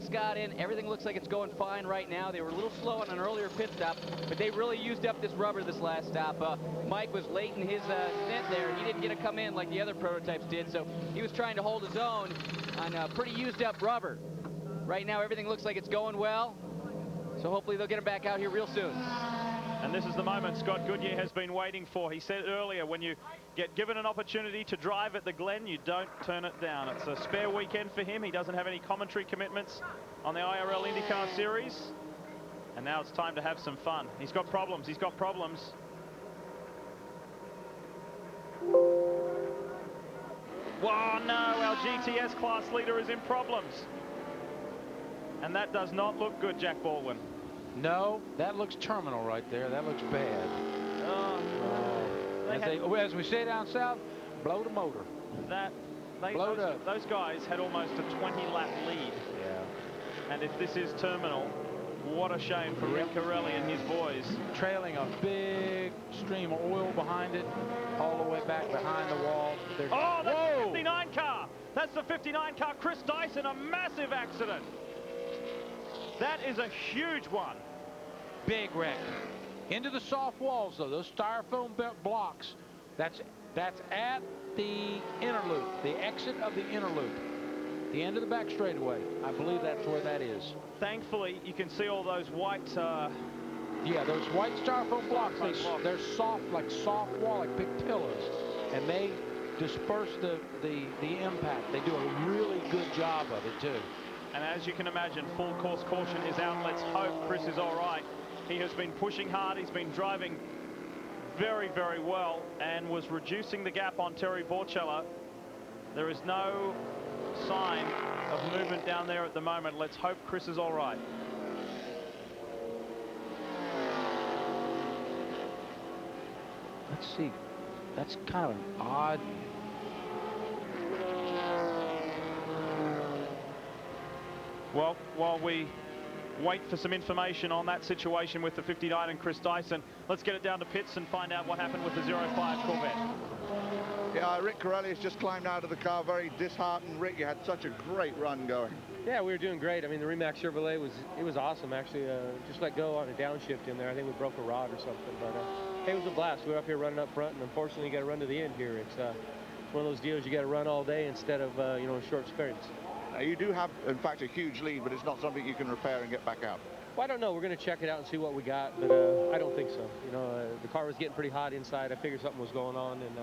Scott in. Everything looks like it's going fine right now. They were a little slow on an earlier pit stop, but they really used up this rubber this last stop. Mike was late in his stint there. He didn't get to come in like the other prototypes did, so he was trying to hold his own on pretty used up rubber. Right now, everything looks like it's going well, so hopefully they'll get him back out here real soon. And this is the moment Scott Goodyear has been waiting for. He said earlier, when you get given an opportunity to drive at the Glen, you don't turn it down. It's a spare weekend for him. He doesn't have any commentary commitments on the IRL IndyCar Series. And now it's time to have some fun. He's got problems. He's got problems. Whoa, no, our GTS class leader is in problems. And that does not look good, Jack Baldwin. No, that looks terminal right there. That looks bad. As we say down south, blow the motor. Those guys had almost a 20-lap lead. Yeah. And if this is terminal, what a shame for Rick Corelli and his boys. Trailing a big stream of oil behind it, all the way back behind the wall. Oh, that's the 59 car. That's the 59 car. Chris Dyson, a massive accident. That is a huge one. Big wreck. Into the soft walls, though, those styrofoam blocks. That's at the inner loop, the exit of the inner loop, the end of the back straightaway. I believe that's where that is. Thankfully, you can see all those white... yeah, those white styrofoam blocks, they're soft, like soft wall, like big pillows. And they disperse the impact. They do a really good job of it, too. And as you can imagine, full course caution is out. Let's hope Chris is all right. He has been pushing hard. He's been driving very, very well and was reducing the gap on Terry Borchella. There is no sign of movement down there at the moment. Let's hope Chris is all right. Let's see. That's kind of an odd... Well, while we wait for some information on that situation with the 59 and Chris Dyson, let's get it down to pits and find out what happened with the 05 Corvette. Yeah, Rick Corelli has just climbed out of the car, very disheartened. Rick, you had such a great run going. Yeah, we were doing great. I mean, the Remax Chevrolet was awesome, actually. Just let go on a downshift in there. I think we broke a rod or something, but hey, it was a blast. We were up here running up front, and unfortunately, you got to run to the end here. It's one of those deals you got to run all day instead of a short sprints. Now, you do have, in fact, a huge lead, but it's not something you can repair and get back out. Well, I don't know. We're going to check it out and see what we got, but I don't think so. The car was getting pretty hot inside. I figured something was going on, and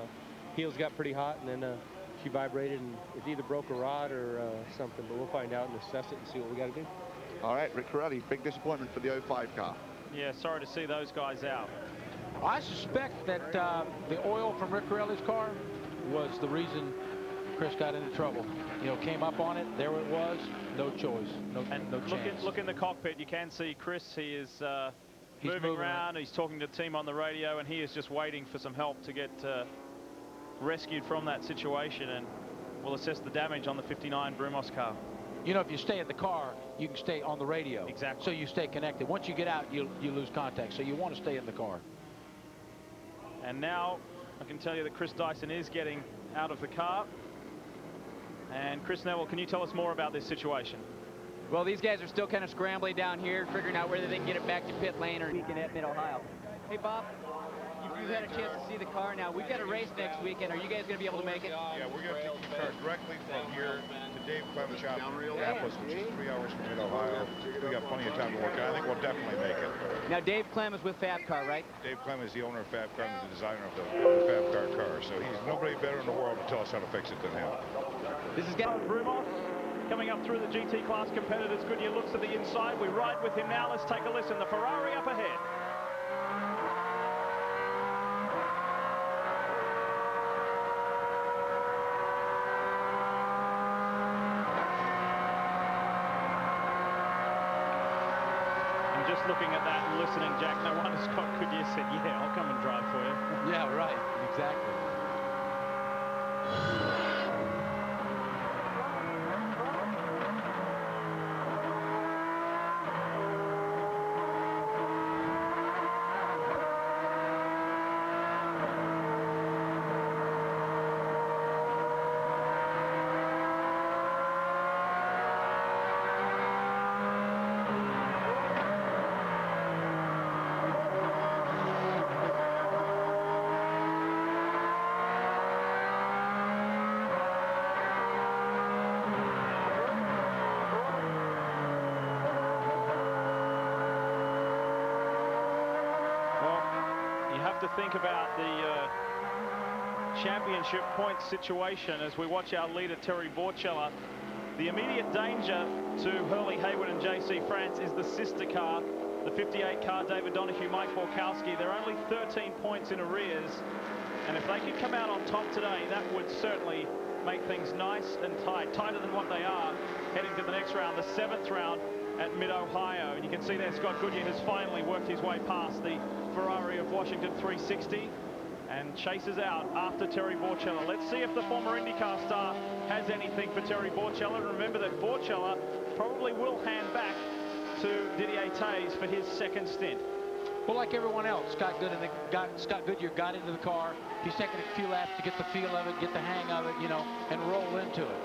heels got pretty hot, and then she vibrated, and it either broke a rod or something, but we'll find out and assess it and see what we got to do. All right, Rick Corelli, big disappointment for the 05 car. Yeah, sorry to see those guys out. I suspect that the oil from Rick Corelli's car was the reason Chris got into trouble. Came up on it, there it was, no choice, no chance. Look in the cockpit, you can see Chris, he is moving around, he's talking to the team on the radio, and he is just waiting for some help to get rescued from that situation, and we'll assess the damage on the 59 Brumos car. If you stay in the car, you can stay on the radio. Exactly. So you stay connected. Once you get out, you lose contact, so you want to stay in the car. And now I can tell you that Chris Dyson is getting out of the car. And Chris Neville, can you tell us more about this situation? Well, these guys are still kind of scrambling down here, figuring out whether they can get it back to pit lane or weekend at Mid-Ohio. Hey, Bob, you've had a chance to see the car now. We've got a race next weekend. Are you guys going to be able to make it? Yeah, we're going to take the car directly from here to Dave Clem's shop in Minneapolis, which is 3 hours from Mid-Ohio. We got plenty of time to work it. I think we'll definitely make it. Now, Dave Clem is with Fabcar, right? Dave Clem is the owner of Fabcar and the designer of the Fabcar car. So he's nobody better in the world to tell us how to fix it than him. This is Brumos coming up through the GT class competitors. Goodyear looks at the inside. We ride with him now. Let's take a listen. The Ferrari up ahead. And just looking at that and listening, Jack, no wonder Scott Goodyear said, yeah, I'll come and drive for you. Yeah, right. Exactly. To think about the championship points situation as we watch our leader Terry Borchella. The immediate danger to Hurley Haywood and JC France is the sister car, the 58 car, David Donahue, Mike Borkowski. They're only 13 points in arrears, and if they could come out on top today, that would certainly make things nice and tight, tighter than what they are heading to the next round, the 7th round at Mid-Ohio. And you can see there Scott Goodyear has finally worked his way past the Ferrari of Washington 360 and chases out after Terry Borchella. Let's see if the former IndyCar star has anything for Terry Borchella. And remember that Borchella probably will hand back to Didier Tays for his second stint. Well, like everyone else, Scott Goodyear got into the car. He's taking a few laps to get the feel of it, get the hang of it, you know, and roll into it.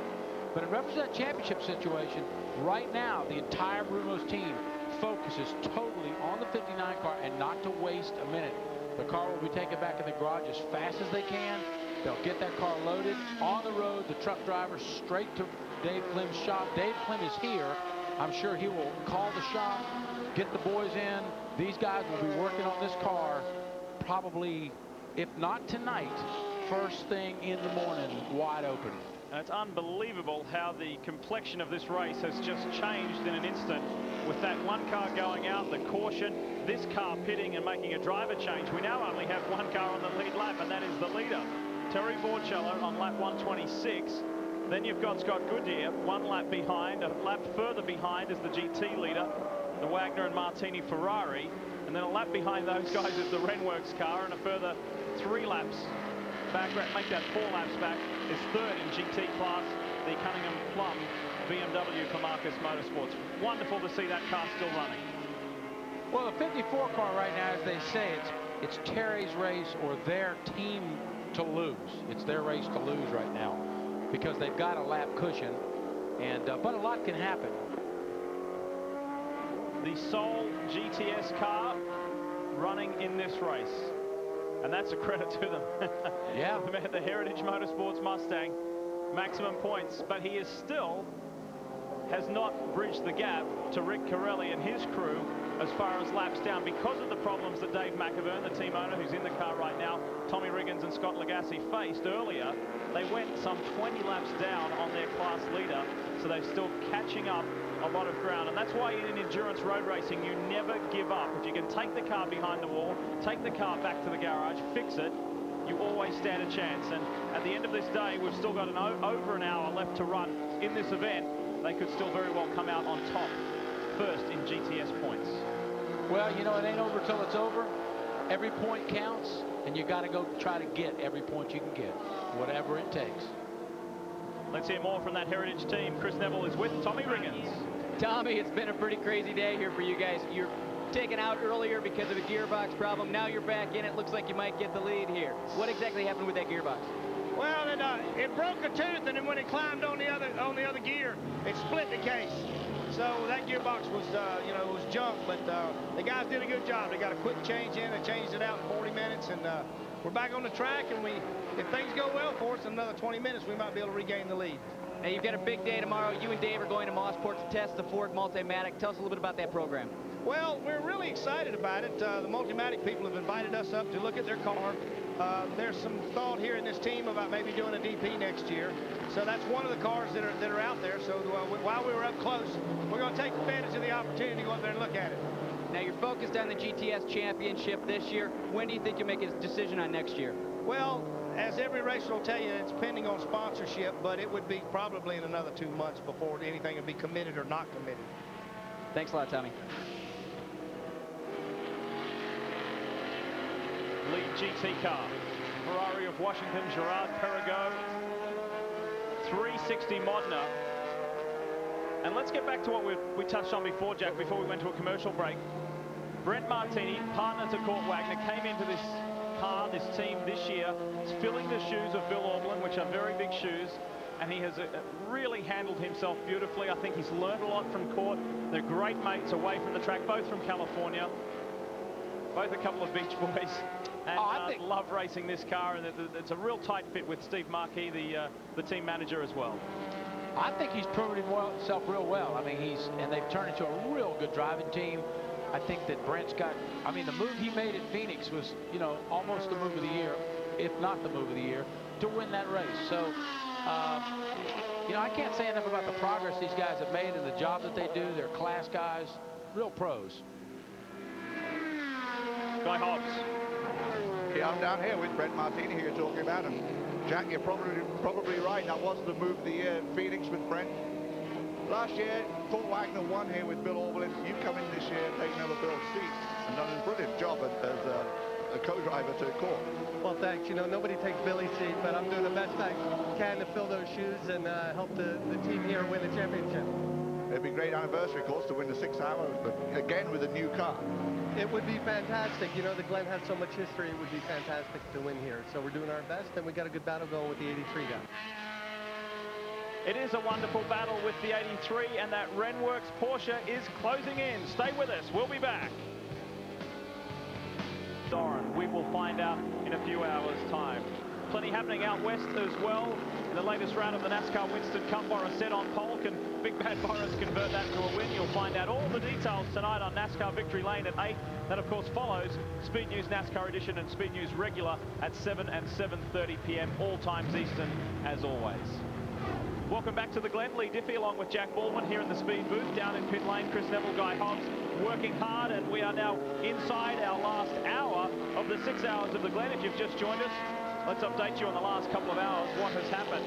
But in reference to that championship situation, right now, the entire Brumos team focuses totally on the 59 car and not to waste a minute. The car will be taken back in the garage as fast as they can. They'll get that car loaded on the road. The truck driver straight to Dave Clem's shop. Dave Clem is here. I'm sure he will call the shop, get the boys in. These guys will be working on this car probably, if not tonight, first thing in the morning, wide open. And it's unbelievable how the complexion of this race has just changed in an instant with that one car going out, the caution, this car pitting and making a driver change. We now only have one car on the lead lap, and that is the leader, Terry Borchella, on lap 126. Then you've got Scott Goodyear, one lap behind. A lap further behind is the GT leader, the Wagner and Martini Ferrari. And then a lap behind those guys is the Renworks car, and a further 3 laps back, make that 4 laps back, is third in GT class, the Cunningham Plum BMW for Marcus Motorsports. Wonderful to see that car still running. Well, the 54 car right now, as they say, it's Terry's race or their team to lose. It's their race to lose right now because they've got a lap cushion, and but a lot can happen. The sole GTS car running in this race. And that's a credit to them. Yeah. The Heritage Motorsports Mustang, maximum points, but he is still has not bridged the gap to Rick Corelli and his crew as far as laps down because of the problems that Dave McAvern, the team owner who's in the car right now, Tommy Riggins and Scott Lagasse faced earlier. They went some 20 laps down on their class leader, so they're still catching up a lot of ground. And that's why in endurance road racing, you never give up. If you can take the car behind the wall, take the car back to the garage, fix it, you always stand a chance. And at the end of this day, we've still got over an hour left to run in this event. They could still very well come out on top first in GTS points. Well, you know, it ain't over till it's over. Every point counts, and you got to go try to get every point you can get, whatever it takes. Let's hear more from that Heritage team. Chris Neville is with Tommy Riggins. Tommy, it's been a pretty crazy day here for you guys. You're taken out earlier because of a gearbox problem. Now you're back in it. Looks like you might get the lead here. What exactly happened with that gearbox? Well, it broke a tooth, and then when it climbed on the other gear, it split the case. So that gearbox was, was junk, but the guys did a good job. They got a quick change in. They changed it out in 40 minutes, and we're back on the track. And if things go well for us in another 20 minutes, we might be able to regain the lead. Now, you've got a big day tomorrow. You and Dave are going to Mosport to test the Ford Multimatic. Tell us a little bit about that program. Well, we're really excited about it. The Multimatic people have invited us up to look at their car. There's some thought here in this team about maybe doing a DP next year. So that's one of the cars that are out there. So while we were up close, we're going to take advantage of the opportunity to go up there and look at it. Now, you're focused on the GTS Championship this year. When do you think you'll make a decision on next year? Well, as every racer will tell you, it's pending on sponsorship, but it would be probably in another 2 months before anything would be committed or not committed. Thanks a lot, Tommy. Lead GT car, Ferrari of Washington, Gerard Perregaux, 360 Modena. And let's get back to what we touched on before, Jack, before we went to a commercial break. Brent Martini, partner to Court Wagner, came into this car, this team this year, filling the shoes of Bill Auberlen, which are very big shoes, and he has really handled himself beautifully. I think he's learned a lot from Court. They're great mates away from the track, both from California, both a couple of beach boys. And I love racing this car, and it's a real tight fit with Steve Markey, the team manager, as well. I think he's proven himself real well. I mean, and they've turned into a real good driving team. I think that Brent's got, I mean, the move he made at Phoenix was, almost the move of the year, if not the move of the year, to win that race. So, I can't say enough about the progress these guys have made and the job that they do. They're class guys, real pros. Guy Hobbs. Yeah, I'm down here with Brent Martini here talking about him. Jack, you're probably right. That was the move of the year, Phoenix with Brent. Last year, Court Wagner won here with Bill Auberlen. You come in this year, taking over Bill's seat, and done a brilliant job as a co-driver to Court. Well, thanks. Nobody takes Billy's seat, but I'm doing the best I can to fill those shoes and help the team here win the championship. It'd be a great anniversary, of course, to win the 6 hours, but again with a new car. It would be fantastic. The Glen has so much history. It would be fantastic to win here. So we're doing our best, and we got a good battle going with the 83 guy. It is a wonderful battle with the 83, and that Renworks Porsche is closing in. Stay with us. We'll be back. Doran, we will find out in a few hours' time. Plenty happening out west as well. In the latest round of the NASCAR Winston Cup, Boris said on pole. Can Big Bad Boris convert that to a win? You'll find out all the details tonight on NASCAR Victory Lane at 8. That, of course, follows Speed News NASCAR Edition and Speed News Regular at 7 and 7:30 p.m. all times Eastern, as always. Welcome back to the Glen. Lee Diffie along with Jack Baldwin here in the speed booth. Down in pit lane, Chris Neville, Guy Hobbs working hard, and we are now inside our last hour of the 6 hours of the Glen. If you've just joined us, let's update you on the last couple of hours, what has happened.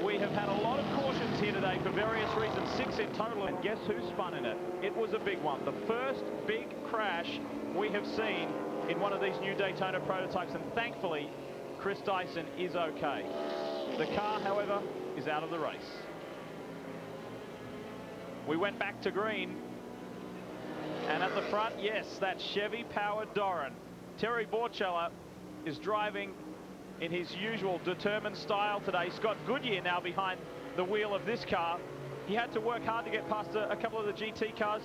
We have had a lot of cautions here today for various reasons, 6 in total, and guess who spun in it? It was a big one. The first big crash we have seen in one of these new Daytona prototypes, and thankfully, Chris Dyson is okay. The car, however, is out of the race. We went back to green, and at the front, yes, that Chevy-powered Doran. Terry Borchella is driving in his usual determined style today. Scott Goodyear now behind the wheel of this car. He had to work hard to get past a couple of the GT cars,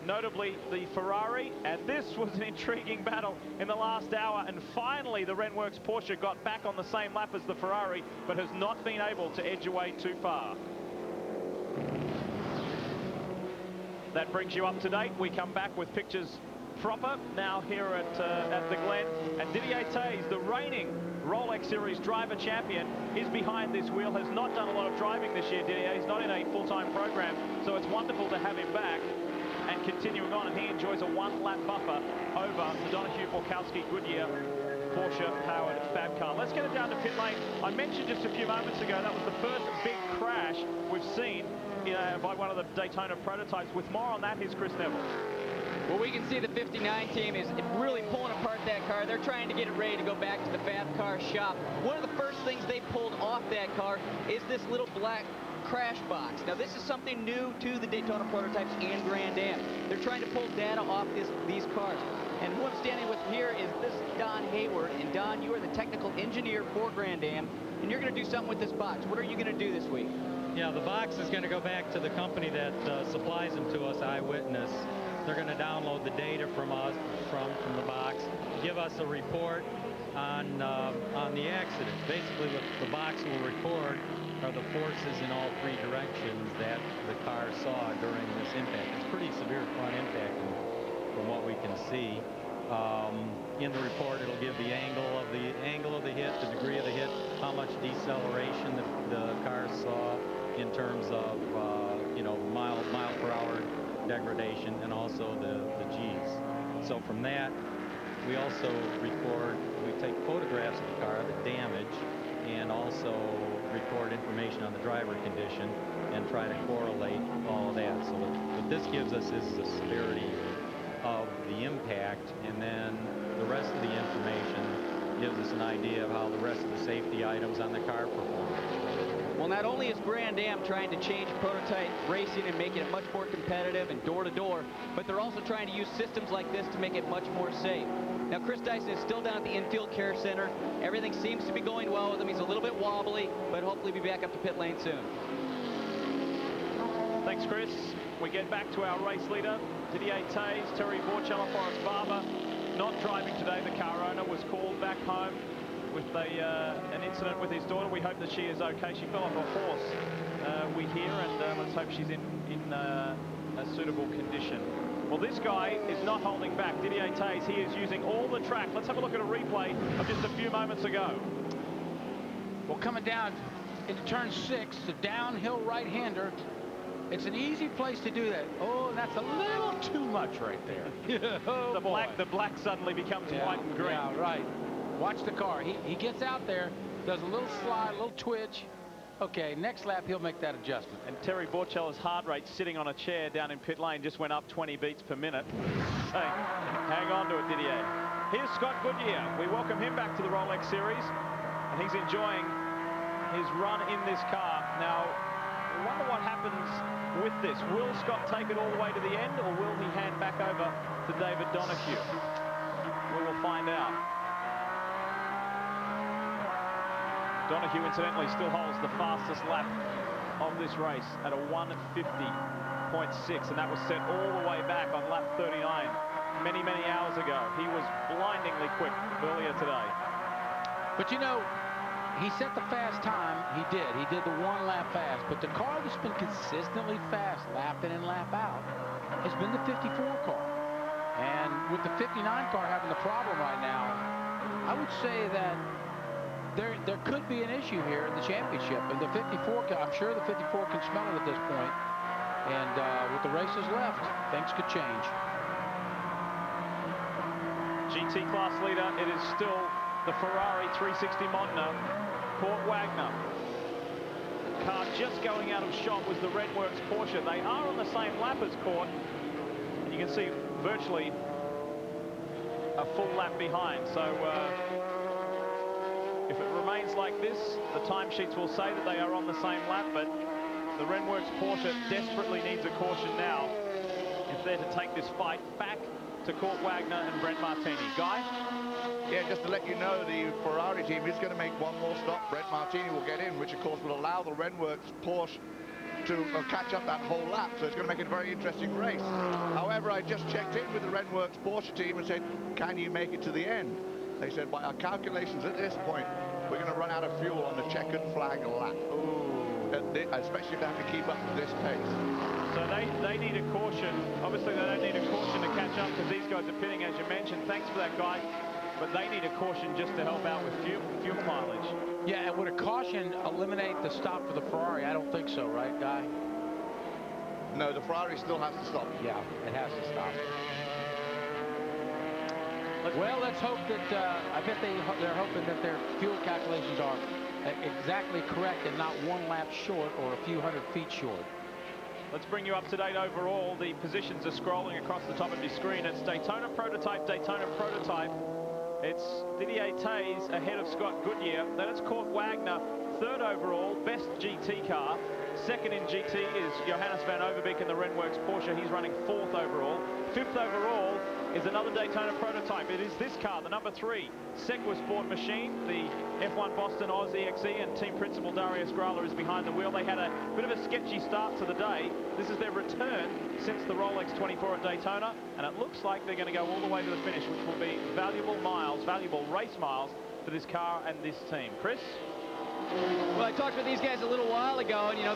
notably the Ferrari, and this was an intriguing battle in the last hour, and finally the Renworks Porsche got back on the same lap as the Ferrari, but has not been able to edge away too far. That brings you up to date. We come back with pictures proper now here at the Glen, and Didier Taze, the reigning Rolex Series driver champion, is behind this wheel. Has not done a lot of driving this year, Didier. He's not in a full-time program, so it's wonderful to have him back and continuing on, and he enjoys a one-lap buffer over the Donahue Borkowski Goodyear Porsche-powered Fab car. Let's get it down to pit lane. I mentioned just a few moments ago that was the first big crash we've seen by one of the Daytona prototypes. With more on that, here's Chris Neville. Well, we can see the 59 team is really pulling apart that car. They're trying to get it ready to go back to the fast car shop. One of the first things they pulled off that car is this little black crash box. Now, this is something new to the Daytona prototypes and Grand Am. They're trying to pull data off these cars. And who I'm standing with here is this Don Hayward. And Don, you are the technical engineer for Grand Am, and you're going to do something with this box. What are you going to do this week? Yeah, the box is going to go back to the company that supplies them to us, Eyewitness. They're going to download the data from us, from the box, give us a report on the accident. Basically, what the box will record are the forces in all three directions that the car saw during this impact. It's pretty severe front impact from what we can see. In the report, it'll give the angle of the hit, the degree of the hit, how much deceleration the car saw in terms of mile per hour degradation, and also the G's. So from that, we also we take photographs of the car, the damage, and also record information on the driver condition and try to correlate all of that. So what this gives us is the severity of the impact, and then the rest of the information gives us an idea of how the rest of the safety items on the car perform. Well, not only is Grand Am trying to change prototype racing and making it much more competitive and door-to-door, but they're also trying to use systems like this to make it much more safe. Now, Chris Dyson is still down at the Infield Care Center. Everything seems to be going well with him. He's a little bit wobbly, but hopefully be back up to pit lane soon. Thanks, Chris. We get back to our race leader, Didier Tays, Terry Borchella, Forrest Barber. Not driving today. The car owner was called back home with an incident with his daughter. We hope that she is okay. She fell off a horse, we hear, and let's hope she's in a suitable condition. Well, this guy is not holding back. Didier Tays, he is using all the track. Let's have a look at a replay of just a few moments ago. Well, coming down into turn 6, the downhill right-hander, it's an easy place to do that. Oh, that's a little too much right there. Oh, the black suddenly becomes white and green. Yeah, right. Watch the car. He gets out there, does a little slide, a little twitch. Okay, next lap he'll make that adjustment. And Terry Borchella's heart rate sitting on a chair down in pit lane just went up 20 beats per minute. Hey, hang on to it, Didier. Here's Scott Goodyear. We welcome him back to the Rolex Series, and he's enjoying his run in this car. Now, I wonder what happens with this. Will Scott take it all the way to the end, or will he hand back over to David Donahue? We will find out. Donahue, incidentally, still holds the fastest lap of this race at a 1:50.6, and that was set all the way back on lap 39 many hours ago. He was blindingly quick earlier today. But you know, he set the fast time. He did the one lap fast, but the car that's been consistently fast lap in and lap out has been the 54 car. And with the 59 car having the problem right now, I would say that there could be an issue here in the championship. And the 54, I'm sure the 54 can smell it at this point. And with the races left, things could change. GT class leader, it is still the Ferrari 360 Modena, Kurt Wagner. The car just going out of shot was the Redworks Porsche. They are on the same lap as Kurt. And you can see virtually a full lap behind. So if it remains like this, the timesheets will say that they are on the same lap, but the Redworks Porsche desperately needs a caution now if they're to take this fight back to Kurt Wagner and Brent Martini. Guy? Yeah, just to let you know, the Ferrari team is going to make one more stop. Brent Martini will get in, which of course will allow the Redworks Porsche to catch up that whole lap, so it's going to make it a very interesting race. However, I just checked in with the Redworks Porsche team and said, can you make it to the end? They said, by our calculations at this point, we're going to run out of fuel on the checkered flag lap. Especially if they have to keep up with this pace. So they need a caution. Obviously, they don't need a caution to catch up because these guys are pitting, as you mentioned. Thanks for that, Guy. But they need a caution just to help out with fuel mileage. Yeah, and would a caution eliminate the stop for the Ferrari? I don't think so, right, Guy? No, the Ferrari still has to stop. Yeah, it has to stop. Well, let's hope that, I bet they're hoping that their fuel calculations are exactly correct and not one lap short or a few hundred feet short. Let's bring you up to date overall. The positions are scrolling across the top of your screen. It's Daytona Prototype, Daytona Prototype. It's Didier Tays ahead of Scott Goodyear. Then it's Kurt Wagner, third overall, best GT car. Second in GT is Johannes van Overbeek in the Renworks Porsche. He's running fourth overall. Fifth overall is another Daytona Prototype. It is this car, the number 3 Segwa Sport machine. The F1 Boston Oz EXE and team principal Darius Grala is behind the wheel. They had a bit of a sketchy start to the day. This is their return since the Rolex 24 at Daytona, and it looks like they're going to go all the way to the finish, which will be valuable miles, valuable race miles for this car and this team. Chris? Well, I talked with these guys a little while ago, and, you know,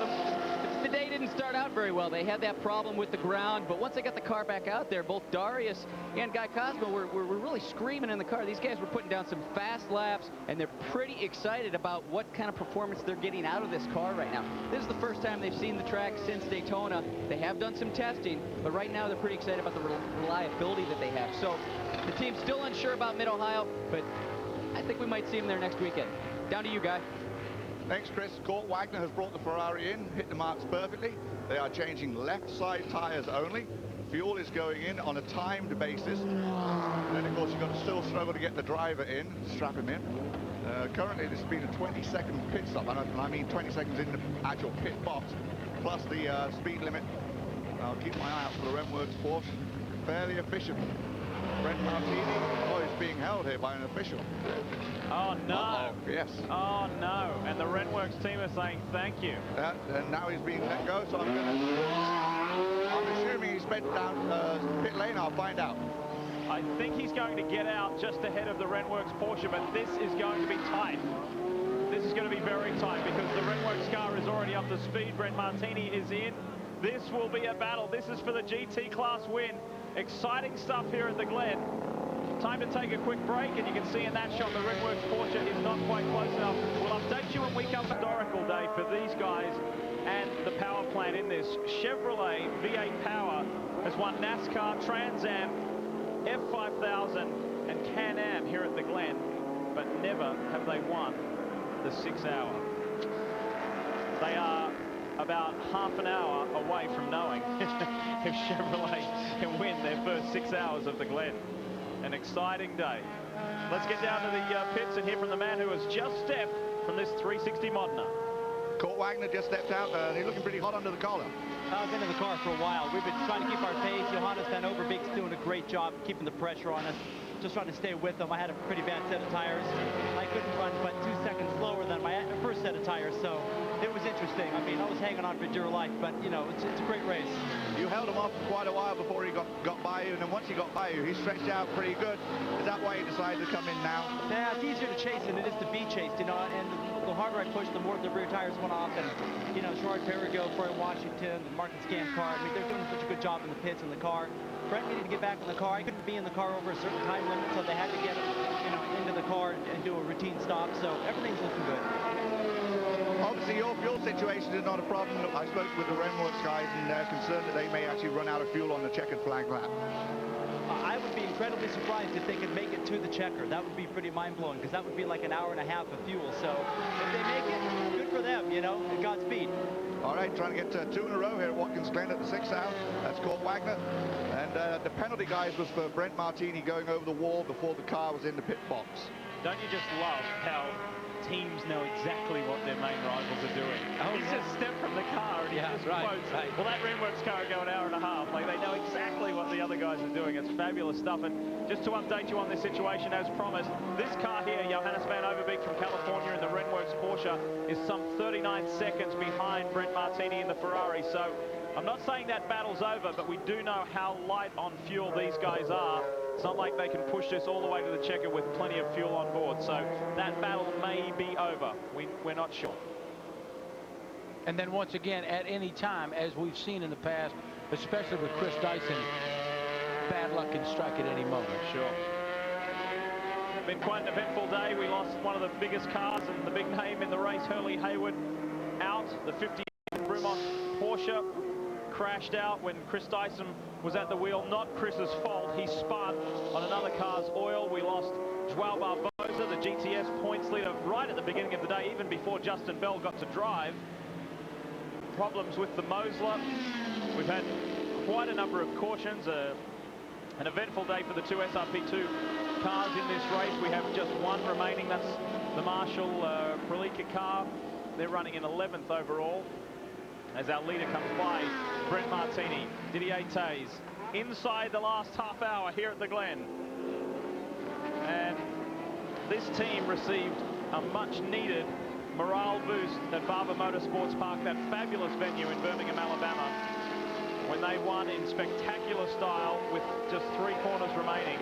the day didn't start out very well. They had that problem with the ground, but once they got the car back out there, both Darius and Guy Cosmo were really screaming in the car. These guys were putting down some fast laps, and they're pretty excited about what kind of performance they're getting out of this car right now. This is the first time they've seen the track since Daytona. They have done some testing, but right now they're pretty excited about the reliability that they have. So the team's still unsure about Mid-Ohio, but I think we might see them there next weekend. Down to you, Guy. Thanks, Chris. Kurt Wagner has brought the Ferrari in, hit the marks perfectly. They are changing left side tires only. Fuel is going in on a timed basis. And then, of course, you've got to still struggle to get the driver in, strap him in. Currently, this has been a 20-second pit stop. And I mean 20 seconds in the actual pit box, plus the speed limit. I'll keep my eye out for the Renworks Porsche. Fairly efficient. Brent Martini, oh, he's being held here by an official. Oh, no. Uh-oh, yes. Oh, no. And the Renworks team are saying thank you. And now he's being let go, so I'm assuming he's spent down pit lane. I'll find out. I think he's going to get out just ahead of the Renworks Porsche, but this is going to be tight. This is going to be very tight because the Renworks car is already up to speed. Brent Martini is in. This will be a battle. This is for the GT class win. Exciting stuff here at the Glen. Time to take a quick break, and you can see in that shot the Renworks Porsche is not quite close enough. We'll update you when we come historical day for these guys and the power plant in this. Chevrolet V8 Power has won NASCAR, Trans Am, F5000 and Can-Am here at the Glen, but never have they won the 6 hour. They are about half an hour away from knowing if Chevrolet can win their first 6 hours of the Glen. An exciting day. Let's get down to the pits and hear from the man who has just stepped from this 360 Modena. Kurt Wagner just stepped out, and he's looking pretty hot under the collar. I've been in the car for a while. We've been trying to keep our pace. Johannes van Overbeek's doing a great job keeping the pressure on us. Just trying to stay with them. I had a pretty bad set of tires. I couldn't run but 2 seconds slower than my first set of tires, so it was interesting. I mean, I was hanging on for dear life, but, you know, it's a great race. You held him off for quite a while before he got by you, and then once he got by you, he stretched out pretty good. Is that why he decided to come in now? Yeah, it's easier to chase than it is to be chased, you know, and the harder I pushed, the more the rear tires went off, and, you know, Gerard Perrigo, Troy Washington, the Martin Scan car, I mean, they're doing such a good job in the pits and the car. Brent needed to get back in the car. I couldn't be in the car over a certain time limit, so they had to get him, you know, into the car and do a routine stop, so everything's looking good. Obviously, your fuel situation is not a problem. I spoke with the Renworks guys, and they're concerned that they may actually run out of fuel on the checkered flag lap. I would be incredibly surprised if they could make it to the checker. That would be pretty mind-blowing, because that would be like an hour and a half of fuel. So if they make it, good for them, you know, Godspeed. All right, trying to get 2 in a row here at Watkins Glen at the 6 hour. That's Kurt Wagner. And the penalty, guys, was for Brent Martini going over the wall before the car was in the pit box. Don't you just love how teams know exactly what their main rivals are doing? He's just stepped from the car and he just quotes, well, that Renworks car will go an hour and a half. Like, they know exactly what the other guys are doing. It's fabulous stuff. And just to update you on this situation, as promised, this car here, Johannes van Overbeek from California in the Renworks Porsche, is some 39 seconds behind Brent Martini in the Ferrari. So I'm not saying that battle's over, but we do know how light on fuel these guys are. It's not like they can push this all the way to the checker with plenty of fuel on board. So that battle may be over. We're not sure. And then once again, at any time, as we've seen in the past, especially with Chris Dyson, bad luck can strike at any moment. Sure. Been quite an eventful day. We lost one of the biggest cars and the big name in the race, Hurley Haywood, out. The 58 Brumont Porsche crashed out when Chris Dyson was at the wheel. Not Chris's fault. He spun on another car's oil. We lost Joao Barbosa, the GTS points leader, right at the beginning of the day, even before Justin Bell got to drive. problems with the Mosler. We've had quite a number of cautions. An eventful day for the two SRP2 cars in this race. We have just one remaining. That's the Marshall Prelika car. They're running in 11th overall. As our leader comes by, Brent Martini, Didier Tays, inside the last half hour here at the Glen. And this team received a much needed morale boost at Barber Motorsports Park, that fabulous venue in Birmingham, Alabama, when they won in spectacular style with just 3 corners remaining.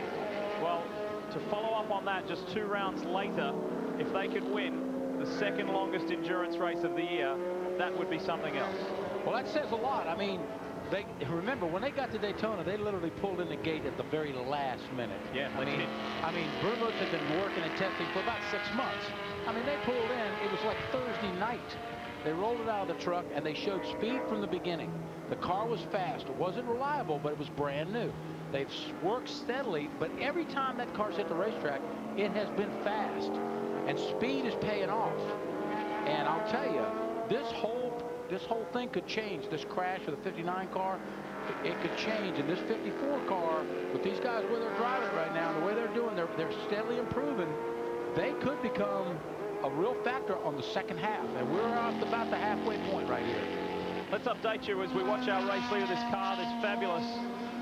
Well, to follow up on that just 2 rounds later, if they could win the second longest endurance race of the year, that would be something else. Well, that says a lot. I mean, remember, when they got to Daytona, they literally pulled in the gate at the very last minute. Yeah, I mean, Brumos had been working and testing for about 6 months. I mean, they pulled in, it was like Thursday night. They rolled it out of the truck, and they showed speed from the beginning. The car was fast. It wasn't reliable, but it was brand new. They've worked steadily, but every time that car's hit the racetrack, it has been fast. And speed is paying off. And I'll tell you, this whole thing could change. This crash with the 59 car, it could change. And this 54 car, with these guys where they're driving right now, and the way they're doing, they're steadily improving. They could become a real factor on the second half. And we're about the halfway point right here. Let's update you as we watch our race leader, this car, this fabulous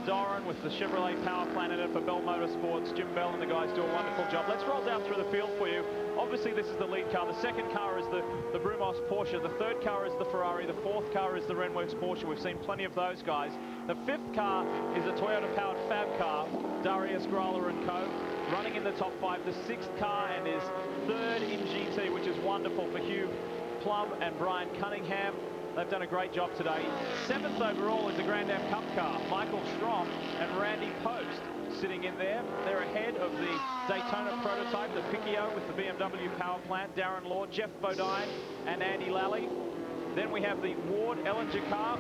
Doran with the Chevrolet power plant in it for Bell Motorsports. Jim Bell and the guys do a wonderful job. Let's roll down through the field for you. Obviously, this is the lead car. The second car is the Brumos Porsche. The third car is the Ferrari. The fourth car is the Renworks Porsche. We've seen plenty of those guys. The fifth car is a Toyota-powered Fab car, Darius Grala and co. Running in the top 5. The sixth car and is third in GT, which is wonderful for Hugh Plum and Brian Cunningham. They've done a great job today. 7th overall is the Grand Am Cup car, Michael Strom and Randy Post sitting in there. They're ahead of the Daytona prototype, the Picchio with the BMW power plant, Darren Law, Jeff Bodine and Andy Lally. Then we have the Ward Ellinger car,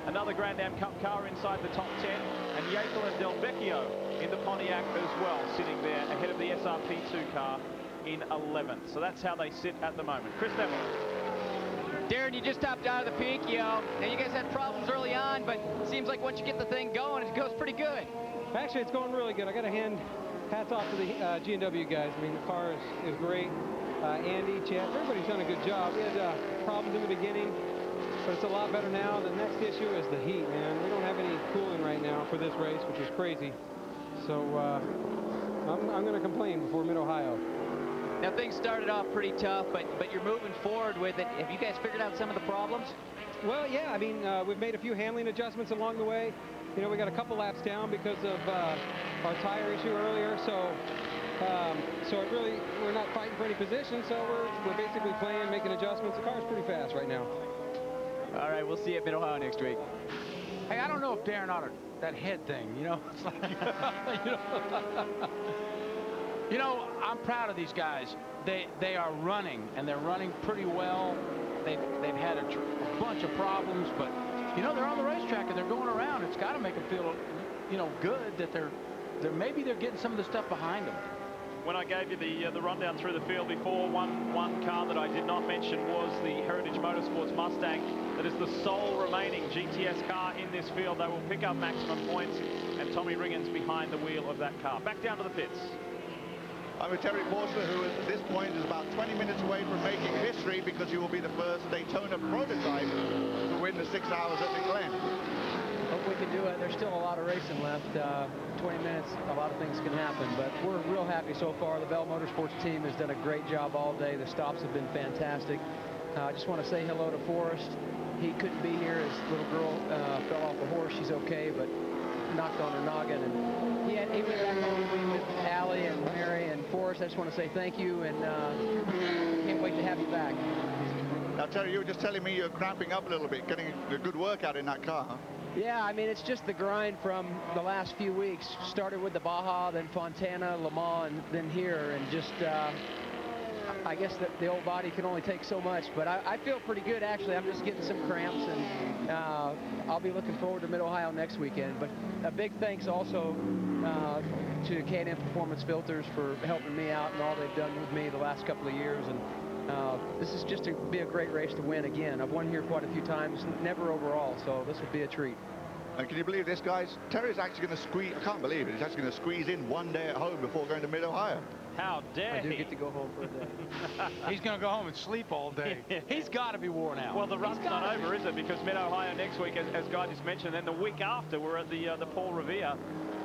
another Grand Am Cup car inside the top 10, and Yakel and Del Vecchio in the Pontiac as well, sitting there ahead of the SRP2 car in 11th. So that's how they sit at the moment. Chris Neville. Darren, you just topped out of the Picchio. Now, you guys had problems early on, but it seems like once you get the thing going, it goes pretty good. Actually, it's going really good. I got to hats off to the G&W guys. I mean, the car is great. Andy, Chad, everybody's done a good job. We had problems in the beginning, but it's a lot better now. The next issue is the heat, man. We don't have any cooling right now for this race, which is crazy. So I'm going to complain before Mid-Ohio. Now, things started off pretty tough, but you're moving forward with it. Have you guys figured out some of the problems? Well, yeah. I mean, we've made a few handling adjustments along the way. You know, we got a couple laps down because of our tire issue earlier. So it really, we're not fighting for any position. So we're basically playing, making adjustments. The car's pretty fast right now. All right, we'll see you at Mid-Ohio next week. Hey, I don't know if Darren ought to, that head thing, you know, it's like, you know, I'm proud of these guys. They are running, and they're running pretty well. They've had a bunch of problems, but you know, they're on the racetrack and they're going around. It's got to make them feel, you know, good that maybe they're getting some of the stuff behind them. When I gave you the rundown through the field before, one car that I did not mention was the Heritage Motorsports Mustang. That is the sole remaining GTS car in this field. They will pick up maximum points, and Tommy Ringen's behind the wheel of that car. Back down to the pits. I'm with Terry Porter, who at this point is about 20 minutes away from making history because he will be the first Daytona prototype to win the 6 hours at the Glen. Hope we can do it. There's still a lot of racing left. 20 minutes, a lot of things can happen, but we're real happy so far. The Bell Motorsports team has done a great job all day. The stops have been fantastic. I just want to say hello to Forrest. He couldn't be here. His little girl fell off a horse. She's okay, but knocked on her noggin, and he went back home with Allie and Mary and Forrest. I just want to say thank you, and can't wait to have you back. Now, Terry, you were just telling me you're cramping up a little bit, getting a good workout in that car, huh? Yeah, I mean, it's just the grind from the last few weeks. Started with the Baja, then Fontana, Le Mans, and then here, and just I guess that the old body can only take so much, but I feel pretty good, actually. I'm just getting some cramps, and I'll be looking forward to Mid-Ohio next weekend. But a big thanks also to K&M Performance Filters for helping me out and all they've done with me the last couple of years. And This is just to be a great race to win again. I've won here quite a few times, never overall, so this would be a treat. And can you believe this, guys? Terry's actually going to squeeze, I can't believe it, he's actually going to squeeze in one day at home before going to Mid-Ohio. How dare I do he? get to go home for a day. He's going to go home and sleep all day. He's got to be worn out. Well, the run's not over, is it? Because Mid-Ohio next week, as Guy just mentioned, and then the week after, we're at the Paul Revere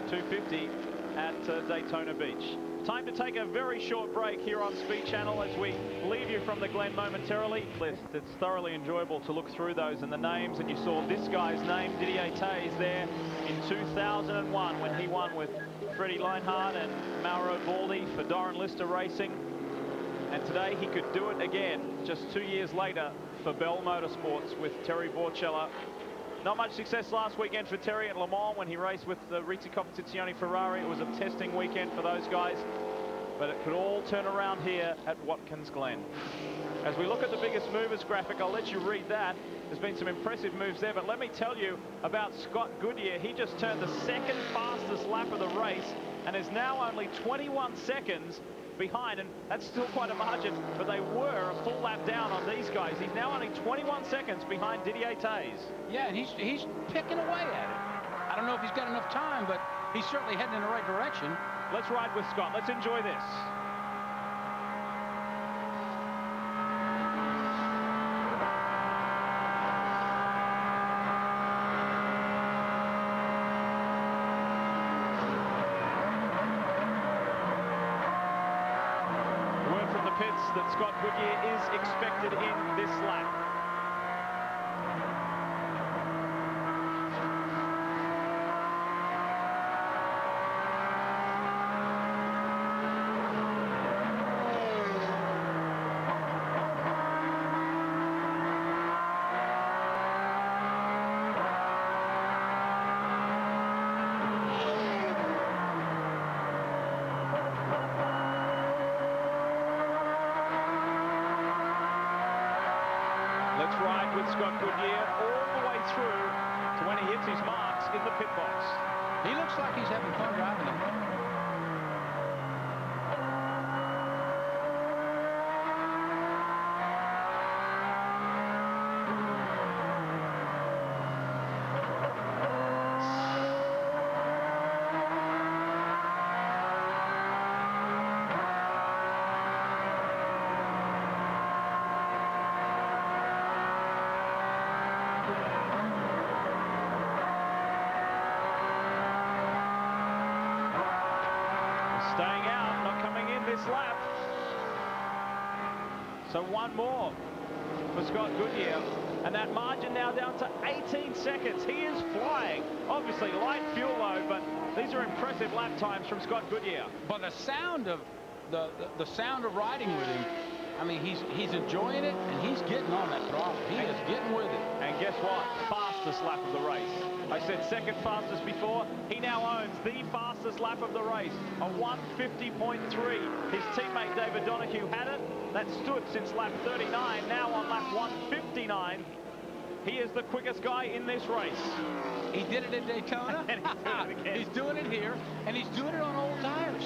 250 at Daytona Beach. Time to take a very short break here on Speed Channel as we leave you from the Glen momentarily. It's thoroughly enjoyable to look through those and the names, and you saw this guy's name, Didier Tays, there in 2001 when he won with Freddie Leinhardt and Mauro Baldi for Doran Lister Racing. And today he could do it again just 2 years later for Bell Motorsports with Terry Borchella. Not much success last weekend for Terry at Le Mans when he raced with the Rizzi Competizione Ferrari. It was a testing weekend for those guys, but it could all turn around here at Watkins Glen. As we look at the biggest movers graphic, I'll let you read that. There's been some impressive moves there, but let me tell you about Scott Goodyear. He just turned the second fastest lap of the race and is now only 21 seconds behind, and that's still quite a margin, but they were a full lap down on these guys. He's now only 21 seconds behind Didier Tays. Yeah, and he's picking away at it. I don't know if he's got enough time, but he's certainly heading in the right direction. Let's ride with Scott. Let's enjoy this. That Scott Goodyear is expected in this lap. Ride with Scott Goodyear all the way through to when he hits his marks in the pit box. He looks like he's having fun driving it. Staying out, not coming in this lap. So one more for Scott Goodyear, and that margin now down to 18 seconds. He is flying. Obviously light fuel load, but these are impressive lap times from Scott Goodyear. But the sound of the sound of riding with him, I mean, he's enjoying it, and he's getting on that throttle. He is getting with it. And guess what? Fastest lap of the race. I said second fastest before. He now owns the fastest lap of the race, a 150.3. His teammate David Donohue had it. That stood since lap 39. Now on lap 159. He is the quickest guy in this race. He did it at Daytona. And he's doing it again. He's doing it here, and he's doing it on old tires.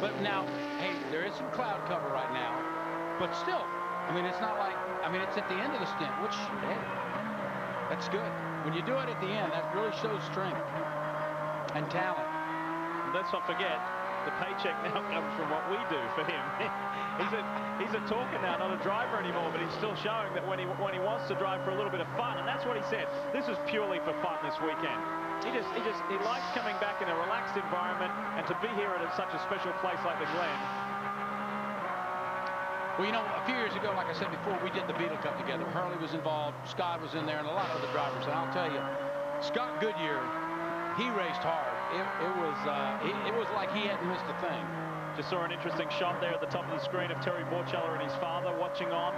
But now, hey, there is some cloud cover right now. But still, I mean, it's not like, I mean, it's at the end of the stint, which, hey, that's good. When you do it at the end, that really shows strength and talent. And let's not forget, the paycheck now comes from what we do for him. he's a talker now, not a driver anymore, but he's still showing that when he wants to drive for a little bit of fun, and that's what he said. This is purely for fun this weekend. He likes coming back in a relaxed environment, and to be here at such a special place like the Glen. Well, you know, a few years ago, like I said before, we did the Beetle Cup together. Hurley was involved, Scott was in there, and a lot of other drivers. And I'll tell you, Scott Goodyear, he raced hard. It was like he hadn't missed a thing. Just saw an interesting shot there at the top of the screen of Terry Borchella and his father watching on.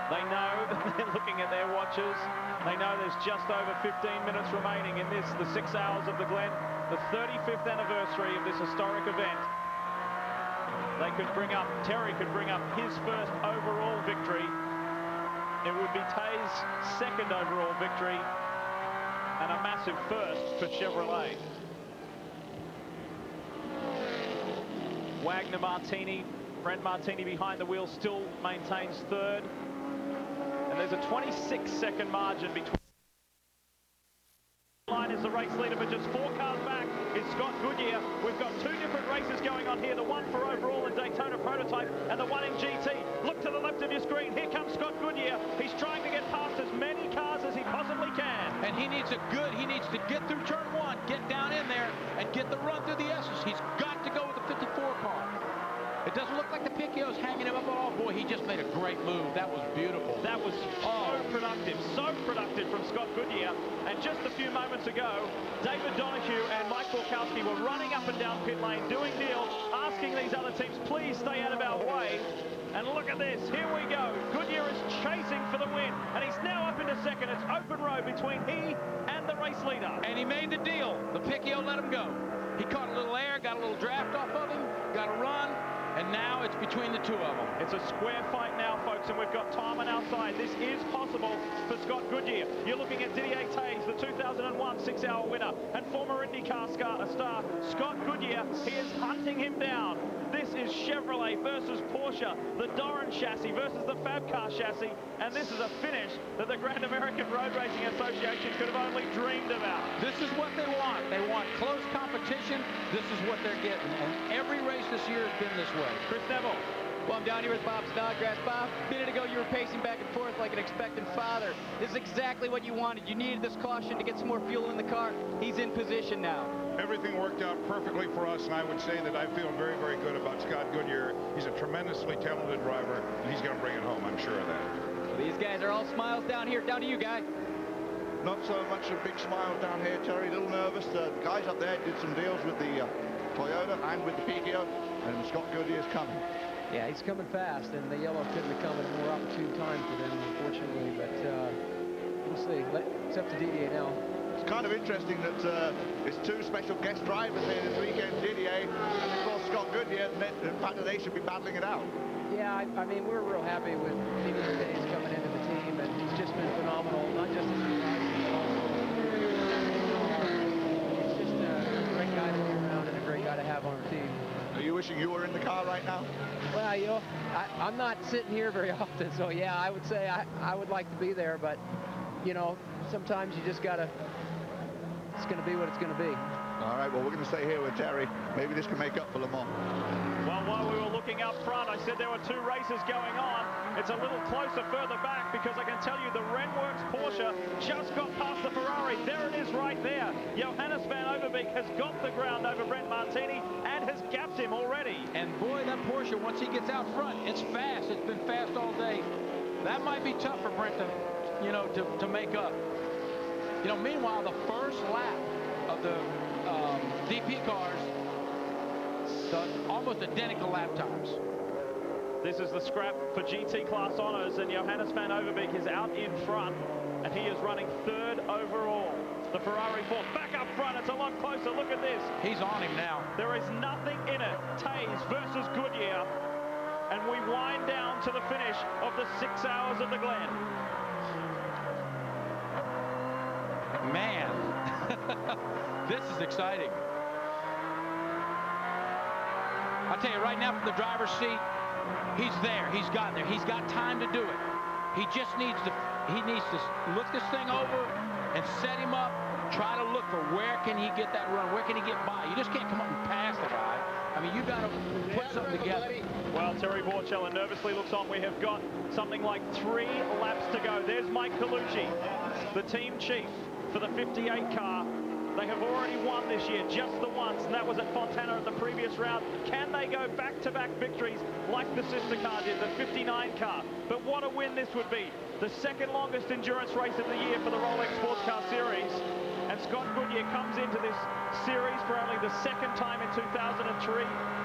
They know that they're looking at their watches. They know there's just over 15 minutes remaining in this, the 6 hours of the Glen, the 35th anniversary of this historic event. They could bring up, Terry could bring up his first overall victory. It would be Tays' second overall victory and a massive first for Chevrolet. Wagner Martini Brent Martini behind the wheel still maintains third. And there's a 26-second margin between. Line is the race leader, but just 4 cars back is Scott Goodyear. We've got 2 different races going on here, the one for overall and Daytona prototype and the one in GT. Look to the left of your screen. Here comes Scott Goodyear. He's trying to get past as many cars as he possibly can. And he needs to get through turn 1, get down in there, and get the run through the S's. He's got to go with the 54 car. It doesn't look like the Picchio's hanging him up at all. Boy, he just made a great move. That was beautiful. That was so productive from Scott Goodyear. And just a few moments ago, David Donahue and Mike Borkowski were running up and down pit lane, doing deals, asking these other teams, please stay out of our way. And look at this, here we go. Goodyear is chasing for the win, and he's now up into second. It's open road between he and the race leader. And he made the deal. The Picchio let him go. He caught a little air, got a little draft off of him, got a run. And now it's between the 2 of them. It's a square fight now, folks, and we've got time on our side. This is possible for Scott Goodyear. You're looking at Didier Tays, the 2001 6-hour winner and former IndyCar star Scott Goodyear. He is hunting him down. This is Chevrolet versus Porsche, the Doran chassis versus the Fabcar chassis, and this is a finish that the Grand American Road Racing Association could have only dreamed about. This is what they want. They want close competition. This is what they're getting, and every race this year has been this way. Chris Neville. Well, I'm down here with Bob Snodgrass. Bob, a minute ago you were pacing back and forth like an expectant father. This is exactly what you wanted. You needed this caution to get some more fuel in the car. He's in position now. Everything worked out perfectly for us, and I would say that I feel very, very good about Scott Goodyear. He's a tremendously talented driver, and he's going to bring it home, I'm sure of that. Well, these guys are all smiles down here. Down to you, Guy. Not so much a big smile down here, Terry. A little nervous. The guys up there did some deals with the Toyota and with the Picchio, and Scott Goodyear's coming. Yeah, he's coming fast, and the yellow couldn't have come at a more opportune time for them, unfortunately. But we'll see. It's up to Didier now. It's kind of interesting that it's 2 special guest drivers here this weekend, Didier and of course Scott Goodyear. In fact, they should be battling it out. Yeah, I mean, we're real happy with Didier Tays coming into the team, and he's just been phenomenal, not just as a driver, but also he's just a great guy to be around and a great guy to have on our team. Are you wishing you were in the car right now? Well, you know, I'm not sitting here very often, so yeah, I would say I would like to be there, but, you know, sometimes you just gotta, it's gonna be what it's gonna be. All right, well, we're going to stay here with Terry. Maybe this can make up for Le Mans. Well, while we were looking up front, I said there were 2 races going on. It's a little closer further back because I can tell you the Renworks Porsche just got past the Ferrari. There it is right there. Johannes van Overbeek has got the ground over Brent Martini and has gapped him already. And boy, that Porsche, once he gets out front, it's fast. It's been fast all day. That might be tough for Brent to, you know, to make up. You know, meanwhile, the first lap of the DP cars, almost identical lap times. This is the scrap for GT class honors, and Johannes van Overbeek is out in front, and he is running 3rd overall. The Ferrari 4 back up front. It's a lot closer. Look at this. He's on him now. There is nothing in it. Tays versus Goodyear, and we wind down to the finish of the 6 hours of the Glen. Man, this is exciting. I'll tell you right now from the driver's seat, he's there. He's gotten there. He's got time to do it. He just needs to, look this thing over and set him up, try to look for where can he get that run, where can he get by. You just can't come up and pass the guy. I mean, you got to put something together. Well, Terry Borchella nervously looks on. We have got something like 3 laps to go. There's Mike Colucci, the team chief for the 58 car. They have already won this year, just the once, and that was at Fontana at the previous round. Can they go back-to-back victories like the sister car did, the 59 car? But what a win this would be. The 2nd longest endurance race of the year for the Rolex Sports Car Series. And Scott Goodyear comes into this series for only the 2nd time in 2003.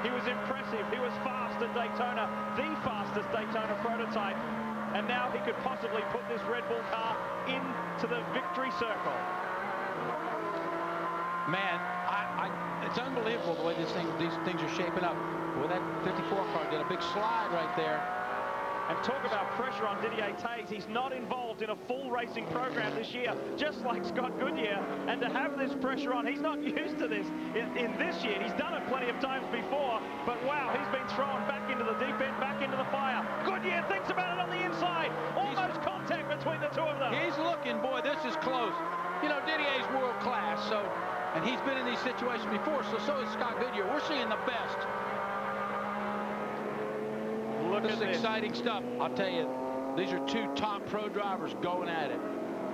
He was impressive. He was fast at Daytona, the fastest Daytona prototype. And now he could possibly put this Red Bull car into the victory circle. Man, it's unbelievable the way these things are shaping up. Well, that 54 car did a big slide right there. And talk about pressure on Didier Tays. He's not involved in a full racing program this year, just like Scott Goodyear. And to have this pressure on, he's not used to this in this year. He's done it plenty of times before, but wow, he's been thrown back into the deep end, back into the fire. Goodyear thinks about it on the inside. Almost contact between the two of them. He's looking, boy, this is close. You know, Didier's world class, so, and he's been in these situations before, so is Scott Goodyear. We're seeing the best. This is exciting stuff. I'll tell you, these are two top pro drivers going at it.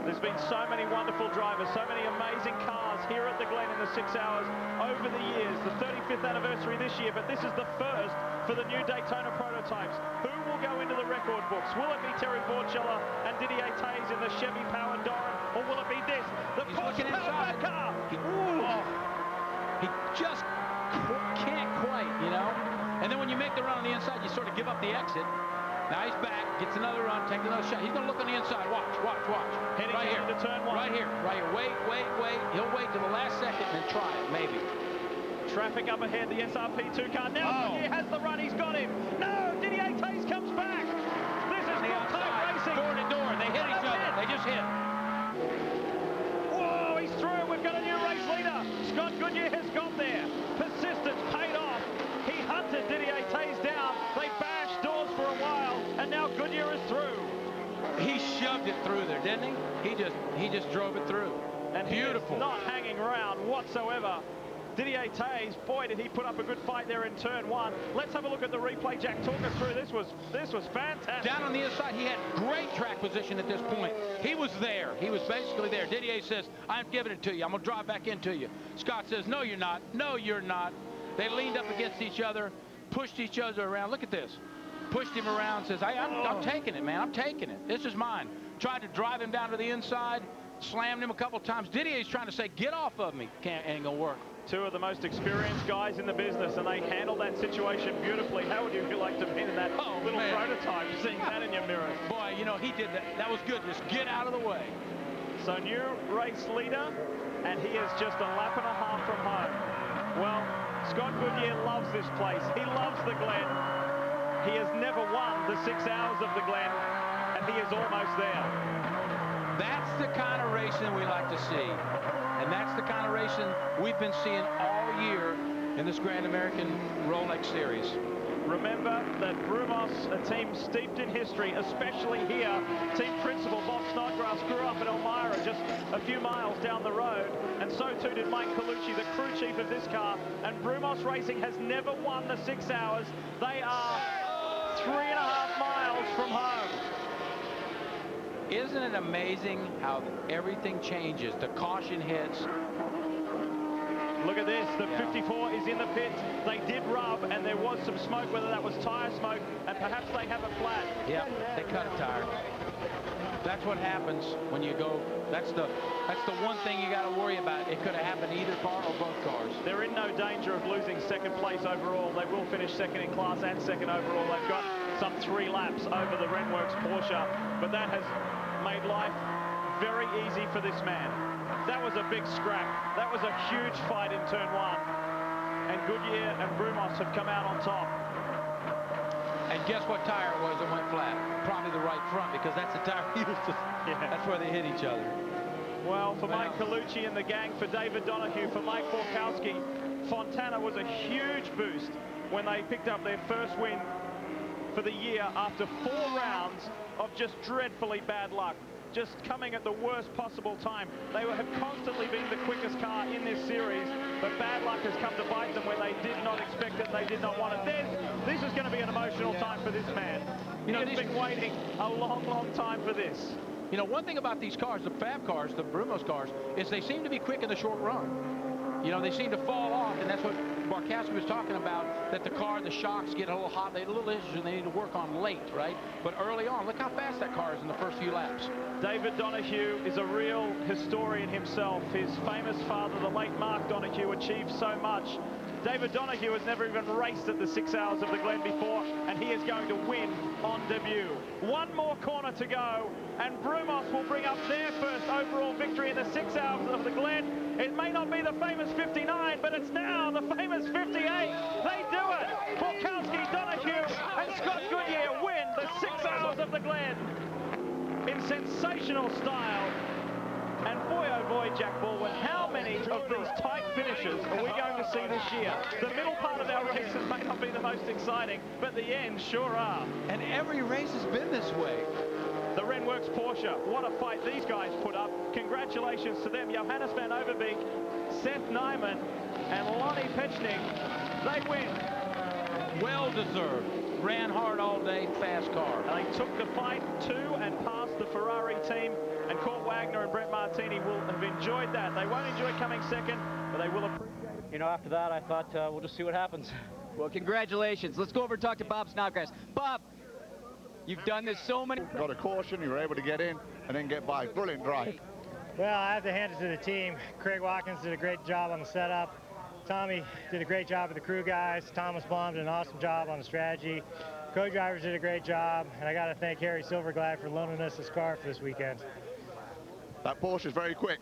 There's been so many wonderful drivers, so many amazing cars here at the Glen in the 6 hours over the years. The 35th anniversary this year, but this is the first for the new Daytona prototypes. Who will go into the record books? Will it be Terry Borchella and Didier Tays in the Chevy-powered Doran, or will it be this, the Porsche-powered car? He just can't quite, you know? And then when you make the run on the inside, you sort of give up the exit. Now he's back, gets another run, takes another shot. He's going to look on the inside. Watch, watch, watch. Heading right here. into turn one. Right here, right here. Wait, wait, wait. He'll wait till the last second and then try it, maybe. Traffic up ahead, the SRP2 car. Now Goodyear has the run, he's got him. No, Didier Tays comes back. This is good time racing. Door to door, they hit each other. They just hit. Whoa, he's through. We've got a new race leader. Scott Goodyear has got there. Persistence paid off. He hunted Didier Tays down. They bashed doors for a while, and now Goodyear is through. He shoved it through there, didn't he? He just drove it through. And beautiful. He is not hanging around whatsoever. Didier Tays, boy, did he put up a good fight there in turn one. Let's have a look at the replay. Jack, talk us through. This was fantastic. Down on the inside, he had great track position at this point. He was there. He was basically there. Didier says, I'm giving it to you. I'm going to drive back into you. Scott says, no, you're not. No, you're not. They leaned up against each other, pushed each other around. Look at this. Pushed him around, says, I'm taking it, man. I'm taking it. This is mine. Tried to drive him down to the inside, slammed him a couple times. Didier's trying to say, get off of me. Ain't going to work. Two of the most experienced guys in the business, and they handled that situation beautifully. How would you like to be in that little prototype, seeing that in your mirror? Boy, you know, he did that. That was good. Just get out of the way. So new race leader, and he is just a lap and a half from home. Well, Scott Goodyear loves this place. He loves the Glen. He has never won the 6 hours of the Glen, and he is almost there. That's the kind of racing we like to see. And that's the kind of racing we've been seeing all year in this Grand American Rolex Series. Remember that Brumos, a team steeped in history, especially here, team principal Bob Snodgrass grew up in Elmira, just a few miles down the road, and so too did Mike Colucci, the crew chief of this car. And Brumos Racing has never won the 6 hours. They are 3.5 miles from home. Isn't it amazing how everything changes? The caution hits. Look at this, the 54 is in the pits. They did rub, and there was some smoke, whether that was tire smoke, and perhaps they have a flat. Yeah, they cut a tire. That's what happens when you go. That's the one thing you got to worry about. It could have happened either car or both cars. They're in no danger of losing second place overall. They will finish second in class and second overall. They've got some 3 laps over the Renworks Porsche, but that has made life very easy for this man. That was a big scrap. That was a huge fight in turn one. And Goodyear and Brumos have come out on top. And guess what tire it was that went flat? Probably the right front, because that's the tire he used to. Yeah. That's where they hit each other. Well, for Mike Colucci and the gang, for David Donahue, for Mike Borkowski, Fontana was a huge boost when they picked up their first win for the year after 4 rounds of just dreadfully bad luck. Just coming at the worst possible time. They have constantly been the quickest car in this series, but bad luck has come to bite them where they did not expect it, they did not want it. This is going to be an emotional time for this man. You know, he's been waiting a long, long time for this. You know, one thing about these cars, the Fab cars, the Brumos cars, is they seem to be quick in the short run. You know, they seem to fall off, and that's what Barkowski was talking about, that the car, the shocks get a little hot, they have a little issues they need to work on late, right? But early on, look how fast that car is in the first few laps. David Donahue is a real historian himself. His famous father, the late Mark Donahue, achieved so much. David Donahue has never even raced at the 6 hours of the Glen before, and he is going to win on debut. 1 more corner to go, and Brumos will bring up their first overall victory in the 6 hours of the Glen. It may not be the famous 59, but it's now the famous 58. They do it. Borkowski, Donahue, and Scott Goodyear win the 6 hours of the Glen in sensational style. And boy, oh boy, Jack Baldwin, how many of these tight finishes are we going to see this year? The middle part of our races may not be the most exciting, but the ends sure are. And every race has been this way. The Renworks Porsche, what a fight these guys put up. Congratulations to them. Johannes van Overbeek, Seth Nyman, and Lonnie Pechnik, they win. Well deserved. Ran hard all day, fast car. And they took the fight to and past the Ferrari team, and Court Wagner and Brett Martini will have enjoyed that. They won't enjoy coming second, but they will appreciate it. You know, after that, I thought we'll just see what happens. Well, congratulations. Let's go over and talk to Bob Snodgrass. Bob, you've done this so many... Got a caution, you were able to get in and then get by. Brilliant drive. Well, I have to hand it to the team. Craig Watkins did a great job on the setup. Tommy did a great job with the crew guys. Thomas Blum did an awesome job on the strategy. Co-drivers did a great job. And I got to thank Harry Silverglad for loaning us his car for this weekend. That Porsche is very quick.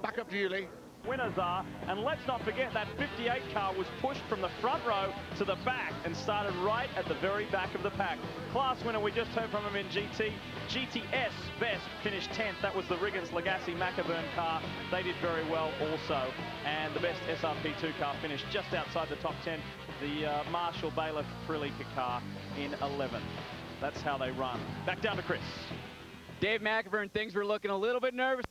Back up to you, Lee. Winners are, and let's not forget that 58 car was pushed from the front row to the back and started right at the very back of the pack. Class winner, we just heard from him in GT. GTS Best finished 10th. That was the Riggins Legacy Maccaburn car. They did very well also. And the best SRP2 car finished just outside the top 10. The Marshall Bailiff Frilica car in 11th. That's how they run. Back down to Chris. Dave McIvern, things were looking a little bit nervous.